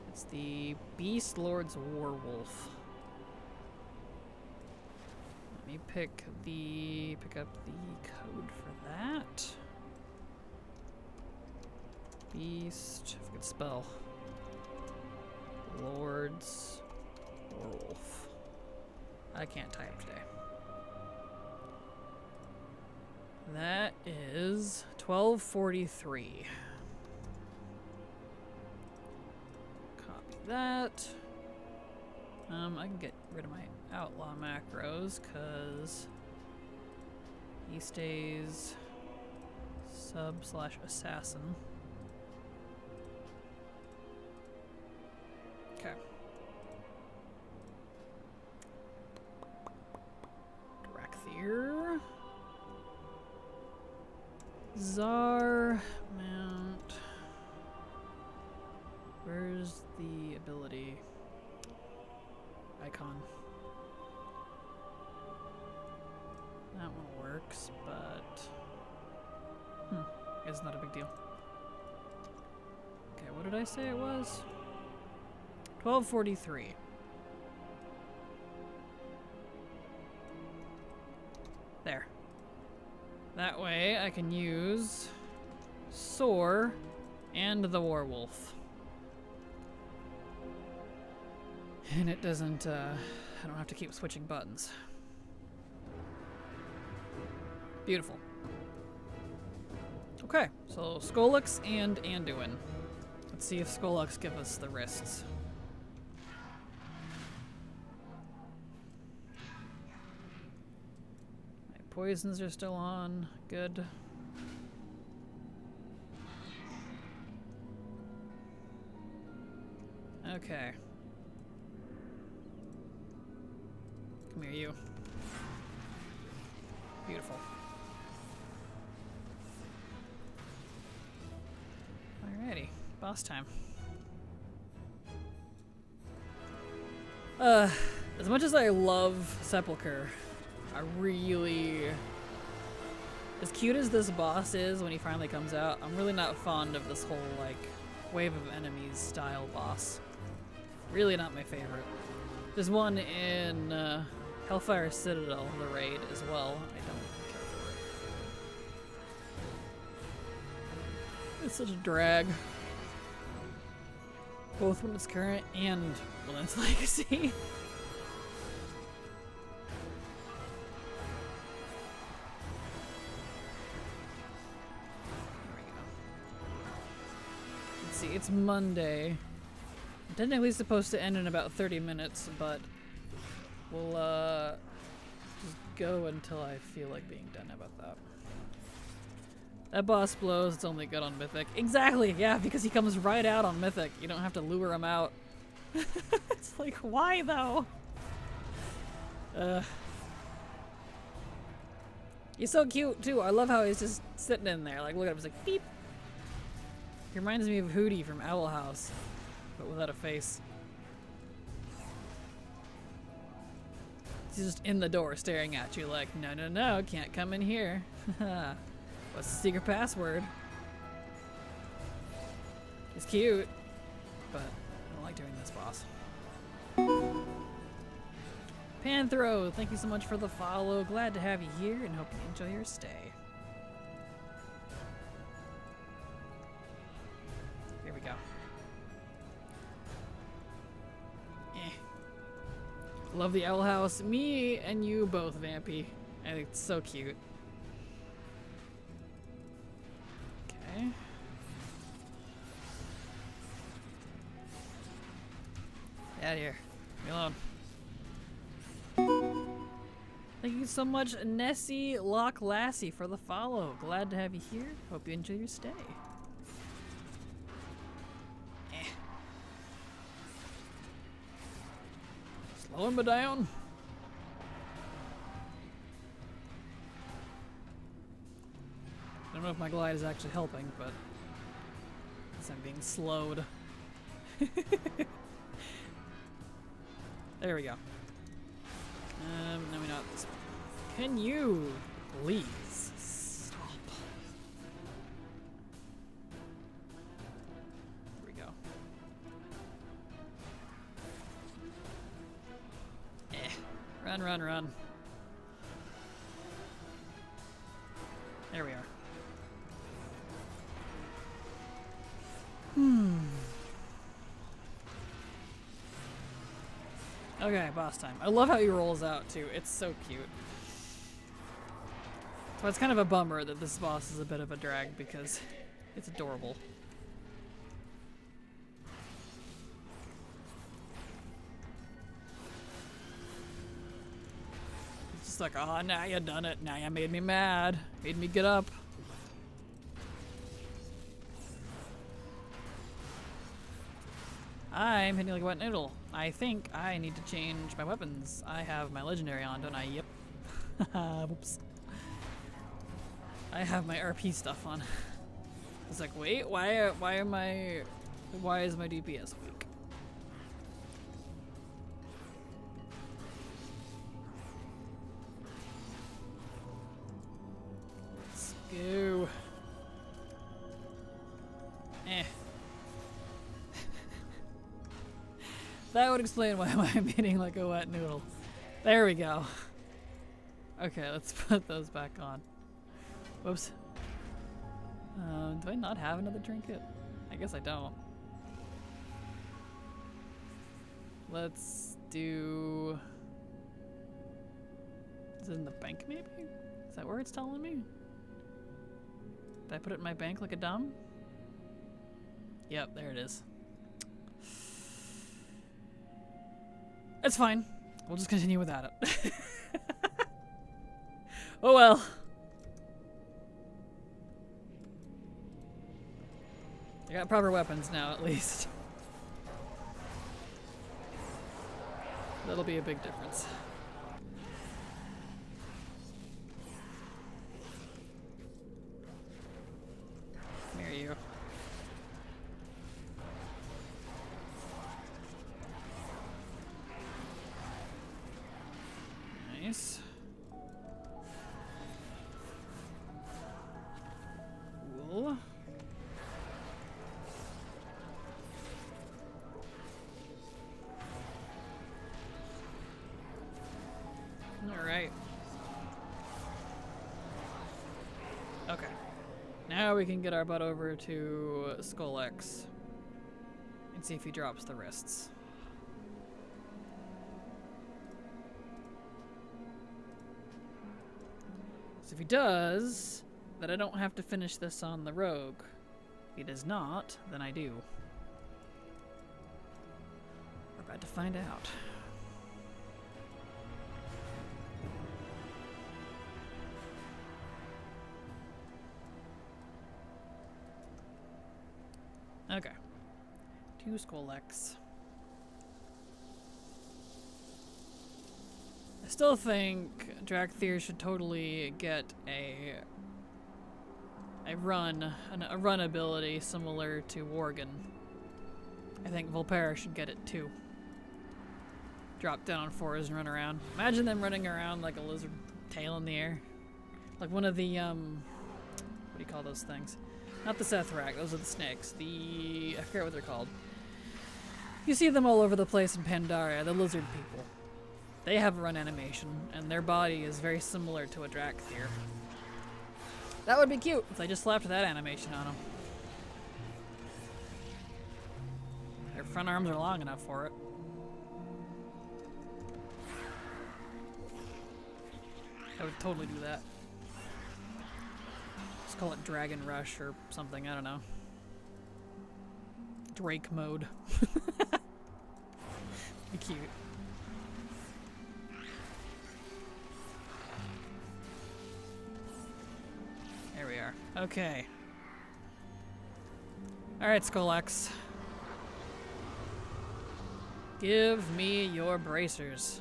It's the Beast Lord's Warwolf. Let me pick up the code for that. Beast, if I could spell. Lord's Warwolf. I can't type today. That is 1243. Copy that. I can get rid of my outlaw macros because he stays Sub/assassin. Okay. Drakthir. Czar. Mount. Where's the ability icon? That one works, but it's not a big deal. Okay, what did I say it was? 1243. There. That way I can use Soar and the Warwolf. And it doesn't, I don't have to keep switching buttons. Beautiful. Okay, so Skolix and Anduin. Let's see if Skolix give us the wrists. My poisons are still on. Good. Okay. Come here, you. Beautiful. Alrighty, boss time. As much as I love Sepulchre, I really... As cute as this boss is when he finally comes out, I'm really not fond of this whole, like, wave of enemies style boss. Really not my favorite. There's one in Hellfire Citadel, the raid, as well. I don't care for it. It's such a drag. Both when it's current and when it's legacy. Let's see, it's Monday. I'm technically supposed to end in about 30 minutes, but we'll just go until I feel like being done. How about that? That boss blows, it's only good on Mythic. Exactly, yeah, because he comes right out on Mythic. You don't have to lure him out. It's like, why though? He's so cute too. I love how he's just sitting in there. Like, look at him, he's like, beep. He reminds me of Hootie from Owl House, but without a face. He's just in the door staring at you like, no, no, no, can't come in here. What's the secret password? He's cute, but I don't like doing this boss. Panthro, thank you so much for the follow. Glad to have you here and hope you enjoy your stay. Here we go. Love the Owl House. Me and you both, Vampy. I think it's so cute. Okay. Get out of here. Leave me alone. Thank you so much, Nessie Lock Lassie, for the follow. Glad to have you here. Hope you enjoy your stay. Slow him down. I don't know if my glide is actually helping, but I guess I'm being slowed. There we go. Now we know this one. Can you please stop? Here we go. Run, run, run. There we are. Okay, boss time. I love how he rolls out too. It's so cute. So it's kind of a bummer that this boss is a bit of a drag because it's adorable. It's just like, oh, now you done it. Now you made me mad. Made me get up. I'm hitting like a wet noodle. I think I need to change my weapons. I have my legendary on, don't I? Yep. Whoops. I have my RP stuff on. It's like, wait, why is my DPS weak? Let's go. Eh. That would explain why I'm eating like a wet noodle. There we go. Okay, let's put those back on. Whoops. Do I not have another trinket? I guess I don't. Let's do... Is it in the bank maybe? Is that where it's telling me? Did I put it in my bank like a dumb? Yep, there it is. It's fine. We'll just continue without it. Oh well. I got proper weapons now, at least. That'll be a big difference. Come here, you. Nice. Cool. Alright. Okay. Now we can get our butt over to Skull X and see if he drops the wrists. So if he does, then I don't have to finish this on the rogue. If he does not, then I do. We're about to find out. Okay. 2 Skull X. I still think Drakthir should totally get a run ability similar to Worgen. I think Volpera should get it too. Drop down on 4s and run around. Imagine them running around like a lizard tail in the air. Like one of the what do you call those things? Not the Sethrak, those are the snakes. I forget what they're called. You see them all over the place in Pandaria, the lizard people. They have a run animation, and their body is very similar to a Drakthir. That would be cute if they just slapped that animation on them. Their front arms are long enough for it. I would totally do that. Let's call it Dragon Rush or something, I don't know. Drake mode. Be cute. There we are. Okay. Alright, Skull-X. Give me your bracers.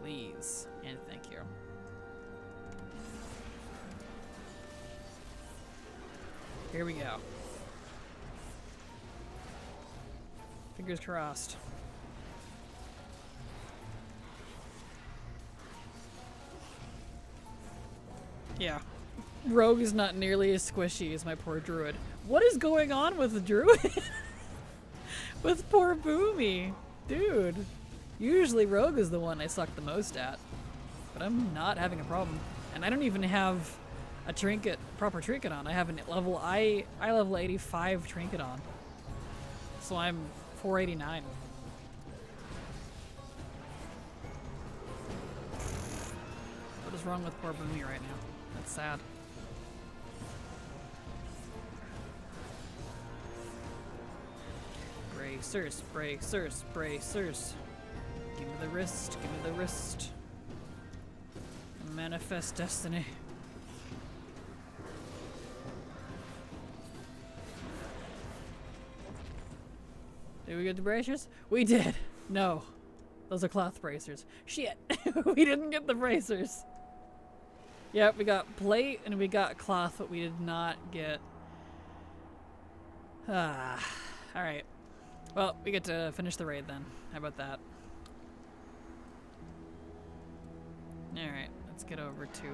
Please. And thank you. Here we go. Fingers crossed. Yeah. Rogue is not nearly as squishy as my poor druid. What is going on with the druid? With poor Boomy. Dude. Usually Rogue is the one I suck the most at. But I'm not having a problem. And I don't even have a trinket, proper trinket on. I have a level, I level 85 trinket on. So I'm 489. What is wrong with poor Boomy right now? That's sad. Bracers, bracers, bracers. Give me the wrist, give me the wrist. Manifest destiny. Did we get the bracers? We did. No. Those are cloth bracers. Shit. We didn't get the bracers. Yep, we got plate and we got cloth, but we did not get... Alright. Well, we get to finish the raid then. How about that? Alright, let's get over to,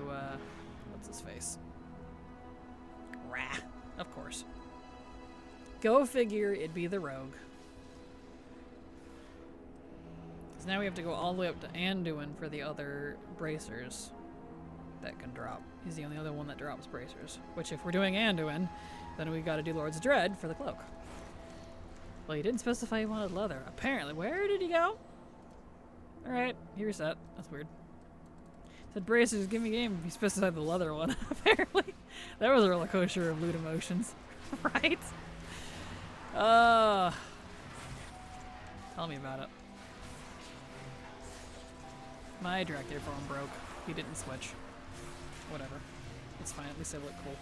what's his face? Rah. Of course. Go figure it'd be the rogue. So now we have to go all the way up to Anduin for the other bracers that can drop. He's the only other one that drops bracers. Which if we're doing Anduin, then we gotta do Lord's Dread for the cloak. Well, he didn't specify he wanted leather. Apparently. Where did he go? Alright, he reset. That's weird. Said bracers, give me game. He specified the leather one, apparently. That was a roller coaster of loot emotions. Right? Tell me about it. My director form broke. He didn't switch. Whatever. It's fine. At least I look cool.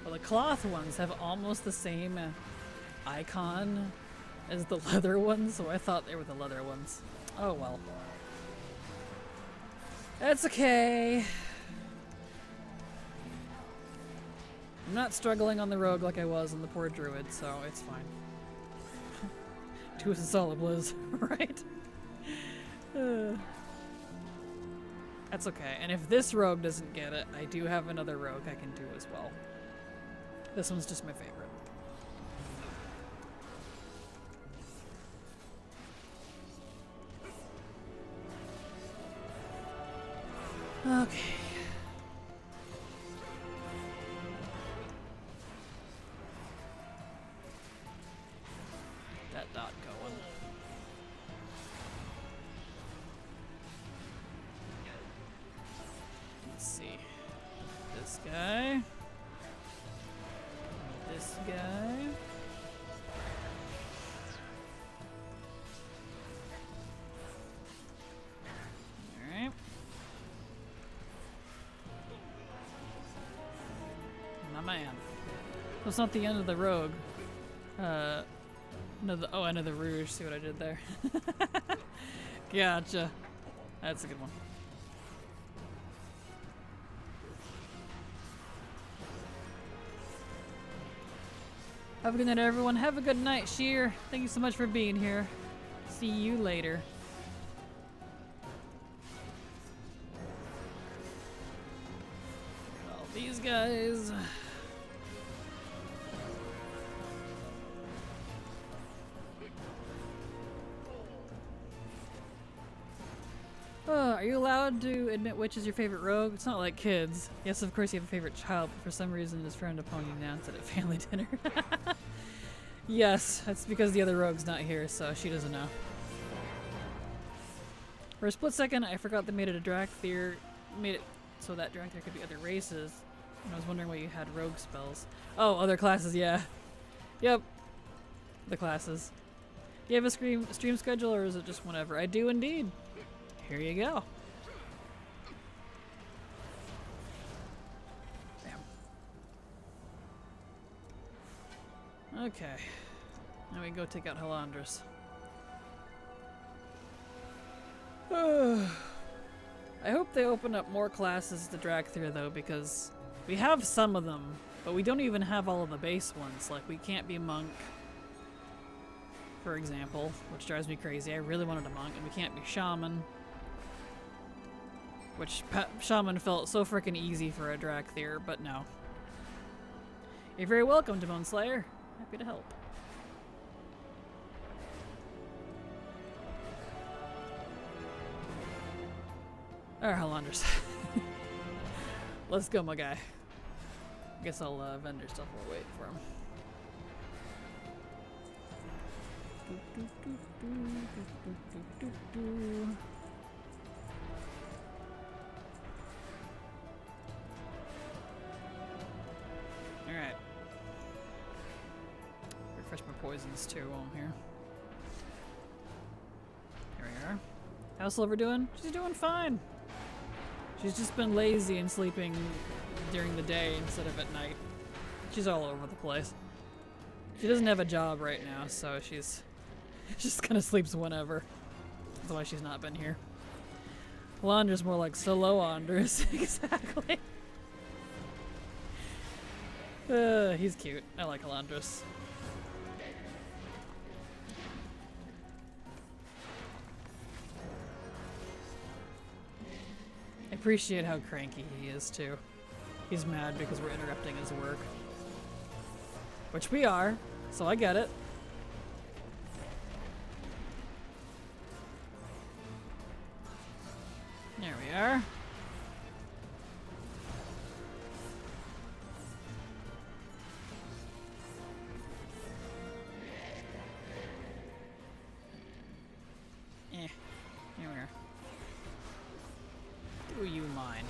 Well, the cloth ones have almost the same icon as the leather ones, so I thought they were the leather ones. Oh well. That's okay. I'm not struggling on the rogue like I was on the poor druid, so it's fine. Two is a solid bliz, right? That's okay. And if this rogue doesn't get it, I do have another rogue I can do as well. This one's just my favorite. Okay. That dot going. Let's see. This guy. This guy. Alright. My man. That's not the end of the rogue. Another rouge. See what I did there? Gotcha. That's a good one. Have a good night, everyone. Have a good night, Sheer. Thank you so much for being here. See you later. All these guys. Are you allowed to admit which is your favorite rogue? It's not like kids. Yes, of course you have a favorite child, but for some reason his friend upon you announced it at family dinner. Yes, that's because the other rogue's not here, so she doesn't know. For a split second, I forgot they made it a Drakthir, made it so that Drakthir could be other races, and I was wondering why you had rogue spells. Oh, other classes, yeah. Yep. The classes. Do you have a stream schedule, or is it just whenever? I do indeed. Here you go. Damn. Okay. Now we go take out Halandris. I hope they open up more classes to Drakthir though, because we have some of them, but we don't even have all of the base ones. Like, we can't be monk, for example, which drives me crazy. I really wanted a monk, and we can't be shaman. Which shaman felt so freaking easy for a Drakthir, but no. You're very welcome, Demon Slayer. Happy to help. Alright, Halandris. Let's go, my guy. Guess I'll vendor stuff while we're waiting for him. Alright. Refresh my poisons too while I'm here. Here we are. How's Silver doing? She's doing fine. She's just been lazy and sleeping during the day instead of at night. She's all over the place. She doesn't have a job right now, so she's just kind of sleeps whenever. That's why she's not been here. Londra's more like Solo-Andras. Exactly. He's cute. I like Alondras. I appreciate how cranky he is too. He's mad because we're interrupting his work. Which we are, so I get it. There we are. Here we are. Do you mind?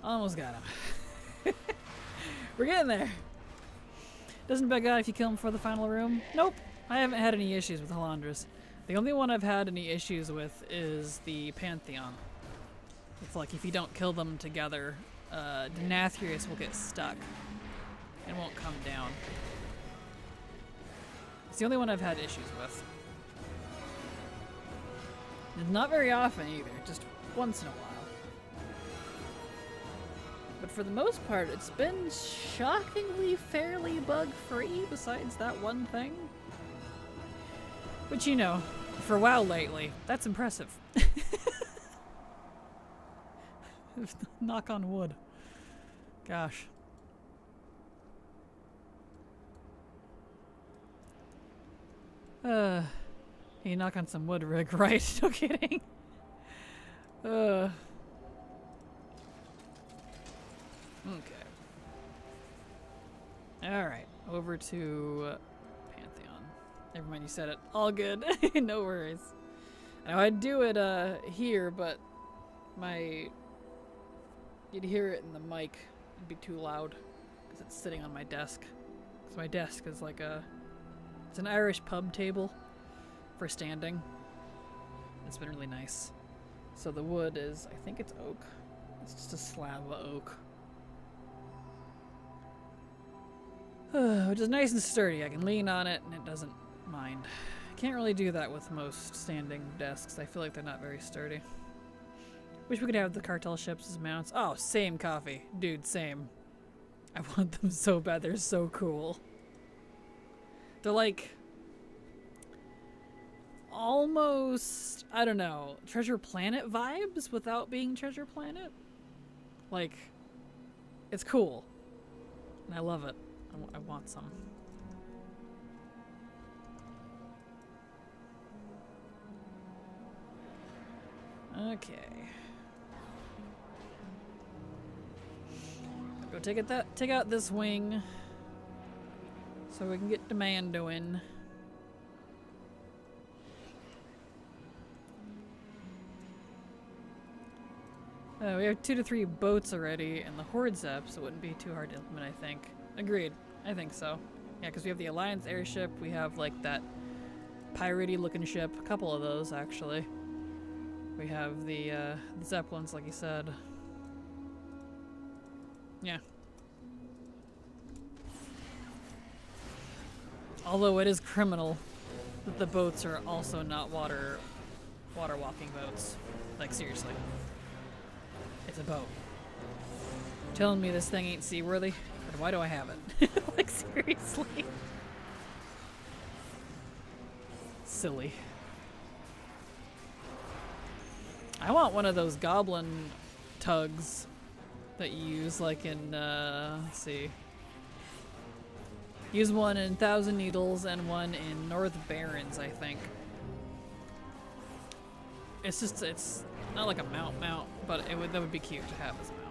Almost got him. We're getting there. Doesn't bug out if you kill him for the final room? Nope. I haven't had any issues with Halandras. The only one I've had any issues with is the Pantheon. It's like if you don't kill them together, Denathrius will get stuck and won't come down. It's the only one I've had issues with. And not very often either, just once in a while. But for the most part, it's been shockingly fairly bug-free besides that one thing. Which, you know, for WoW lately, that's impressive. Knock on wood. Gosh. You knock on some wood, Rick, right? No kidding. Okay. Alright, over to Pantheon. Never mind, you said it. All good. No worries. I know I'd do it here, but you'd hear it in the mic. It'd be too loud because it's sitting on my desk. Because my desk is like it's an Irish pub table for standing. It's been really nice. So the wood is, I think it's oak. It's just a slab of oak. Which is nice and sturdy. I can lean on it and it doesn't mind. Can't really do that with most standing desks. I feel like they're not very sturdy. Wish we could have the cartel ships as mounts. Oh, same coffee. Dude, same. I want them so bad. They're so cool. They're like almost, I don't know, Treasure Planet vibes without being Treasure Planet. Like, it's cool. And I love it. I want some. Okay. Go take out this wing so we can get Demando in. We have 2 to 3 boats already and the Horde's up, so it wouldn't be too hard to implement, I think. Agreed. I think so. Yeah, because we have the Alliance airship, we have like that piratey looking ship, a couple of those actually. We have the Zeppelins, like you said. Yeah. Although it is criminal that the boats are also not water walking boats. Like, seriously. It's a boat. Telling me this thing ain't seaworthy? Then why do I have it? Like, seriously. Silly. I want one of those goblin tugs that you use, like in, let's see. Use one in Thousand Needles and one in North Barrens, I think. It's just, it's not like a mount, but that would be cute to have as a mount.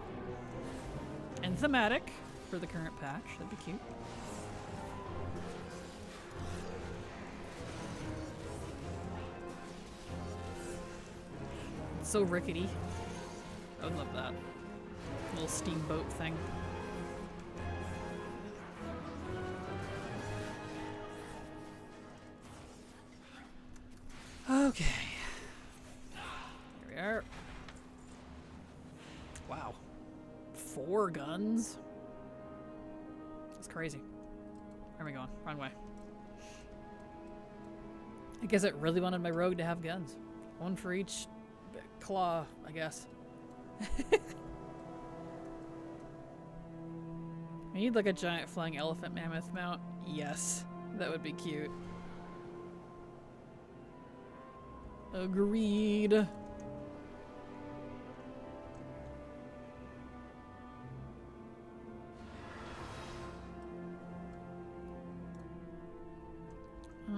And thematic for the current patch, that'd be cute. It's so rickety. I would love that. Little steamboat thing. Okay. Here we are. Wow. 4 guns? That's crazy. Where are we going? Wrong way. I guess it really wanted my rogue to have guns. 1 for each claw, I guess. I need like a giant flying elephant mammoth mount. Yes, that would be cute. Agreed.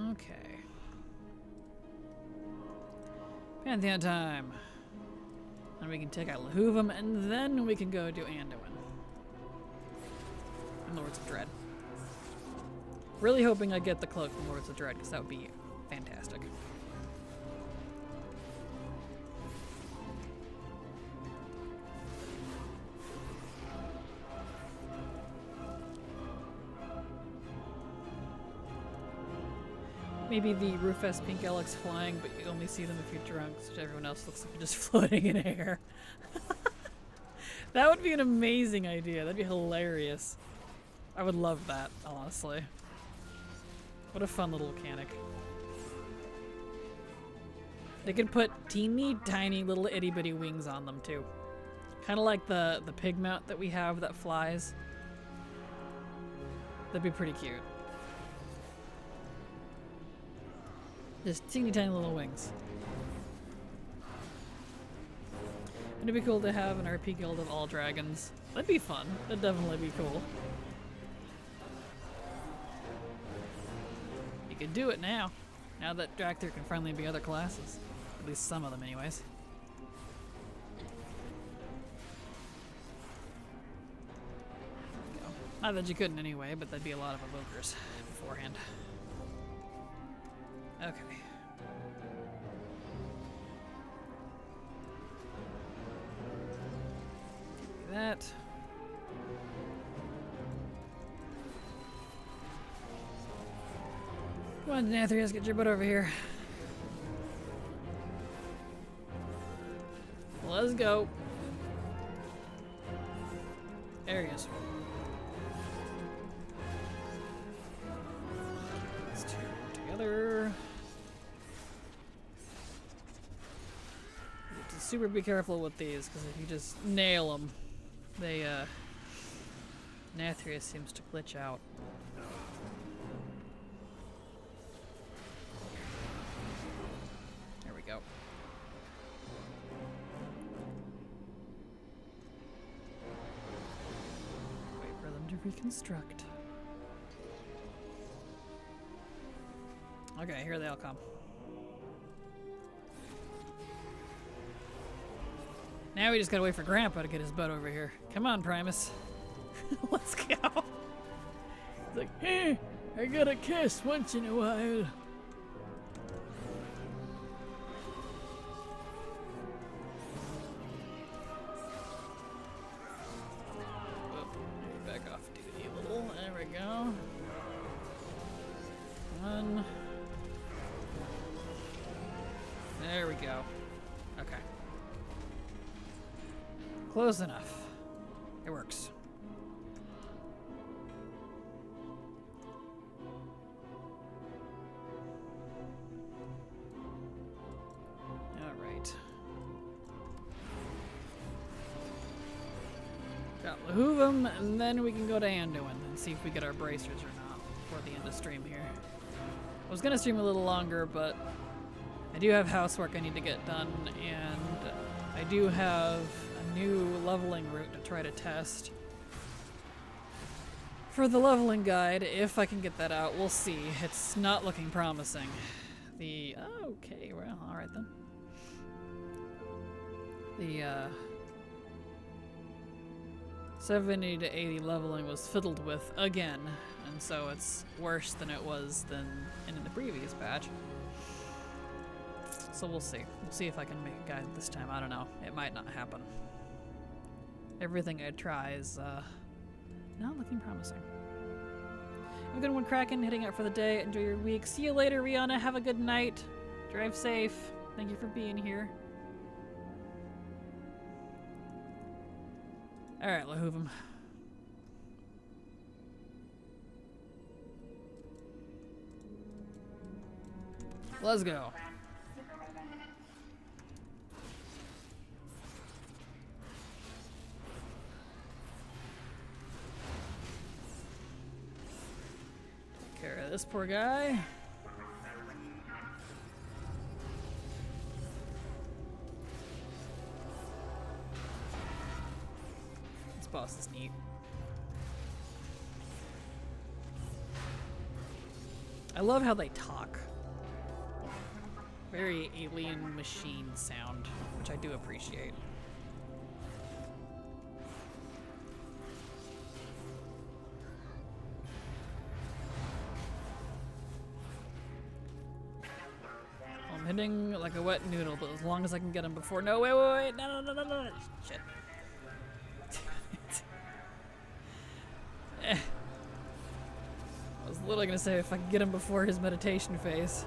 Okay. Pantheon time. And we can take out Lahuvum, and then we can go do Anduin. And Lords of Dread. Really hoping I get the cloak from Lords of Dread, because that would be fantastic. Maybe the Rufus Pink Alex flying, but you only see them if you're drunk, so everyone else looks like you're just floating in air. That would be an amazing idea. That'd be hilarious. I would love that, honestly. What a fun little mechanic. They could put teeny tiny little itty bitty wings on them too. Kind of like the pig mount that we have that flies. That'd be pretty cute. Just teeny tiny little wings. It'd be cool to have an RP guild of all dragons. That'd be fun. That'd definitely be cool. You could do it now. Now that Dracthyr can finally be other classes. At least some of them anyways. Not that you couldn't anyway, but that'd be a lot of evokers beforehand. Okay. That. Come on, Nathrius, get your butt over here. Let's go. There he is. Let's two together. You have to super be careful with these, because if you just nail them, they, Nathrius seems to glitch out. There we go. Wait for them to reconstruct. Okay, here they all come. Now we just gotta wait for Grandpa to get his butt over here. Come on, Primus. Let's go. He's like, hey, I got a kiss once in a while. Oh, back off duty a little. There we go. One. There we go. Okay. Close enough. It works. Alright. Got Lahuvum, and then we can go to Anduin and see if we get our bracers or not before the end of stream here. I was gonna stream a little longer, but I do have housework I need to get done, and I do have a new leveling route to try to test for the leveling guide. If I can get that out, we'll see. It's not looking promising. Okay, well, alright then. The 70 to 80 leveling was fiddled with again, and so it's worse than it was in the previous patch. So we'll see. We'll see if I can make a guide this time. I don't know. It might not happen. Everything I try is not looking promising. Have a good one, Kraken. Heading out for the day. Enjoy your week. See you later, Rihanna. Have a good night. Drive safe. Thank you for being here. Alright, Lahoove him. Let's go. Take care of this poor guy. This boss is neat. I love how they talk. Very alien machine sound, which I do appreciate. I'm hitting like a wet noodle, but as long as I can get him before— no, wait, no, shit. I was literally gonna say if I could get him before his meditation phase.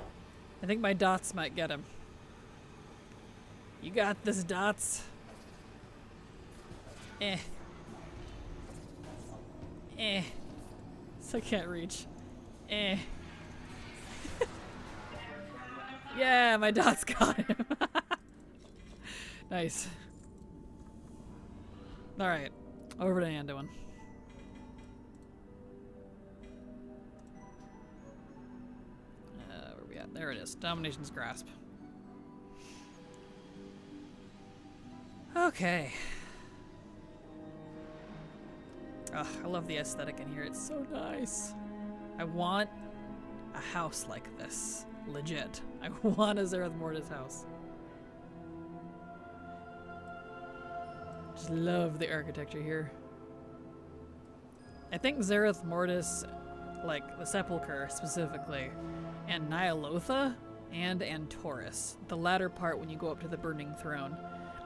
I think my dots might get him. You got this, dots. So I can't reach. Yeah, my dots got him. Nice. Alright, over to Anduin. Where we at? There it is. Domination's Grasp. Okay. Ugh, I love the aesthetic in here. It's so nice. I want a house like this. Legit. I want a Zereth Mortis house. Just love the architecture here. I think Zereth Mortis, like the Sepulchre specifically, and Nyalotha and Antorus, the latter part when you go up to the Burning Throne,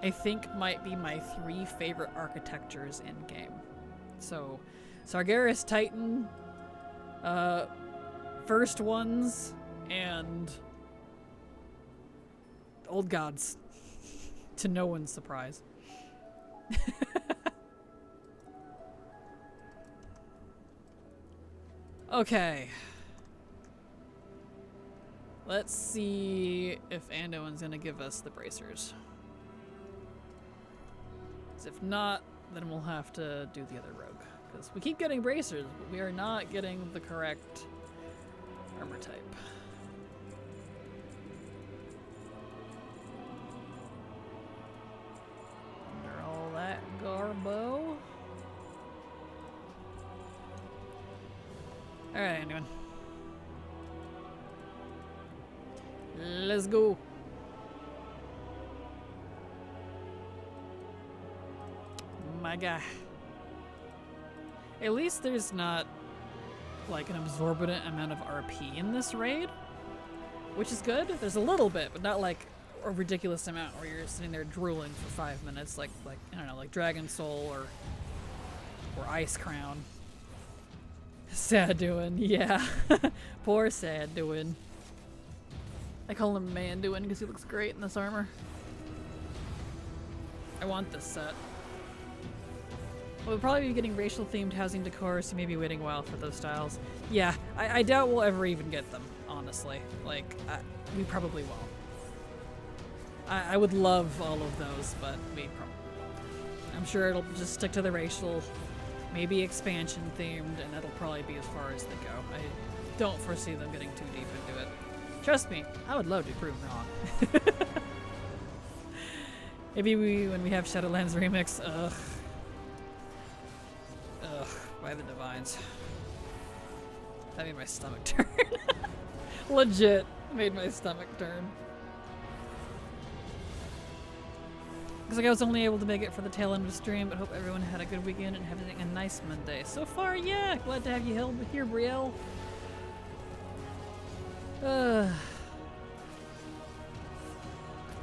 I think might be my 3 favorite architectures in game. So, Sargeras Titan, First Ones, and Old Gods, to no one's surprise. Okay. Let's see if Anduin's gonna give us the bracers. 'Cause if not, then we'll have to do the other rogue. Because we keep getting bracers, but we are not getting the correct armor type. Under all that garbo. Alright, Anduin. Let's go. My guy. At least there's not like an absorbent amount of RP in this raid, which is good. There's a little bit, but not like a ridiculous amount where you're sitting there drooling for 5 minutes, like I don't know, like Dragon Soul or Ice Crown. Sad doing, yeah. Poor Sad doing. I call him Manduin because he looks great in this armor. I want this set. We'll probably be getting racial themed housing decor, so maybe waiting a while for those styles. Yeah, I doubt we'll ever even get them, honestly. Like, we probably won't. I would love all of those, but we probably won't. I'm sure it'll just stick to the racial, maybe expansion themed, and that'll probably be as far as they go. I don't foresee them getting too deep into it. Trust me, I would love to be proven wrong. Maybe when we have Shadowlands Remix, ugh, by the Divines. That made my stomach turn. Legit made my stomach turn. Looks like I was only able to make it for the tail end of the stream, but hope everyone had a good weekend and having a nice Monday. So far, yeah, glad to have you here, Brielle.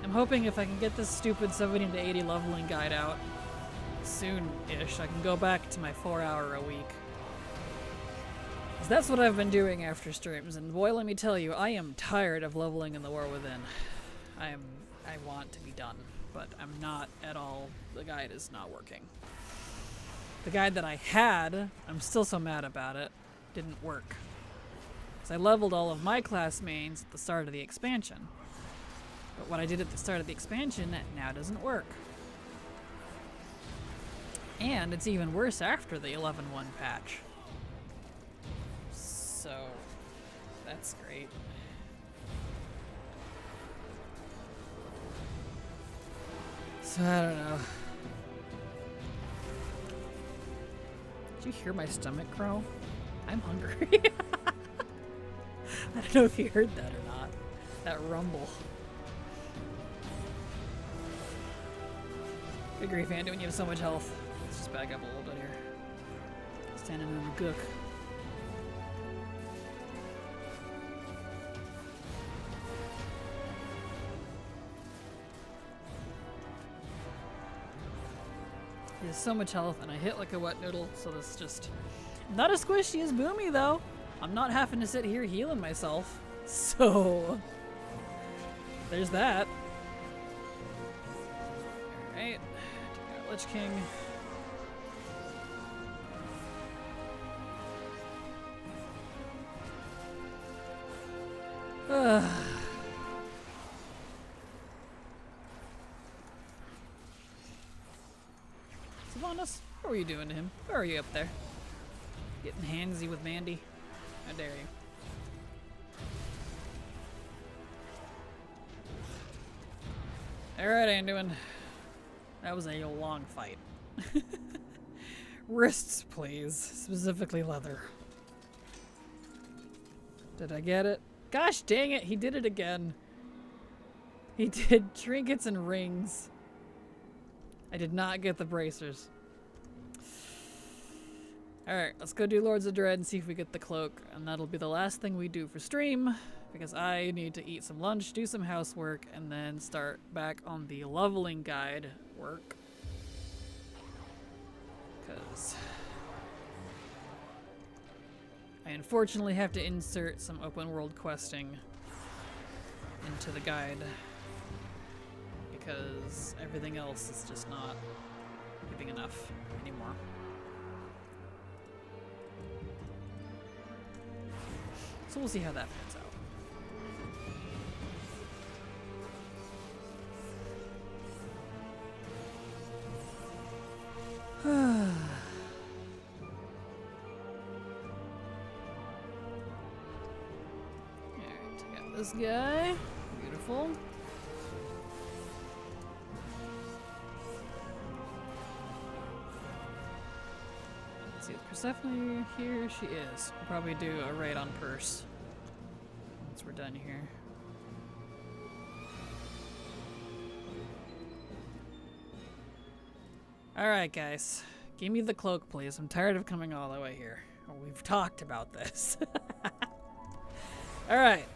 I'm hoping if I can get this stupid 70 to 80 leveling guide out soon-ish, I can go back to my 4-hour a week. 'Cause that's what I've been doing after streams, and boy, let me tell you, I am tired of leveling in the War Within. I want to be done, but I'm not at all. The guide is not working. The guide that I had, I'm still so mad about it, didn't work. So I leveled all of my class mains at the start of the expansion. But what I did at the start of the expansion now doesn't work. And it's even worse after the 11.1 patch. So that's great. So I don't know. Did you hear my stomach growl? I'm hungry. I don't know if you heard that or not. That rumble. Good grief, Andy, when you have so much health. Let's just back up a little bit here. Standing in the gook. He has so much health, and I hit like a wet noodle, so this just... Not as squishy as Boomy, though. I'm not having to sit here healing myself. So... there's that. Alright. Take out Lich King. Sylvanas, what were you doing to him? Where are you up there? Getting handsy with Mandy? How dare you? Alright, Anduin. That was a long fight. Wrists, please. Specifically leather. Did I get it? Gosh dang it, he did it again. He did trinkets and rings. I did not get the bracers. Alright, let's go do Lords of Dread and see if we get the cloak, and that'll be the last thing we do for stream, because I need to eat some lunch, do some housework, and then start back on the leveling guide work. Because I unfortunately have to insert some open world questing into the guide, because everything else is just not giving enough anymore. So we'll see how that pans out. Alright, take out this guy. Beautiful. Let's see, is Persephone here? She is. We'll probably do a raid on Purse once we're done here. Alright, guys. Give me the cloak, please. I'm tired of coming all the way here. We've talked about this. Alright.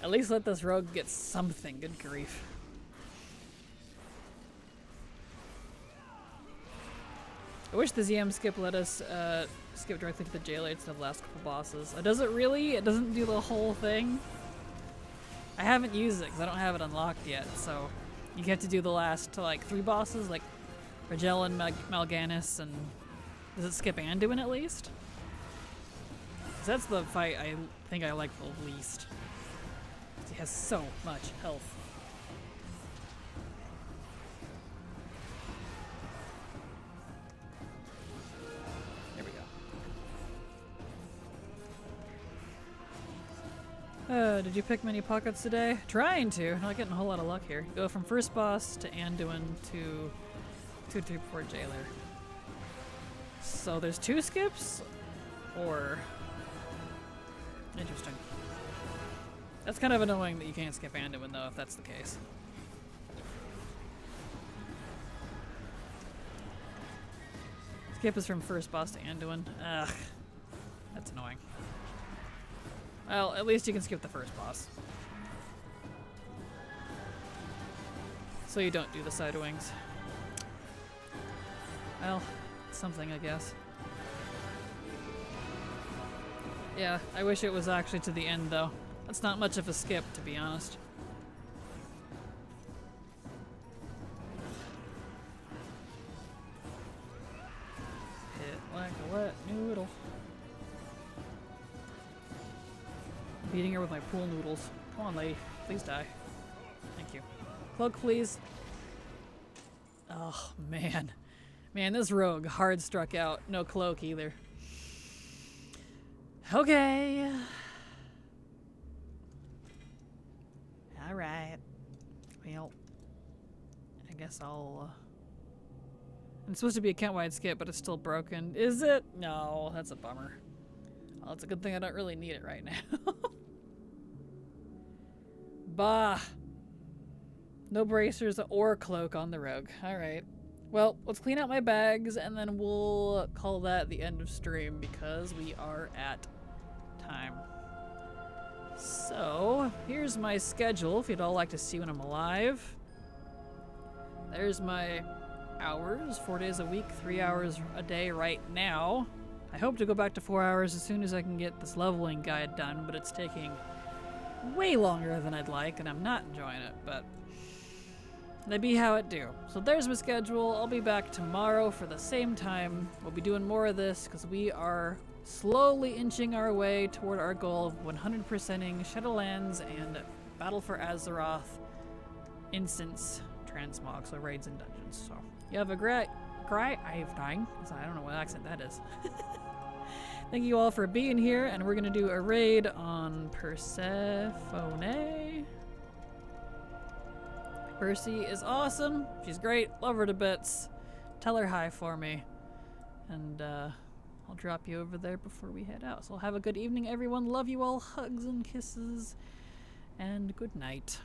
At least let this rogue get something. Good grief. I wish the ZM skip let us skip directly to the jailer instead of the last couple bosses. Does it really? It doesn't do the whole thing? I haven't used it because I don't have it unlocked yet, so you get to do the last like 3 bosses, like Rigel and Mal'Ganis, and does it skip Anduin at least? 'Cause that's the fight I think I like the least. He has so much health. There we go. Did you pick many pockets today? Trying to. Not getting a whole lot of luck here. Go from first boss to Anduin to 234 Jailer. So there's 2 skips? Or... Interesting. That's kind of annoying that you can't skip Anduin though, if that's the case. Skip is from first boss to Anduin. Ugh. That's annoying. Well, at least you can skip the first boss. So you don't do the side wings. Well, something I guess. Yeah, I wish it was actually to the end, though. That's not much of a skip, to be honest. Hit like a wet noodle. Beating her with my pool noodles. Come on, lady. Please die. Thank you. Cloak, please. Oh, man. Man, this rogue hard struck out. No cloak either. Okay. Alright. Well, I guess I'll... It's supposed to be a count-wide skip, but it's still broken. Is it? No, that's a bummer. Well, it's a good thing I don't really need it right now. Bah! No bracers or cloak on the rogue. Alright. Well, let's clean out my bags, and then we'll call that the end of stream, because we are at time. So, here's my schedule, if you'd all like to see when I'm alive. There's my hours, 4 days a week, 3 hours a day right now. I hope to go back to 4 hours as soon as I can get this leveling guide done, but it's taking way longer than I'd like, and I'm not enjoying it, but that be how it do. So there's my schedule. I'll be back tomorrow for the same time. We'll be doing more of this because we are slowly inching our way toward our goal of 100%ing Shadowlands and Battle for Azeroth instance transmog, so raids and dungeons. So you have a great evening. I don't know what accent that is. Thank you all for being here, and we're gonna do a raid on Persephone. Percy is awesome. She's great. Love her to bits. Tell her hi for me. And I'll drop you over there before we head out. So have a good evening, everyone. Love you all. Hugs and kisses. And good night.